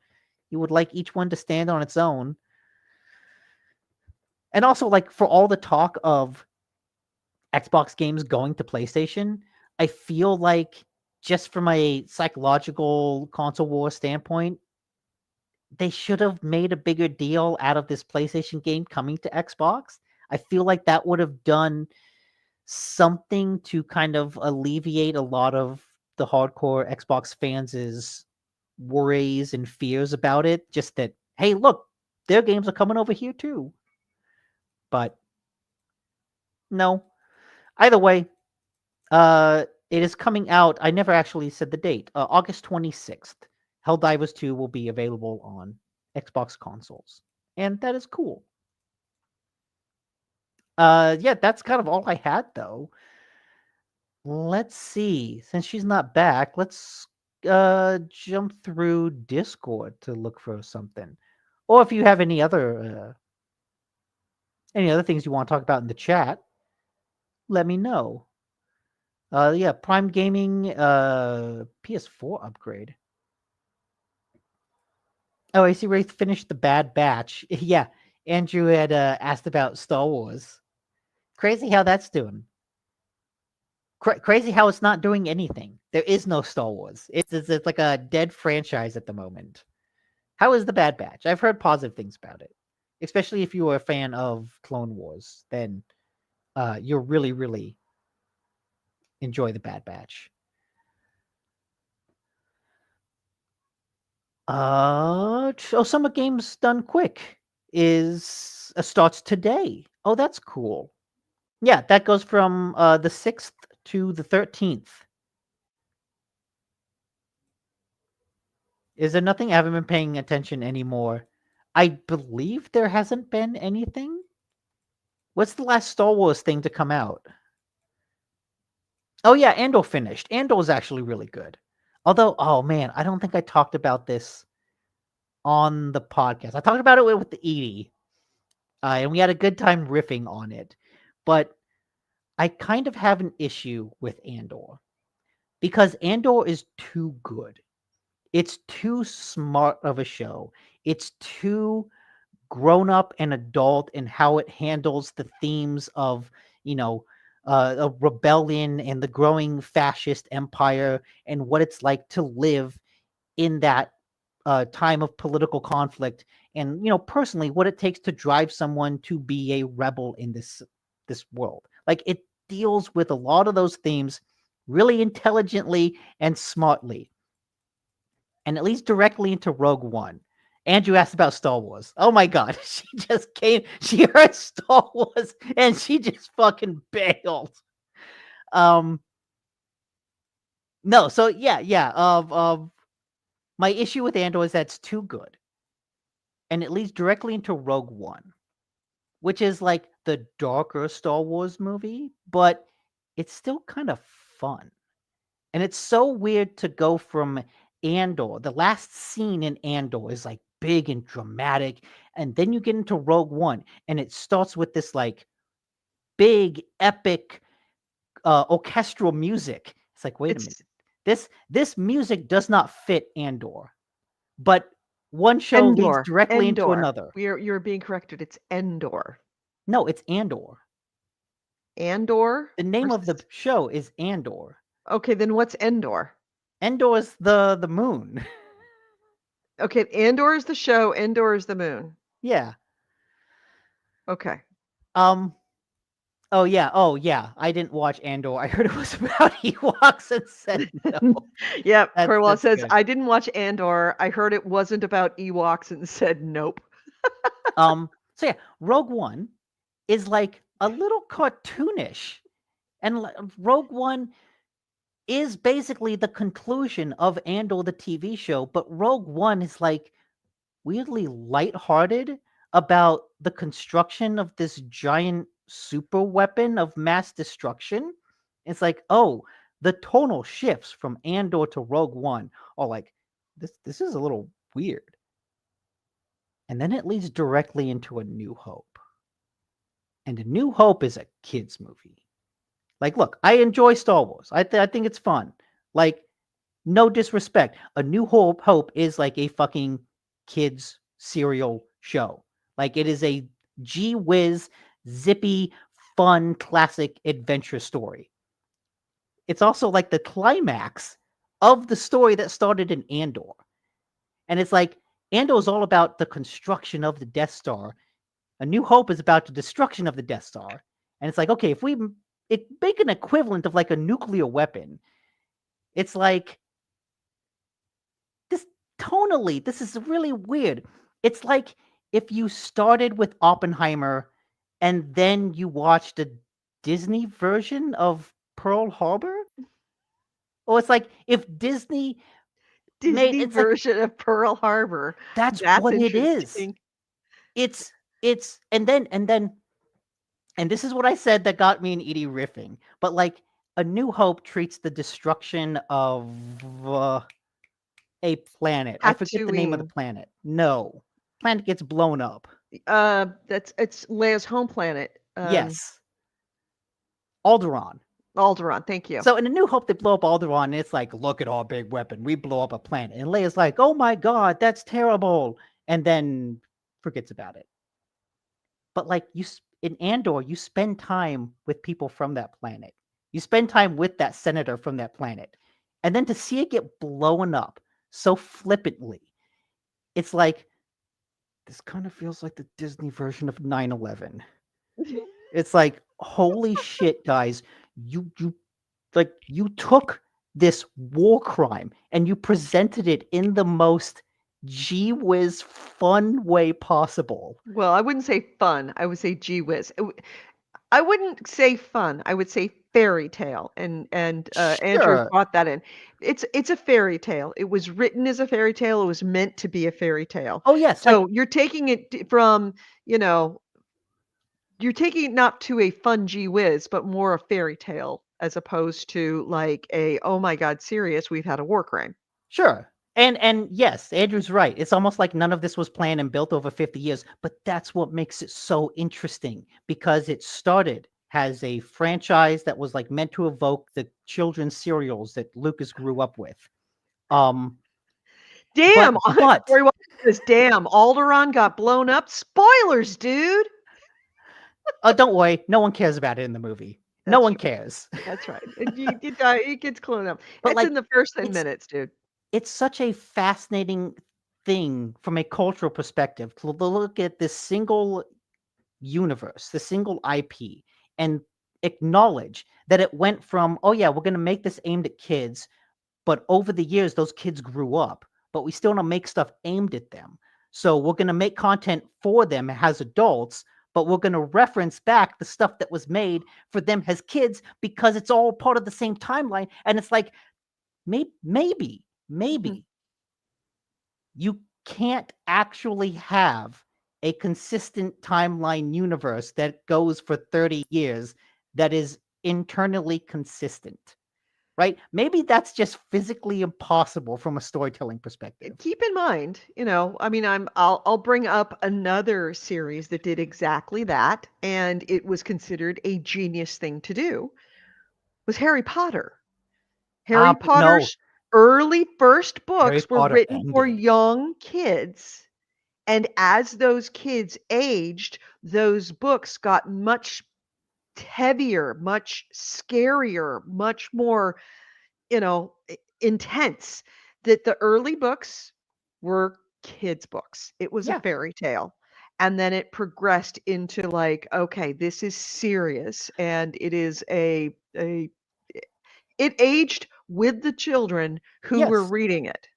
You would like each one to stand on its own. And also, like, for all the talk of Xbox games going to PlayStation, I feel like, just from a psychological console war standpoint, they should have made a bigger deal out of this PlayStation game coming to Xbox. I feel like that would have done something to kind of alleviate a lot of the hardcore Xbox fans' worries and fears about it. Just that, hey, look, their games are coming over here too. But no. Either way, it is coming out. I never actually said the date. August 26th. Helldivers 2 will be available on Xbox consoles. And that is cool. Yeah, that's kind of all I had though. Let's see. Since she's not back, let's jump through Discord to look for something. Or if you have any other things you want to talk about in the chat, let me know. Yeah, Prime Gaming PS4 upgrade. Oh, I see Wraith finished the Bad Batch. Yeah, Andrew had asked about Star Wars. Crazy how that's doing. Crazy how it's not doing anything. There is no Star Wars. It's like a dead franchise at the moment. How is the Bad Batch? I've heard positive things about it, especially if you are a fan of Clone Wars. Then you'll really, really enjoy the Bad Batch. Summer Games Done Quick starts today. Oh, that's cool. Yeah, that goes from the 6th to the 13th. Is there nothing? I haven't been paying attention anymore. I believe there hasn't been anything. What's the last Star Wars thing to come out? Oh yeah, Andor finished. Andor was actually really good. Although, oh man, I don't think I talked about this on the podcast. I talked about it with the Edie, and we had a good time riffing on it. But I kind of have an issue with Andor because Andor is too good. It's too smart of a show. It's too grown up and adult in how it handles the themes of, a rebellion and the growing fascist empire and what it's like to live in that time of political conflict, and personally what it takes to drive someone to be a rebel in this world. Like, it deals with a lot of those themes really intelligently and smartly, and it leads directly into Rogue One. Andrew asked about Star Wars. Oh my god, she heard Star Wars and she just fucking bailed. No, so yeah. My issue with Andor is that it's too good. And it leads directly into Rogue One, which is like the darker Star Wars movie, but it's still kind of fun. And it's so weird to go from Andor. The last scene in Andor is like big and dramatic. And then you get into Rogue One and it starts with this like big, epic orchestral music. It's like, wait a minute. This music does not fit Andor. But one show leads directly into another. You're being corrected. It's Endor. No, it's Andor. Andor? The name of the show is Andor. Okay, then what's Endor? Endor is the moon. Okay, Andor is the show, Endor is the moon. Yeah. Okay. Oh yeah. I didn't watch Andor. I heard it was about Ewoks and said no. Yep. Corwell says, good. I didn't watch Andor. I heard it wasn't about Ewoks and said nope. So yeah, Rogue One is like a little cartoonish. And Rogue One is basically the conclusion of Andor, the TV show, but Rogue One is like weirdly lighthearted about the construction of this giant super weapon of mass destruction. It's like, oh, the tonal shifts from Andor to Rogue One are like, this is a little weird. And then it leads directly into A New Hope. And A New Hope is a kid's movie. Like, look, I enjoy Star Wars. I think it's fun. Like, no disrespect. A New Hope is like a fucking kids serial show. Like, it is a gee whiz, zippy, fun, classic adventure story. It's also like the climax of the story that started in Andor. And it's like, Andor is all about the construction of the Death Star. A New Hope is about the destruction of the Death Star. And it's like, okay, if we it make an equivalent of like a nuclear weapon. It's like this tonally, this is really weird. It's like if you started with Oppenheimer and then you watched a Disney version of Pearl Harbor. Or it's like if Disney Disney it's like version of Pearl Harbor. that's That's what it is. interesting. It's and this is what I said that got me and Edie riffing. But like A New Hope treats the destruction of a planet. I forget the name of the Tatooine. planet. No, planet gets blown up. It's Leia's home planet. Yes, Alderaan. Alderaan. Thank you. So in A New Hope, they blow up Alderaan, and it's like, look at our big weapon. We blow up a planet, and Leia's like, oh my god, that's terrible, and then forgets about it. But like in Andor, you spend time with people from that planet. You spend time with that senator from that planet, and then to see it get blown up so flippantly, it's like this kind of feels like the Disney version of 9/11. It's like, holy shit, guys, you took this war crime and you presented it in the most gee whiz fun way possible. Well, I wouldn't say fun. I would say gee whiz. I wouldn't say fun. I would say fairy tale. And Andrew Sure. brought that in. It's a fairy tale. It was written as a fairy tale. It was meant to be a fairy tale. Oh yes, So you're taking it from, you're taking it not to a fun gee whiz, but more a fairy tale as opposed to like a, oh my God, serious, we've had a war crime. sure. And yes, Andrew's right. It's almost like none of this was planned and built over 50 years, but that's what makes it so interesting because it started as a franchise that was like meant to evoke the children's serials that Lucas grew up with. Damn, but Corey Walker says, damn, Alderaan got blown up. Spoilers, dude. don't worry, no one cares about it in the movie. No one cares. That's right. It gets cloned up. But It's like, in the first 10 minutes, dude. It's such a fascinating thing from a cultural perspective to look at this single universe, the single IP, and acknowledge that it went from, oh yeah, we're going to make this aimed at kids, but over the years, those kids grew up, but we still want to make stuff aimed at them. So we're going to make content for them as adults, but we're going to reference back the stuff that was made for them as kids because it's all part of the same timeline. And it's like, maybe you can't actually have a consistent timeline universe that goes for 30 years that is internally consistent, right? Maybe that's just physically impossible from a storytelling perspective. Keep in mind, I mean, I'll bring up another series that did exactly that, and it was considered a genius thing to do, was Harry Potter. Harry Potter's early first books were written for young kids. And as those kids aged, those books got much heavier, much scarier, much more, intense. That the early books were kids' books. It was a fairy tale. And then it progressed into like, okay, this is serious. And it is it aged with the children who were reading it.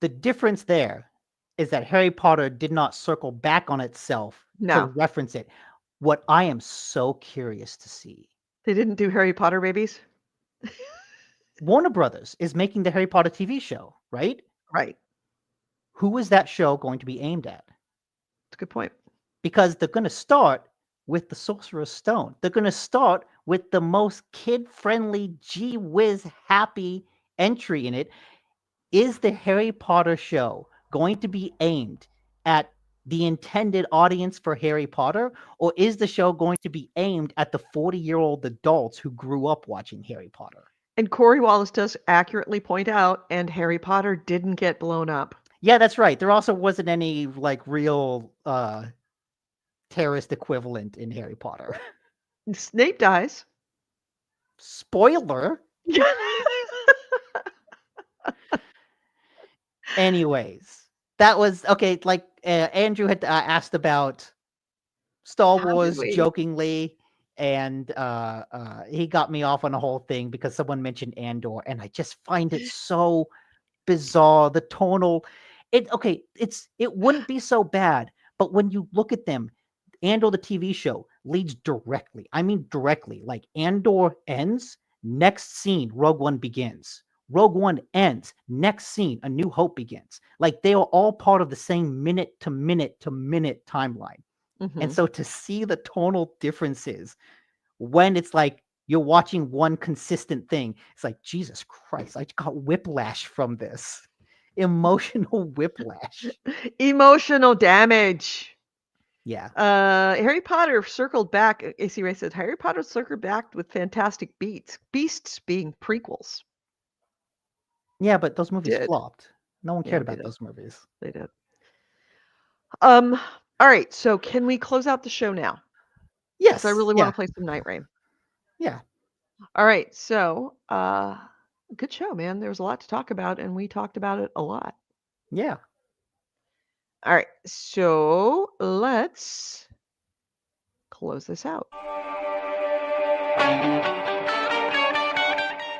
The difference there is that Harry Potter did not circle back on itself to reference it. What I am so curious to see. They didn't do Harry Potter babies? Warner Brothers is making the Harry Potter TV show, right? Right. Who is that show going to be aimed at? That's a good point. Because they're going to start with the Sorcerer's Stone. They're going to start with the most kid-friendly, gee whiz happy entry in it. Is the Harry Potter show going to be aimed at the intended audience for Harry Potter, or is the show going to be aimed at the 40-year-old adults who grew up watching Harry Potter? And Corey Wallace does accurately point out, and Harry Potter didn't get blown up. Yeah, that's right. There also wasn't any like real terrorist equivalent in Harry Potter. Snape dies. Spoiler. Anyways, that was okay. Like Andrew had asked about Star Wars jokingly, and he got me off on a whole thing because someone mentioned Andor, and I just find it so bizarre. The tonal, it wouldn't be so bad, but when you look at them, Andor the TV show leads directly. I mean directly. Like Andor ends, next scene, Rogue One begins. Rogue One ends, next scene, A New Hope begins. Like they are all part of the same minute to minute to minute timeline. And so to see the tonal differences when it's like you're watching one consistent thing, it's like, Jesus Christ, I got whiplash from this. Emotional whiplash. Emotional damage. Yeah. Harry Potter circled back. AC Ray said Harry Potter circled back with fantastic beasts being prequels. Yeah, but those movies flopped. No one cared about those movies. They did. All right, so can we close out the show now? Yes. I really want to play some Night Rain. Yeah. All right, so good show, man. There was a lot to talk about, and we talked about it a lot. Yeah. All right, so let's close this out.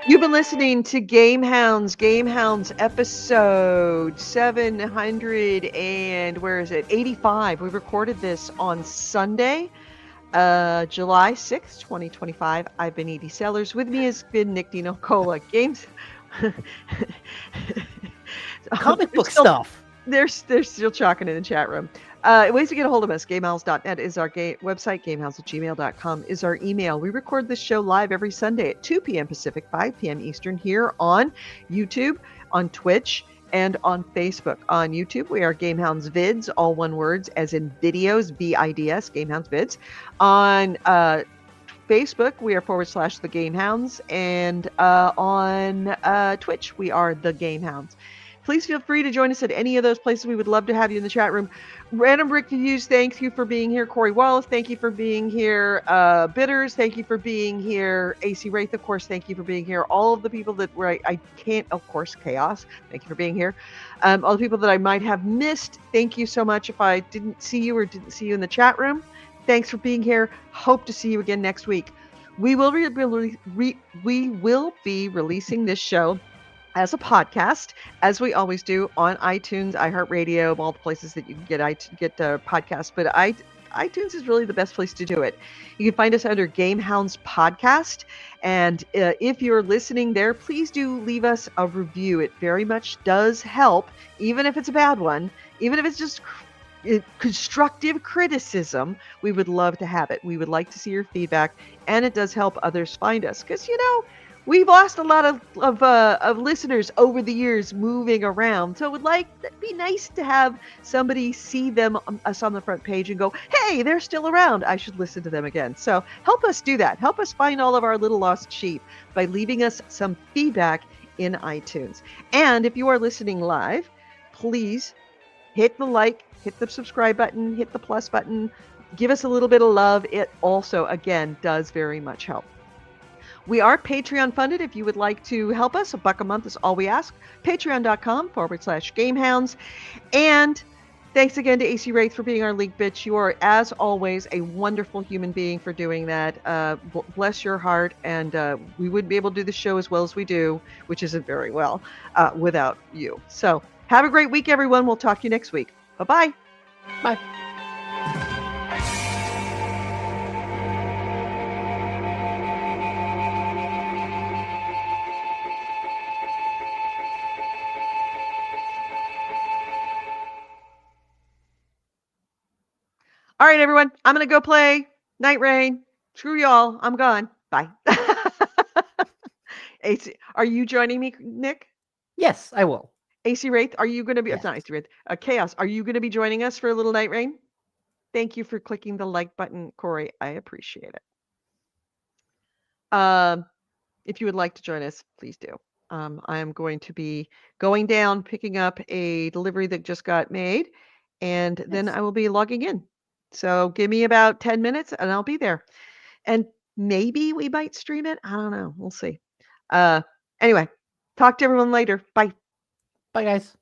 You've been listening to GameHounds episode 700 and where is it? 85. We recorded this on Sunday, July 6th, 2025. I've been Edie Sellers. With me has been Nick Dino Cola. Games. Comic book stuff. They're still chalking in the chat room. Ways to get a hold of us. GameHounds.net is our website. GameHounds@gmail.com is our email. We record this show live every Sunday at 2 p.m. Pacific, 5 p.m. Eastern here on YouTube, on Twitch, and on Facebook. On YouTube, we are GameHounds Vids, all one words, as in videos, VIDS, GameHounds Vids. On Facebook, we are / the GameHounds, and on Twitch, we are the GameHounds. Please feel free to join us at any of those places. We would love to have you in the chat room. Random Rick Hughes, thank you for being here. Corey Wallace, thank you for being here. Bitters, thank you for being here. AC Wraith, of course, thank you for being here. All of the people that I can't, of course, Chaos, thank you for being here. All the people that I might have missed, thank you so much. If I didn't see you or didn't see you in the chat room, thanks for being here. Hope to see you again next week. We will be releasing this show as a podcast, as we always do, on iTunes, iHeartRadio, all the places that you can get podcasts. But iTunes is really the best place to do it. You can find us under GameHounds Podcast. And if you're listening there, please do leave us a review. It very much does help, even if it's a bad one, even if it's just constructive criticism. We would love to have it. We would like to see your feedback, and it does help others find us, because we've lost a lot of listeners over the years moving around. So it'd be nice to have somebody see us on the front page and go, hey, they're still around. I should listen to them again. So help us do that. Help us find all of our little lost sheep by leaving us some feedback in iTunes. And if you are listening live, please hit the like, hit the subscribe button, hit the plus button. Give us a little bit of love. It also, again, does very much help. We are Patreon funded. If you would like to help us, $1 a month is all we ask. Patreon.com/GameHounds. And thanks again to AC Wraith for being our league bitch. You are, as always, a wonderful human being for doing that. Bless your heart. And we wouldn't be able to do the show as well as we do, which isn't very well, without you. So have a great week, everyone. We'll talk to you next week. Bye-bye. Bye. All right, everyone. I'm going to go play Night Rain. Screw y'all. I'm gone. Bye. AC, are you joining me, Nick? Yes, I will. AC Wraith, are you going to be... Yes. It's not AC Wraith. Chaos, are you going to be joining us for a little Night Rain? Thank you for clicking the like button, Corey. I appreciate it. If you would like to join us, please do. I am going to be going down, picking up a delivery that just got made, and then I will be logging in. So give me about 10 minutes and I'll be there. And maybe we might stream it. I don't know. We'll see. Anyway, talk to everyone later. Bye. Bye, guys.